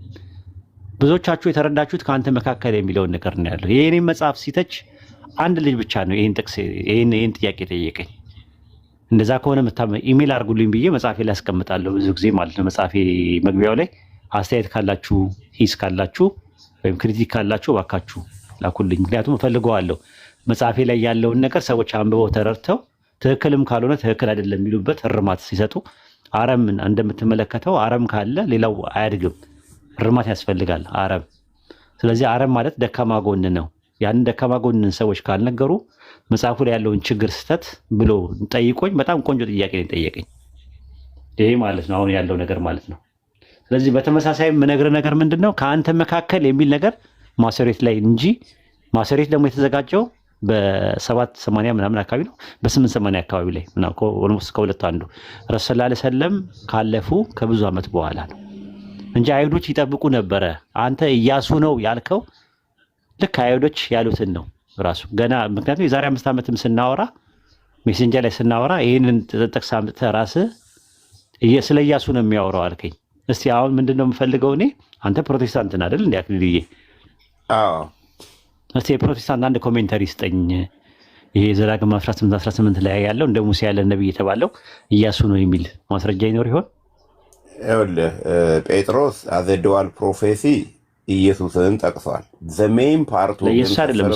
ብዙዎቻችሁ የተረዳችሁት ከአንተ መካከል የሚለውን ነገር ነው ያለው። የእኔም መጽሐፍ ሲተች አንድ ልጅ ብቻ ነው ይህን ጥያቄ ጠየቀኝ። እንደዛ ከሆነ ኢሜል አድርጉልኝ ብዬ መጽሐፌ ላይ ያስቀምጣለሁ ብዙ ጊዜ ማለት ነው። መጽሐፌ መግቢያው ላይ አስተያየት ካላችሁ፣ ሂስ ካላችሁ ወይም ክሪቲክ ካላችሁ እባካችሁ ላኩልኝ። ምክንያቱም እፈልገዋለሁ መጽሐፌ ላይ ያለውን ነገር ሰዎች አንብበው ተረድተው ትክክልም ካልሆነ ትክክል አይደለም የሚሉበት እርማት ሲሰጡ። አረም እንደምትመለከተው አረም ካለ ሌላው አያድግም። እርማት ያስፈልጋል አረም። ስለዚህ አረም ማለት ደካማ ጎን ነው። ያንን ደካማ ጎንን ሰዎች ካልነገሩ መጽሐፉ ላይ ያለውን ችግር ስተት ብሎ ጠይቆኝ በጣም ቆንጆ ጥያቄ ነው ጠየቀኝ። ይሄ ማለት ነው አሁን ያለው ነገር ማለት ነው። ስለዚህ በተመሳሳይ የምነግርህ ነገር ምንድነው ከአንተ መካከል የሚል ነገር ማሰሬት ላይ እንጂ ማሰሬት ደግሞ የተዘጋጀው በ780 ምናምን አካባቢ ነው፣ በ880 አካባቢ ላይ እና ኦልሞስት ከሁለት አንዱ ረሱል ሰለላሁ ዐለይሂ ወሰለም ካለፉ ከብዙ ዓመት በኋላ ነው እንጂ አይሁዶች ይጠብቁ ነበረ። አንተ ኢያሱ ነው ያልከው ልክ አይሁዶች ያሉትን ነው ራሱ ገና። ምክንያቱም የዛሬ 5 ዓመትም ስናወራ ሜሴንጀር ላይ ስናወራ ይህንን ተጠቅሳ ራስህ ስለ ኢያሱ ነው የሚያወራው አልከኝ። እስቲ አሁን ምንድነው የምፈልገው እኔ አንተ ፕሮቴስታንት ነህ አይደል? እንዲያክልልዬ እስቲ የፕሮቴስታንት አንድ ኮሜንታሪ ስጠኝ። ይሄ ዘዳግም 18 ላይ ያለው እንደ ሙሴ ያለ ነብይ የተባለው ኢያሱ ነው የሚል ማስረጃ ይኖር ይሆን? ይኸውልህ ጴጥሮስ አዘ ዱዋል ፕሮፌሲ ኢየሱስን ጠቅሷል። ዘ ሜን ፓርት ለኢየሱስ አይደለም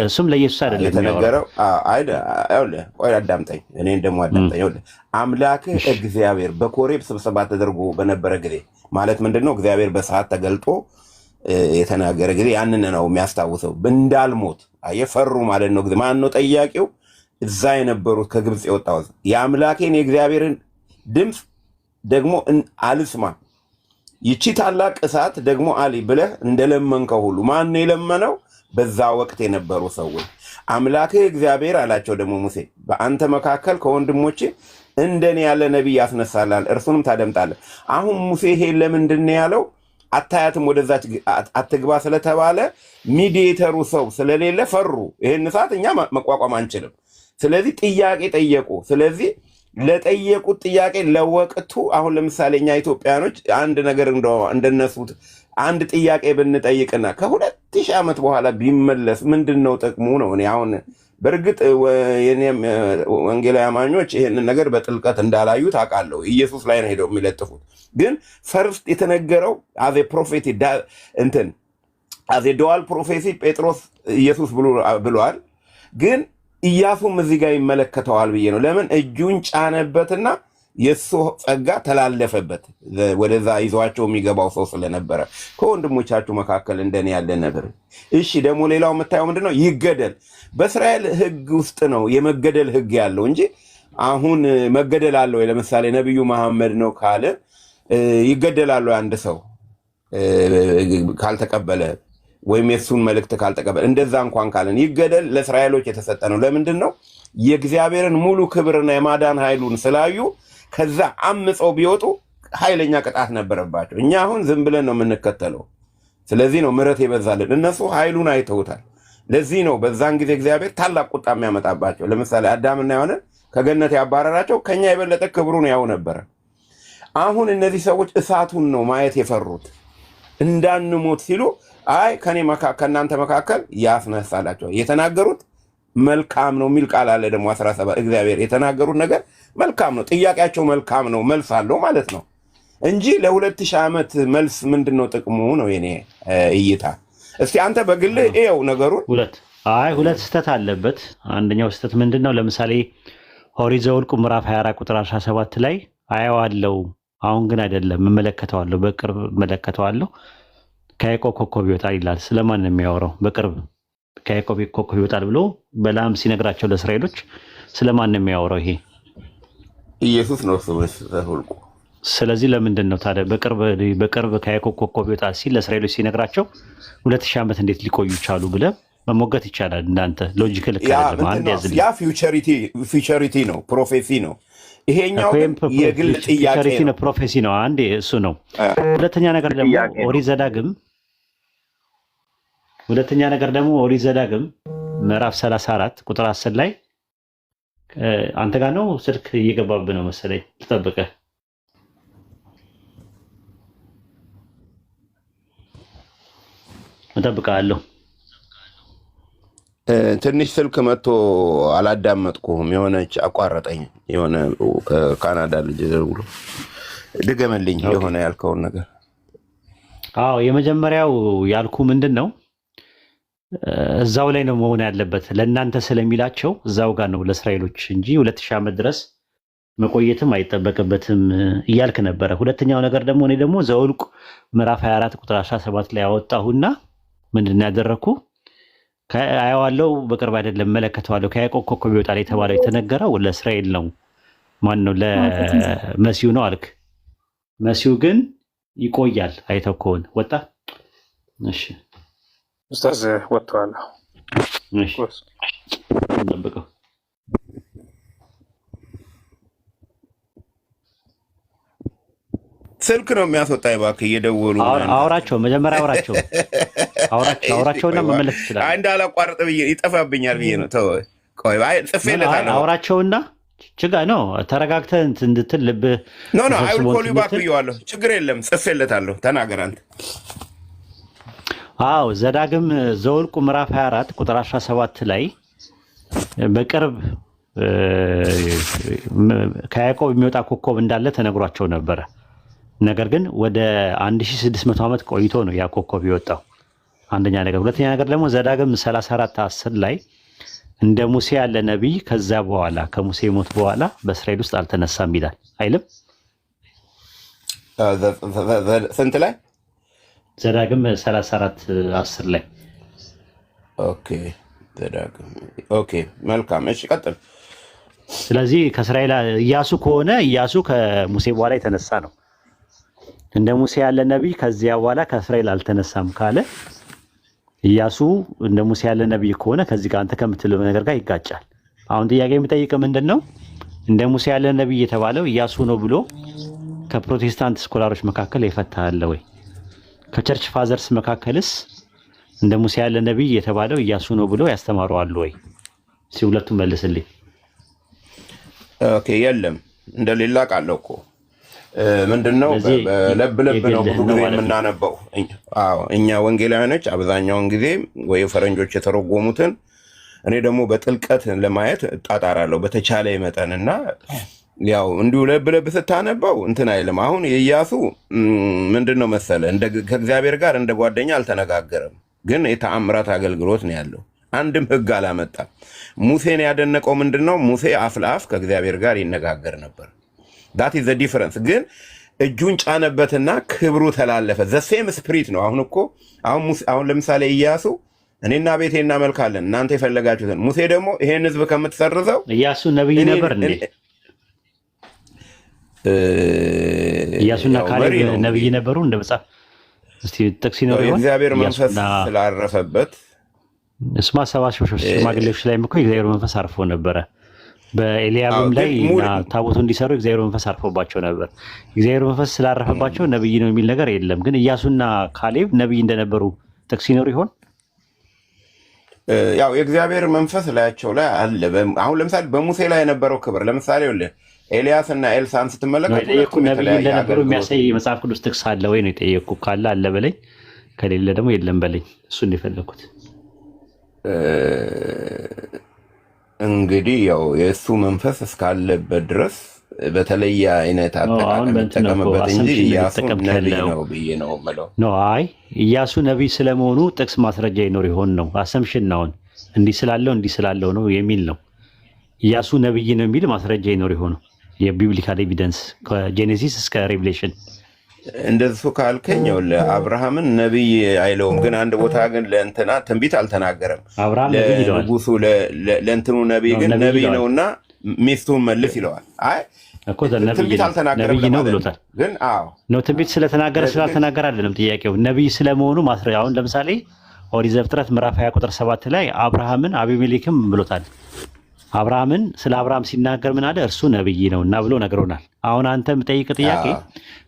እሱም ለኢየሱስ አይደለም የተነገረው። ይኸውልህ ቆይ አዳምጠኝ፣ እኔን ደግሞ አዳምጠኝ። ይኸውልህ አምላክህ እግዚአብሔር በኮሬብ ስብሰባ ተደርጎ በነበረ ጊዜ ማለት ምንድነው እግዚአብሔር በሰዓት ተገልጦ የተናገረ ጊዜ ያንን ነው የሚያስታውሰው። እንዳልሞት አየፈሩ ማለት ነው። ማን ነው ጠያቂው? እዛ የነበሩት ከግብፅ የወጣው የአምላኬን የእግዚአብሔርን ድምፅ ደግሞ አልስማ ይቺ ታላቅ እሳት ደግሞ አሊ ብለህ እንደለመንከው ሁሉ ማን ነው የለመነው? በዛ ወቅት የነበሩ ሰዎች አምላክህ እግዚአብሔር አላቸው። ደግሞ ሙሴ በአንተ መካከል ከወንድሞቼ እንደኔ ያለ ነቢይ ያስነሳላል፣ እርሱንም ታደምጣለህ። አሁን ሙሴ ይሄ ለምንድን ነው ያለው? አታያትም ወደዛች አትግባ ስለተባለ ሚዲየተሩ ሰው ስለሌለ ፈሩ። ይህን እሳት እኛ መቋቋም አንችልም። ስለዚህ ጥያቄ ጠየቁ። ስለዚህ ለጠየቁት ጥያቄ ለወቅቱ አሁን ለምሳሌ እኛ ኢትዮጵያኖች አንድ ነገር እንደነሱት አንድ ጥያቄ ብንጠይቅና ከ2000 ዓመት በኋላ ቢመለስ ምንድነው ጥቅሙ ነው? እኔ አሁን በእርግጥ ወንጌላዊ አማኞች ይህንን ነገር በጥልቀት እንዳላዩ ታውቃለሁ። ኢየሱስ ላይ ነው ሄደው የሚለጥፉት። ግን ፈርስት የተነገረው አዜ ፕሮፌሲ እንትን አዜ ዱዋል ፕሮፌሲ ጴጥሮስ ኢየሱስ ብሏል። ግን ኢያሱም እዚህ ጋር ይመለከተዋል ብዬ ነው። ለምን እጁን ጫነበትና የእሱ ጸጋ ተላለፈበት ወደዛ ይዟቸው የሚገባው ሰው ስለነበረ ከወንድሞቻችሁ መካከል እንደኔ ያለ ነበር። እሺ ደግሞ ሌላው የምታየው ምንድነው? ይገደል። በእስራኤል ሕግ ውስጥ ነው የመገደል ሕግ ያለው እንጂ አሁን መገደል አለው። ለምሳሌ ነቢዩ መሐመድ ነው ካለ ይገደላሉ። አንድ ሰው ካልተቀበለ ወይም የሱን መልእክት ካልተቀበለ እንደዛ እንኳን ካለን ይገደል ለእስራኤሎች የተሰጠ ነው። ለምንድን ነው? የእግዚአብሔርን ሙሉ ክብርና የማዳን ኃይሉን ስላዩ ከዛ አምፀው ቢወጡ ኃይለኛ ቅጣት ነበረባቸው። እኛ አሁን ዝም ብለን ነው የምንከተለው። ስለዚህ ነው ምሕረት የበዛልን። እነሱ ኃይሉን አይተውታል። ለዚህ ነው በዛን ጊዜ እግዚአብሔር ታላቅ ቁጣ የሚያመጣባቸው። ለምሳሌ አዳምና ሔዋንን ከገነት ያባረራቸው ከኛ የበለጠ ክብሩን ያው ነበረ። አሁን እነዚህ ሰዎች እሳቱን ነው ማየት የፈሩት። እንዳንሞት ሲሉ አይ ከእናንተ መካከል ያስነሳላቸው የተናገሩት መልካም ነው የሚል ቃል አለ። ደግሞ 17 እግዚአብሔር የተናገሩት ነገር መልካም ነው። ጥያቄያቸው መልካም ነው፣ መልስ አለው ማለት ነው እንጂ ለ2000 ዓመት መልስ ምንድነው ጥቅሙ ነው የኔ እይታ። እስቲ አንተ በግልህ ይኸው ነገሩን ሁለት ስህተት አለበት። አንደኛው ስህተት ምንድነው? ለምሳሌ ኦሪት ዘኍልቍ ምዕራፍ 24 ቁጥር 17 ላይ አየዋለሁ፣ አሁን ግን አይደለም፣ እመለከተዋለሁ፣ በቅርብ እመለከተዋለሁ፣ ከያዕቆብ ኮከብ ይወጣል ይላል። ስለማን ነው የሚያወራው? በቅርብ ከያዕቆብ ኮከብ ይወጣል ብሎ በለዓም ሲነግራቸው ለእስራኤሎች ስለማን ነው የሚያወራው? ይሄ ኢየሱስ ነው ዘኍልቍ። ስለዚህ ለምንድን ነው ታዲያ በቅርብ ከያዕቆብ ኮከብ ይወጣል ሲል ለእስራኤሎች ሲነግራቸው 2000 ዓመት እንዴት ሊቆዩ ቻሉ ብለህ መሞገት ይቻላል። እንዳንተ ሎጂካል ካለ አንድ ያዝልኝ። ያ ፊውቸሪቲ ነው፣ ፕሮፌሲ ነው። ይሄኛው የግል ጥያቄ ነው፣ ፕሮፌሲ ነው። አንዴ እሱ ነው። ሁለተኛ ነገር ደግሞ ኦሪት ዘዳግም ምዕራፍ 34 ቁጥር 10 ላይ አንተ ጋር ነው ስልክ እየገባብህ ነው መሰለኝ፣ ልጠብቅህ። እጠብቅሃለሁ። ትንሽ ስልክ መጥቶ አላዳመጥኩህም። የሆነች አቋረጠኝ። የሆነ ከካናዳ ልጅ ደውሎ ድገመልኝ የሆነ ያልከውን ነገር። አዎ የመጀመሪያው ያልኩ ምንድን ነው እዛው ላይ ነው መሆን ያለበት ለእናንተ ስለሚላቸው እዛው ጋር ነው ለእስራኤሎች እንጂ 2000 ዓመት ድረስ መቆየትም አይጠበቅበትም እያልክ ነበረ። ሁለተኛው ነገር ደግሞ እኔ ደግሞ ዘኍልቍ ምዕራፍ 24 ቁጥር 17 ላይ አወጣሁና ምንድን ነው ያደረኩ? አየዋለሁ፣ በቅርብ አይደለም እመለከተዋለሁ። ከያዕቆብ ኮከብ ይወጣል የተባለው የተነገረው ለእስራኤል ነው። ማን ነው? ለመሲሁ ነው አልክ። መሲሁ ግን ይቆያል። አይተው ከሆነ ወጣ። እሺ ኡስታዝ ወጥተዋል። እሺ እንጠብቀው። ስልክ ነው የሚያስወጣ። እባክህ እየደወሉ አውራቸው፣ መጀመሪያ አውራቸውና መመለስ ይችላል። እንዳላቋርጥ ብዬ ይጠፋብኛል ብዬ ነው። ተው ቆይ፣ ጽፌለታለሁ። አውራቸውና ችጋ ነው ተረጋግተህ እንድትል ልብህ ኖ አይ ዊል ኮል ዩ ባክ ብዬዋለሁ። ችግር የለም ጽፌለታለሁ። ተናገር አንተ። አዎ ዘዳግም ዘኍልቍ ምዕራፍ 24 ቁጥር 17 ላይ በቅርብ ከያዕቆብ የሚወጣ ኮከብ እንዳለ ተነግሯቸው ነበረ። ነገር ግን ወደ 1600 ዓመት ቆይቶ ነው ያ ኮከብ የወጣው። አንደኛ ነገር። ሁለተኛ ነገር ደግሞ ዘዳግም 34:10 ላይ እንደ ሙሴ ያለ ነቢይ ከዛ በኋላ ከሙሴ ሞት በኋላ በእስራኤል ውስጥ አልተነሳም ይላል አይልም? ስንት ላይ? ዘዳግም 34:10 ላይ። ኦኬ ዘዳግም። ኦኬ መልካም። እሺ ቀጥል። ስለዚህ ከእስራኤል ኢያሱ ከሆነ ኢያሱ ከሙሴ በኋላ የተነሳ ነው። እንደ ሙሴ ያለ ነቢይ ከዚያ በኋላ ከእስራኤል አልተነሳም ካለ ኢያሱ እንደ ሙሴ ያለ ነቢይ ከሆነ ከዚህ ጋር አንተ ከምትለው ነገር ጋር ይጋጫል። አሁን ጥያቄ የሚጠይቅ ምንድን ነው? እንደ ሙሴ ያለ ነቢይ የተባለው ኢያሱ ነው ብሎ ከፕሮቴስታንት ስኮላሮች መካከል የፈታለ ወይ? ከቸርች ፋዘርስ መካከልስ እንደ ሙሴ ያለ ነቢይ የተባለው ኢያሱ ነው ብሎ ያስተማሩ አሉ ወይ? ሁለቱም መልስልኝ። ኦኬ የለም፣ እንደሌላ ቃለው እኮ ምንድነው ለብ ነው ብዙ ጊዜ የምናነበው። አዎ እኛ ወንጌላውያኖች አብዛኛውን ጊዜ ወይ ፈረንጆች የተረጎሙትን እኔ ደግሞ በጥልቀት ለማየት እጣጣራለሁ በተቻለ መጠንና ያው እንዲሁ ለብ ስታነበው እንትን አይልም። አሁን የኢያሱ ምንድነው መሰለ ከእግዚአብሔር ጋር እንደ ጓደኛ አልተነጋገረም፣ ግን የተአምራት አገልግሎት ነው ያለው። አንድም ህግ አላመጣም። ሙሴን ያደነቀው ምንድነው? ሙሴ አፍ ለአፍ ከእግዚአብሔር ጋር ይነጋገር ነበር። ዳት ኢዝ ዘ ዲፈረንስ። ግን እጁን ጫነበትና ክብሩ ተላለፈ። ዘ ሴም ስፕሪት ነው። አሁን እኮ አሁን ለምሳሌ ኢያሱ እኔና ቤቴ እናመልካለን እናንተ የፈለጋችሁትን፣ ሙሴ ደግሞ ይሄን ህዝብ ከምትሰርዘው። ኢያሱ ነብይ ነበር እንዴ? ኢያሱና ካሌብ ነብይ ነበሩ እንደ መጽሐፍ? እስቲ ጥቅስ ነው ይሆን? የእግዚአብሔር መንፈስ ስላረፈበት እስማ ሰባሽ ሽማግሌዎች ላይ እኮ የእግዚአብሔር መንፈስ አርፎ ነበረ። በኤልያብም ላይ እና ታቦቱ እንዲሰሩ የእግዚአብሔር መንፈስ አርፎባቸው ነበር። የእግዚአብሔር መንፈስ ስላረፈባቸው ነብይ ነው የሚል ነገር የለም። ግን ኢያሱና ካሌብ ነብይ እንደነበሩ ጥቅስ ይኖር ይሆን? ያው የእግዚአብሔር መንፈስ ላያቸው ላይ አለ። አሁን ለምሳሌ በሙሴ ላይ የነበረው ክብር ለምሳሌ ኤልያስ እና ኤልሳን ስትመለከቱ ነብይ እንደነበሩ የሚያሳይ መጽሐፍ ቅዱስ ጥቅስ አለ ወይ ነው የጠየቁ። ካለ አለ በለኝ፣ ከሌለ ደግሞ የለም በለኝ። እሱ እንደፈለኩት እንግዲህ ያው የእሱ መንፈስ እስካለበት ድረስ በተለየ አይነት አጠቃቀም ተጠቀመበት እንጂ ኢያሱ ነብይ ነው ብዬ ነው የምለው። አይ ኢያሱ ነብይ ስለመሆኑ ጥቅስ ማስረጃ ይኖር ይሆን ነው? አሰምሽን ነው እንዲህ ስላለው ነው የሚል ነው። ኢያሱ ነብይ ነው የሚል ማስረጃ ይኖር ይሆን? የቢብሊካል ኤቪደንስ ከጄኔሲስ እስከ ሬቪሌሽን። እንደሱ ካልከኝ አብርሃምን ነብይ አይለውም፣ ግን አንድ ቦታ ግን ለእንትና ትንቢት አልተናገረም። ለንጉሱ ለእንትኑ ነብይ ግን ነብይ ነውና ሚስቱን መልስ ይለዋል። አይ እኮ ትንቢት አልተናገረም ነው ብሎታል። ግን አዎ ነው ትንቢት ስለተናገረ ስላልተናገረ አይደለም ጥያቄው። ነብይ ስለመሆኑ ማስረጃ አሁን ለምሳሌ ኦሪት ዘፍጥረት ምዕራፍ 20 ቁጥር 7 ላይ አብርሃምን አቢሜሌክም ብሎታል። አብርሃምን ስለ አብርሃም ሲናገር ምን አለ? እርሱ ነብይ ነውና ብሎ ነግሮናል። አሁን አንተ የምጠይቅ ጥያቄ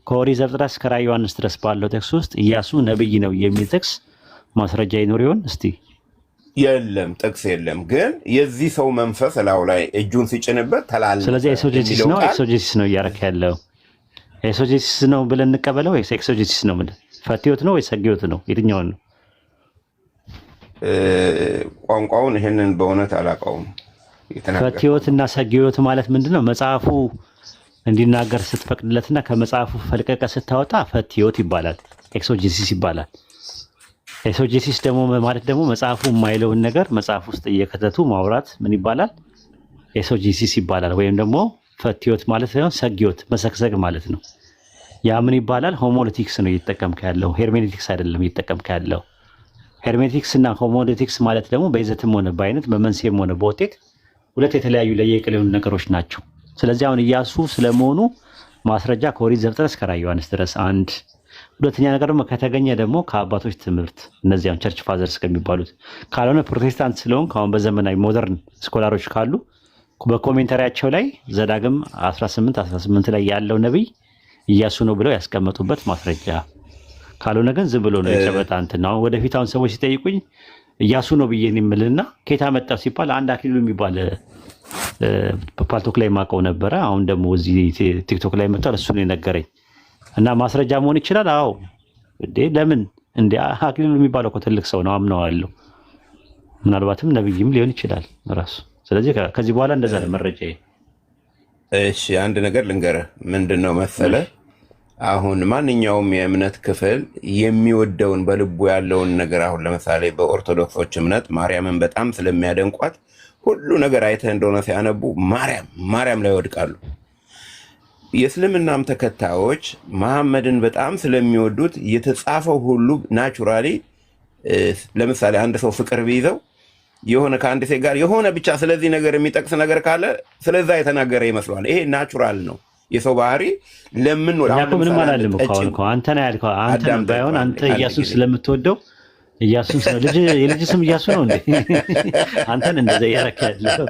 ከኦሪት ዘፍጥረት እስከ ራዕየ ዮሐንስ ድረስ ባለው ጥቅስ ውስጥ ኢያሱ ነብይ ነው የሚል ጥቅስ ማስረጃ ይኖር ይሆን? እስቲ የለም፣ ጥቅስ የለም። ግን የዚህ ሰው መንፈስ ላው ላይ እጁን ሲጭንበት ተላለፈ። ስለዚህ ኤክሶጄሲስ ነው እያረክ ያለው። ኤክሶጄሲስ ነው ብለን እንቀበለው ወይስ ኤክሶጄሲስ ነው? ምን ፈትዮት ነው ወይስ ሰግዮት ነው? የትኛውን ነው? ቋንቋውን ይሄንን በእውነት አላውቀውም። ፈትዮት እና ሰግዮት ማለት ምንድነው? መጽሐፉ እንዲናገር ስትፈቅድለትና ከመጽሐፉ ፈልቀቀ ስታወጣ ፈትዮት ይባላል፣ ኤክሶጄሲስ ይባላል። ኤክሶጄሲስ ደግሞ ማለት ደግሞ መጽሐፉ የማይለውን ነገር መጽሐፍ ውስጥ እየከተቱ ማውራት ምን ይባላል? ኤክሶጄሲስ ይባላል። ወይም ደግሞ ፈትዮት ማለት ሳይሆን ሰግዮት መሰግሰግ ማለት ነው። ያ ምን ይባላል? ሆሞሌቲክስ ነው እየተጠቀምክ ያለው፣ ሄርሜኔቲክስ አይደለም እየተጠቀምክ ያለው። ሄርሜኔቲክስ እና ሆሞሌቲክስ ማለት ደግሞ በይዘትም ሆነ በአይነት በመንስኤም ሆነ በውጤት ሁለት የተለያዩ ለየቅል የሆኑ ነገሮች ናቸው። ስለዚህ አሁን ኢያሱ ስለመሆኑ ማስረጃ ከኦሪት ዘፍጥረት እስከ ራዕየ ዮሐንስ ድረስ አንድ። ሁለተኛ ነገር ደግሞ ከተገኘ ደግሞ ከአባቶች ትምህርት እነዚያም ቸርች ፋዘርስ ከሚባሉት፣ ካልሆነ ፕሮቴስታንት ስለሆን አሁን በዘመናዊ ሞደርን ስኮላሮች ካሉ በኮሜንታሪያቸው ላይ ዘዳግም 18 ላይ ያለው ነቢይ ኢያሱ ነው ብለው ያስቀመጡበት ማስረጃ፣ ካልሆነ ግን ዝም ብሎ ነው የጨበጣ እንትን ነው። ወደፊት አሁን ሰዎች ሲጠይቁኝ ኢያሱ ነው ብዬ የምልና ከየት አመጣው ሲባል አንድ አክሊሉ የሚባል ፓልቶክ ላይ ማቀው ነበረ። አሁን ደግሞ እዚህ ቲክቶክ ላይ መጥቷል፣ እሱ ነው የነገረኝ። እና ማስረጃ መሆን ይችላል። አዎ እንዴ ለምን እንዴ አክሊሉ የሚባለው እኮ ትልቅ ሰው ነው፣ አምነዋለሁ። ምናልባትም ነብይም ሊሆን ይችላል ራሱ። ስለዚህ ከዚህ በኋላ እንደዛ ነው መረጃ። እሺ አንድ ነገር ልንገርህ፣ ምንድነው መሰለ፣ አሁን ማንኛውም የእምነት ክፍል የሚወደውን በልቡ ያለውን ነገር፣ አሁን ለምሳሌ በኦርቶዶክሶች እምነት ማርያምን በጣም ስለሚያደንቋት ሁሉ ነገር አይተህ እንደሆነ ሲያነቡ ማርያም ላይ ይወድቃሉ። የእስልምናም ተከታዮች መሐመድን በጣም ስለሚወዱት የተጻፈው ሁሉ ናቹራሊ፣ ለምሳሌ አንድ ሰው ፍቅር ቢይዘው የሆነ ከአንድ ሴት ጋር የሆነ ብቻ ስለዚህ ነገር የሚጠቅስ ነገር ካለ ስለዛ የተናገረ ይመስለዋል። ይሄ ናቹራል ነው የሰው ባህሪ። ለምን ምንም አላለም እኮ አንተ ነው ያልከው። አንተ ባይሆን አንተ ኢያሱን ስለምትወደው ኢያሱን የልጅ ስም ኢያሱ ነው እንዴ? አንተን እንደዛ ያረከለው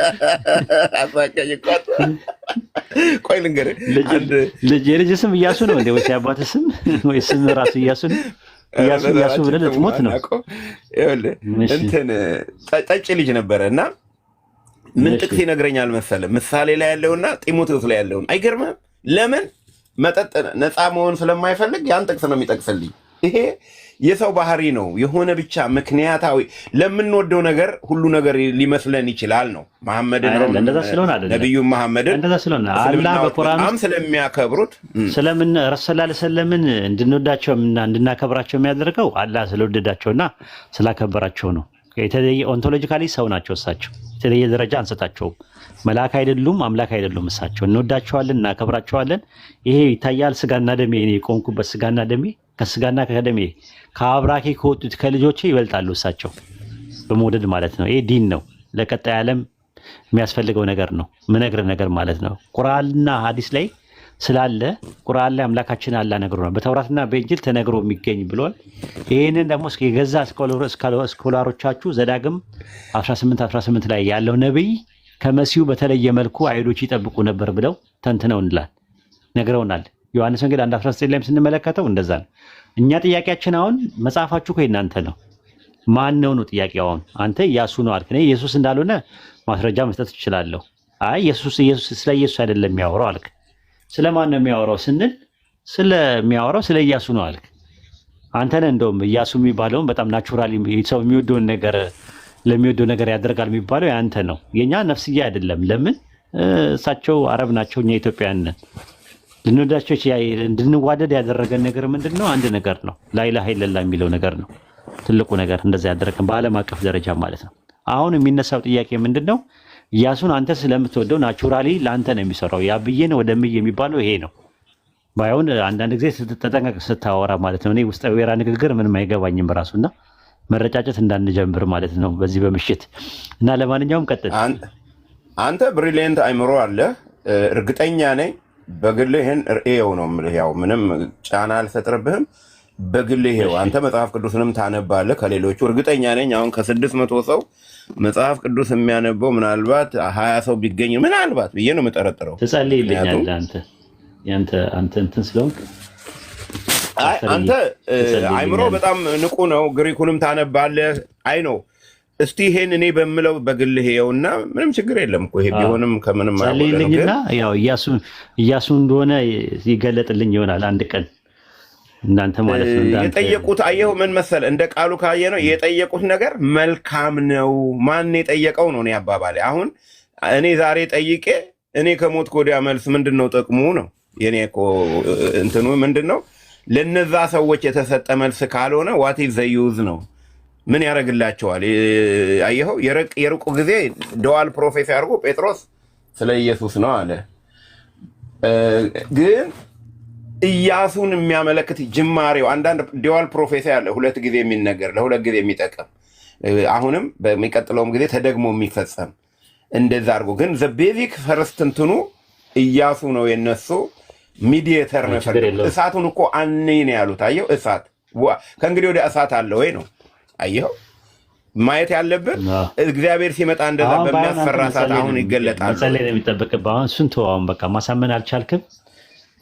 አሳቀኝ እኮ። ቆይ ልንገርህ፣ የልጅ ስም ኢያሱ ነው እንዴ? ወይስ የአባት ስም ወይ ስም ራሱ ኢያሱ ነው? ኢያሱ ብለህ ልትሞት ነው። እንትን ጠጭ ልጅ ነበረ እና ምን ጥቅስ ይነግረኛል መሰለህ? ምሳሌ ላይ ያለውና ጢሞቴዎስ ላይ ያለውን። አይገርምህም? ለምን መጠጥ ነፃ መሆን ስለማይፈልግ ያን ጥቅስ ነው የሚጠቅስልኝ። ይሄ የሰው ባህሪ ነው። የሆነ ብቻ ምክንያታዊ ለምንወደው ነገር ሁሉ ነገር ሊመስለን ይችላል ነው። መሐመድን ነቢዩ መሐመድን አላህ በቁርአን ስለሚያከብሩት ስለምን ረሱል ሰለምን እንድንወዳቸው እና እንድናከብራቸው የሚያደርገው አላህ ስለወደዳቸውና ስላከበራቸው ነው። የተለየ ኦንቶሎጂካሊ ሰው ናቸው እሳቸው። የተለየ ደረጃ አንሰጣቸውም። መልአክ አይደሉም፣ አምላክ አይደሉም። እሳቸው እንወዳቸዋለን፣ እናከብራቸዋለን። ይሄ ይታያል። ስጋና ደሜ እኔ የቆምኩበት ስጋና ደሜ ከስጋና ከደሜ ከአብራኬ ከወጡት ከልጆቼ ይበልጣሉ። እሳቸው በመውደድ ማለት ነው። ይሄ ዲን ነው። ለቀጣይ ዓለም የሚያስፈልገው ነገር ነው። ምነግርህ ነገር ማለት ነው። ቁርአንና ሐዲስ ላይ ስላለ ቁርአን ላይ አምላካችን አላህ ነግሮናል። በተውራትና በእንጂል ተነግሮ የሚገኝ ብሏል። ይሄንን ደግሞ እስኪ የገዛ ስኮላሮቻችሁ ዘዳግም 18 ላይ ያለው ነብይ ከመሲሁ በተለየ መልኩ አይሁዶች ይጠብቁ ነበር ብለው ተንትነው ነግረውናል። ዮሐንስ ወንጌል 1:19 ላይም ስንመለከተው እንደዛ ነው። እኛ ጥያቄያችን አሁን መጽሐፋችሁ ከእናንተ ነው። ማን ነው ጥያቄው? አሁን አንተ ኢያሱ ነው አልክ። ኢየሱስ እንዳልሆነ ማስረጃ መስጠት እችላለሁ። አይ ኢየሱስ ስለ ኢየሱስ አይደለም የሚያወራው አልክ። ስለማን ነው የሚያወራው ስንል ስለሚያወራው ስለ ኢያሱ ነው አልክ። አንተ ነህ እንደውም ኢያሱ የሚባለውን በጣም ናቹራሊ ሰው የሚወደውን ነገር ለሚወደው ነገር ያደርጋል የሚባለው ያንተ ነው። የኛ ነፍስያ አይደለም። ለምን? እሳቸው አረብ ናቸው፣ እኛ ኢትዮጵያውያን ነን። ልንወዳቸው እንድንዋደድ ያደረገን ነገር ምንድነው? አንድ ነገር ነው። ላኢላሃ ኢለላህ የሚለው ነገር ነው ትልቁ ነገር። እንደዛ ያደረገን በዓለም አቀፍ ደረጃ ማለት ነው። አሁን የሚነሳው ጥያቄ ምንድነው? ኢያሱን አንተ ስለምትወደው ናቹራሊ ለአንተ ነው የሚሰራው። ያብዬን ወደምዬ የሚባለው ይሄ ነው። ባይሆን አንዳንድ ጊዜ ስትጠነቀቅ ስታወራ ማለት ነው። እኔ ውስጠ ወይራ ንግግር ምንም አይገባኝም ራሱና መረጫጨት እንዳንጀምር ማለት ነው በዚህ በምሽት እና ለማንኛውም ቀጥል። አንተ ብሪሊየንት አይምሮ አለ፣ እርግጠኛ ነኝ። በግልህ ይሄን ርኤው ነው የምልህ። ያው ምንም ጫና አልፈጥርብህም። በግልህ ይሄው አንተ መጽሐፍ ቅዱስንም ታነባለህ ከሌሎቹ እርግጠኛ ነኝ። አሁን ከ600 ሰው መጽሐፍ ቅዱስ የሚያነበው ምናልባት 20 ሰው ቢገኝ ምናልባት ብዬ ነው የምጠረጥረው። ትጸልይልኛለህ አንተ እንትን ስለሆንክ አንተ አይምሮ በጣም ንቁ ነው። ግሪኩንም ታነባለህ። አይ ነው እስቲ ይሄን እኔ በምለው በግልህ ይኸውና ምንም ችግር የለም እኮ ይሄ ቢሆንም ከምንም ጸልይልኝና ያው ኢያሱ እንደሆነ ይገለጥልኝ ይሆናል አንድ ቀን እናንተ ማለት ነው። የጠየቁት አየሁ ምን መሰለህ፣ እንደ ቃሉ ካየ ነው የጠየቁት ነገር መልካም ነው። ማን የጠየቀው ነው? እኔ አባባሌ አሁን እኔ ዛሬ ጠይቄ እኔ ከሞትኩ ወዲያ መልስ ምንድነው ጥቅሙ ነው የኔ እኮ እንትኑ ምንድነው? ለነዛ ሰዎች የተሰጠ መልስ ካልሆነ ዋት ኢዝ ዘ ዩዝ ነው? ምን ያደርግላቸዋል? አየኸው የሩቁ ጊዜ ደዋል ፕሮፌሰር አድርጎ ጴጥሮስ ስለ ኢየሱስ ነው አለ። ግን ኢያሱን የሚያመለክት ጅማሬው አንዳንድ ዲዋል ፕሮፌሲ አለ፣ ሁለት ጊዜ የሚነገር ለሁለት ጊዜ የሚጠቀም አሁንም በሚቀጥለውም ጊዜ ተደግሞ የሚፈጸም እንደዛ አድርጎ ግን ቤዚክ ፈርስት እንትኑ ኢያሱ ነው የነሱ ሚዲየተር ነው። እሳቱን እኮ አኔ ነው ያሉት። አየው እሳት ከእንግዲህ ወደ እሳት አለ ወይ ነው አየው ማየት ያለብን። እግዚአብሔር ሲመጣ እንደዛ በሚያስፈራ ሰዓት አሁን ይገለጣል። መጸለይ ነው የሚጠበቅብህ። አሁን እሱን ተው። አሁን በቃ ማሳመን አልቻልክም።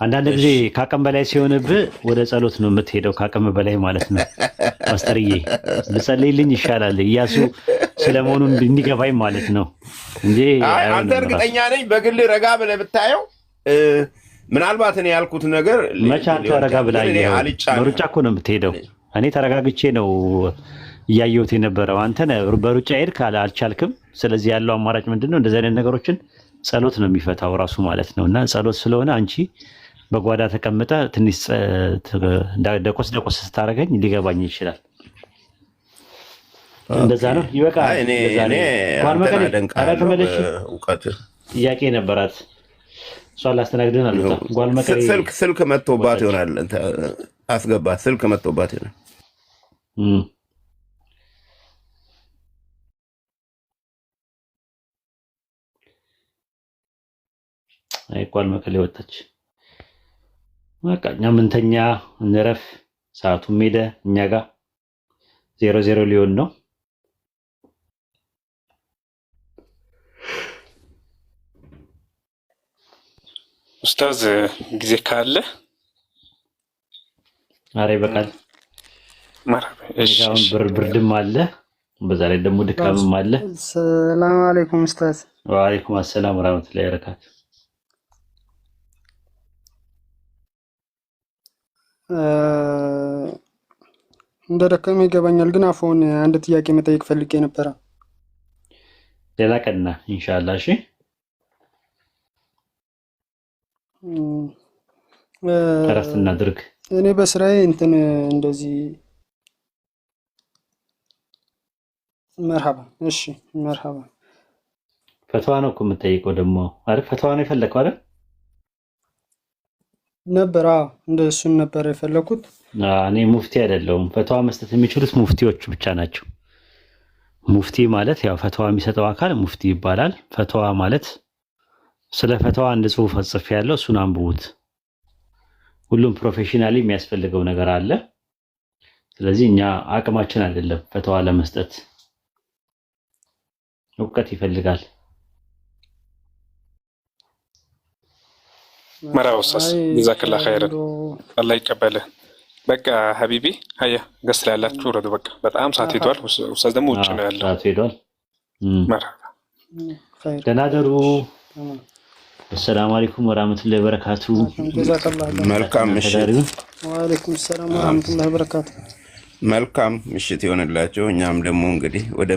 አንዳንድ ጊዜ ከአቅም በላይ ሲሆንብህ ወደ ጸሎት ነው የምትሄደው፣ ከአቅም በላይ ማለት ነው። ማስተርዬ ልጸልይልኝ ይሻላል ኢያሱ ስለመሆኑ እንዲገባኝ ማለት ነው እንጂ አንተ እርግጠኛ ነኝ በግል ረጋ ብለህ ብታየው ምናልባት እኔ ያልኩት ነገር መቼ አንተ ረጋ ብለህ በሩጫ እኮ ነው የምትሄደው። እኔ ተረጋግቼ ነው እያየሁት የነበረው። አንተ በሩጫ ሄድክ አልቻልክም። ስለዚህ ያለው አማራጭ ምንድነው? እንደዚህ አይነት ነገሮችን ጸሎት ነው የሚፈታው ራሱ ማለት ነው። እና ጸሎት ስለሆነ አንቺ በጓዳ ተቀምጠ ትንሽ ደቆስ ስታደርገኝ ሊገባኝ ይችላል። እንደዛ ነው ይበቃል። ጥያቄ ነበራት እሷን ላስተናግድን አሉታ ጓልመቀሌ ስልክ መጥቶባት ይሆናል። አስገባት ስልክ መጥቶባት ይሆናል። አይቋል መቀሌ ወጣች። በቃ እኛ ምንተኛ እንረፍ። ሰዓቱም ሄደ። እኛ ጋር 0-0 ሊሆን ነው። ኡስታዝ ጊዜ ካለ አሬ በቃል ማራበሻውን ብርድም አለ፣ በዛ ላይ ደግሞ ድካምም አለ። ሰላም አለይኩም ኡስታዝ። ወአለይኩም ሰላም ወራህመቱላሂ ወበረካቱ። እንደደከመ ይገባኛል፣ ግን አፎን አንድ ጥያቄ መጠየቅ ፈልጌ ነበረ። ሌላ ቀንና ኢንሻአላህ። እሺ እረፍት እናድርግ። እኔ በስራዬ እንትን እንደዚህ መርሐባ። እሺ መርሐባ። ፈትዋ ነው እኮ የምጠይቀው ደግሞ አይደል? ፈትዋ ነው የፈለከው አይደል? ነበር እንደሱን ነበር የፈለኩት። እኔ ሙፍቲ አይደለሁም። ፈትዋ መስጠት የሚችሉት ሙፍቲዎች ብቻ ናቸው። ሙፍቲ ማለት ያው ፈትዋ የሚሰጠው አካል ሙፍቲ ይባላል። ፈትዋ ማለት ስለ ፈትዋ አንድ ጽሑፍ ጽፌያለሁ፣ እሱን አንብቡት። ሁሉም ፕሮፌሽናሊ የሚያስፈልገው ነገር አለ። ስለዚህ እኛ አቅማችን አይደለም ፈትዋ ለመስጠት፣ እውቀት ይፈልጋል። መራው ኡስታዝ ጀዛከላ ኸይረን አላህ ይቀበልህ። በቃ ሀቢቢ ሀያ ገስ ላይ ያላችሁ ወረዱ። በቃ በጣም ሰዓት ሄዷል። ኡስታዝ ደግሞ ውጭ ነው ያለው። ሰዓት ሄዷል። መርሐባ ደህና ደሩ። አሰላሙ አለይኩም ወራህመቱላሂ ወበረካቱ። መልካም ምሽት። ወአለይኩም ሰላም ወራህመቱላሂ ወበረካቱ። መልካም ምሽት ይሆንላችሁ። እኛም ደግሞ እንግዲህ ወደ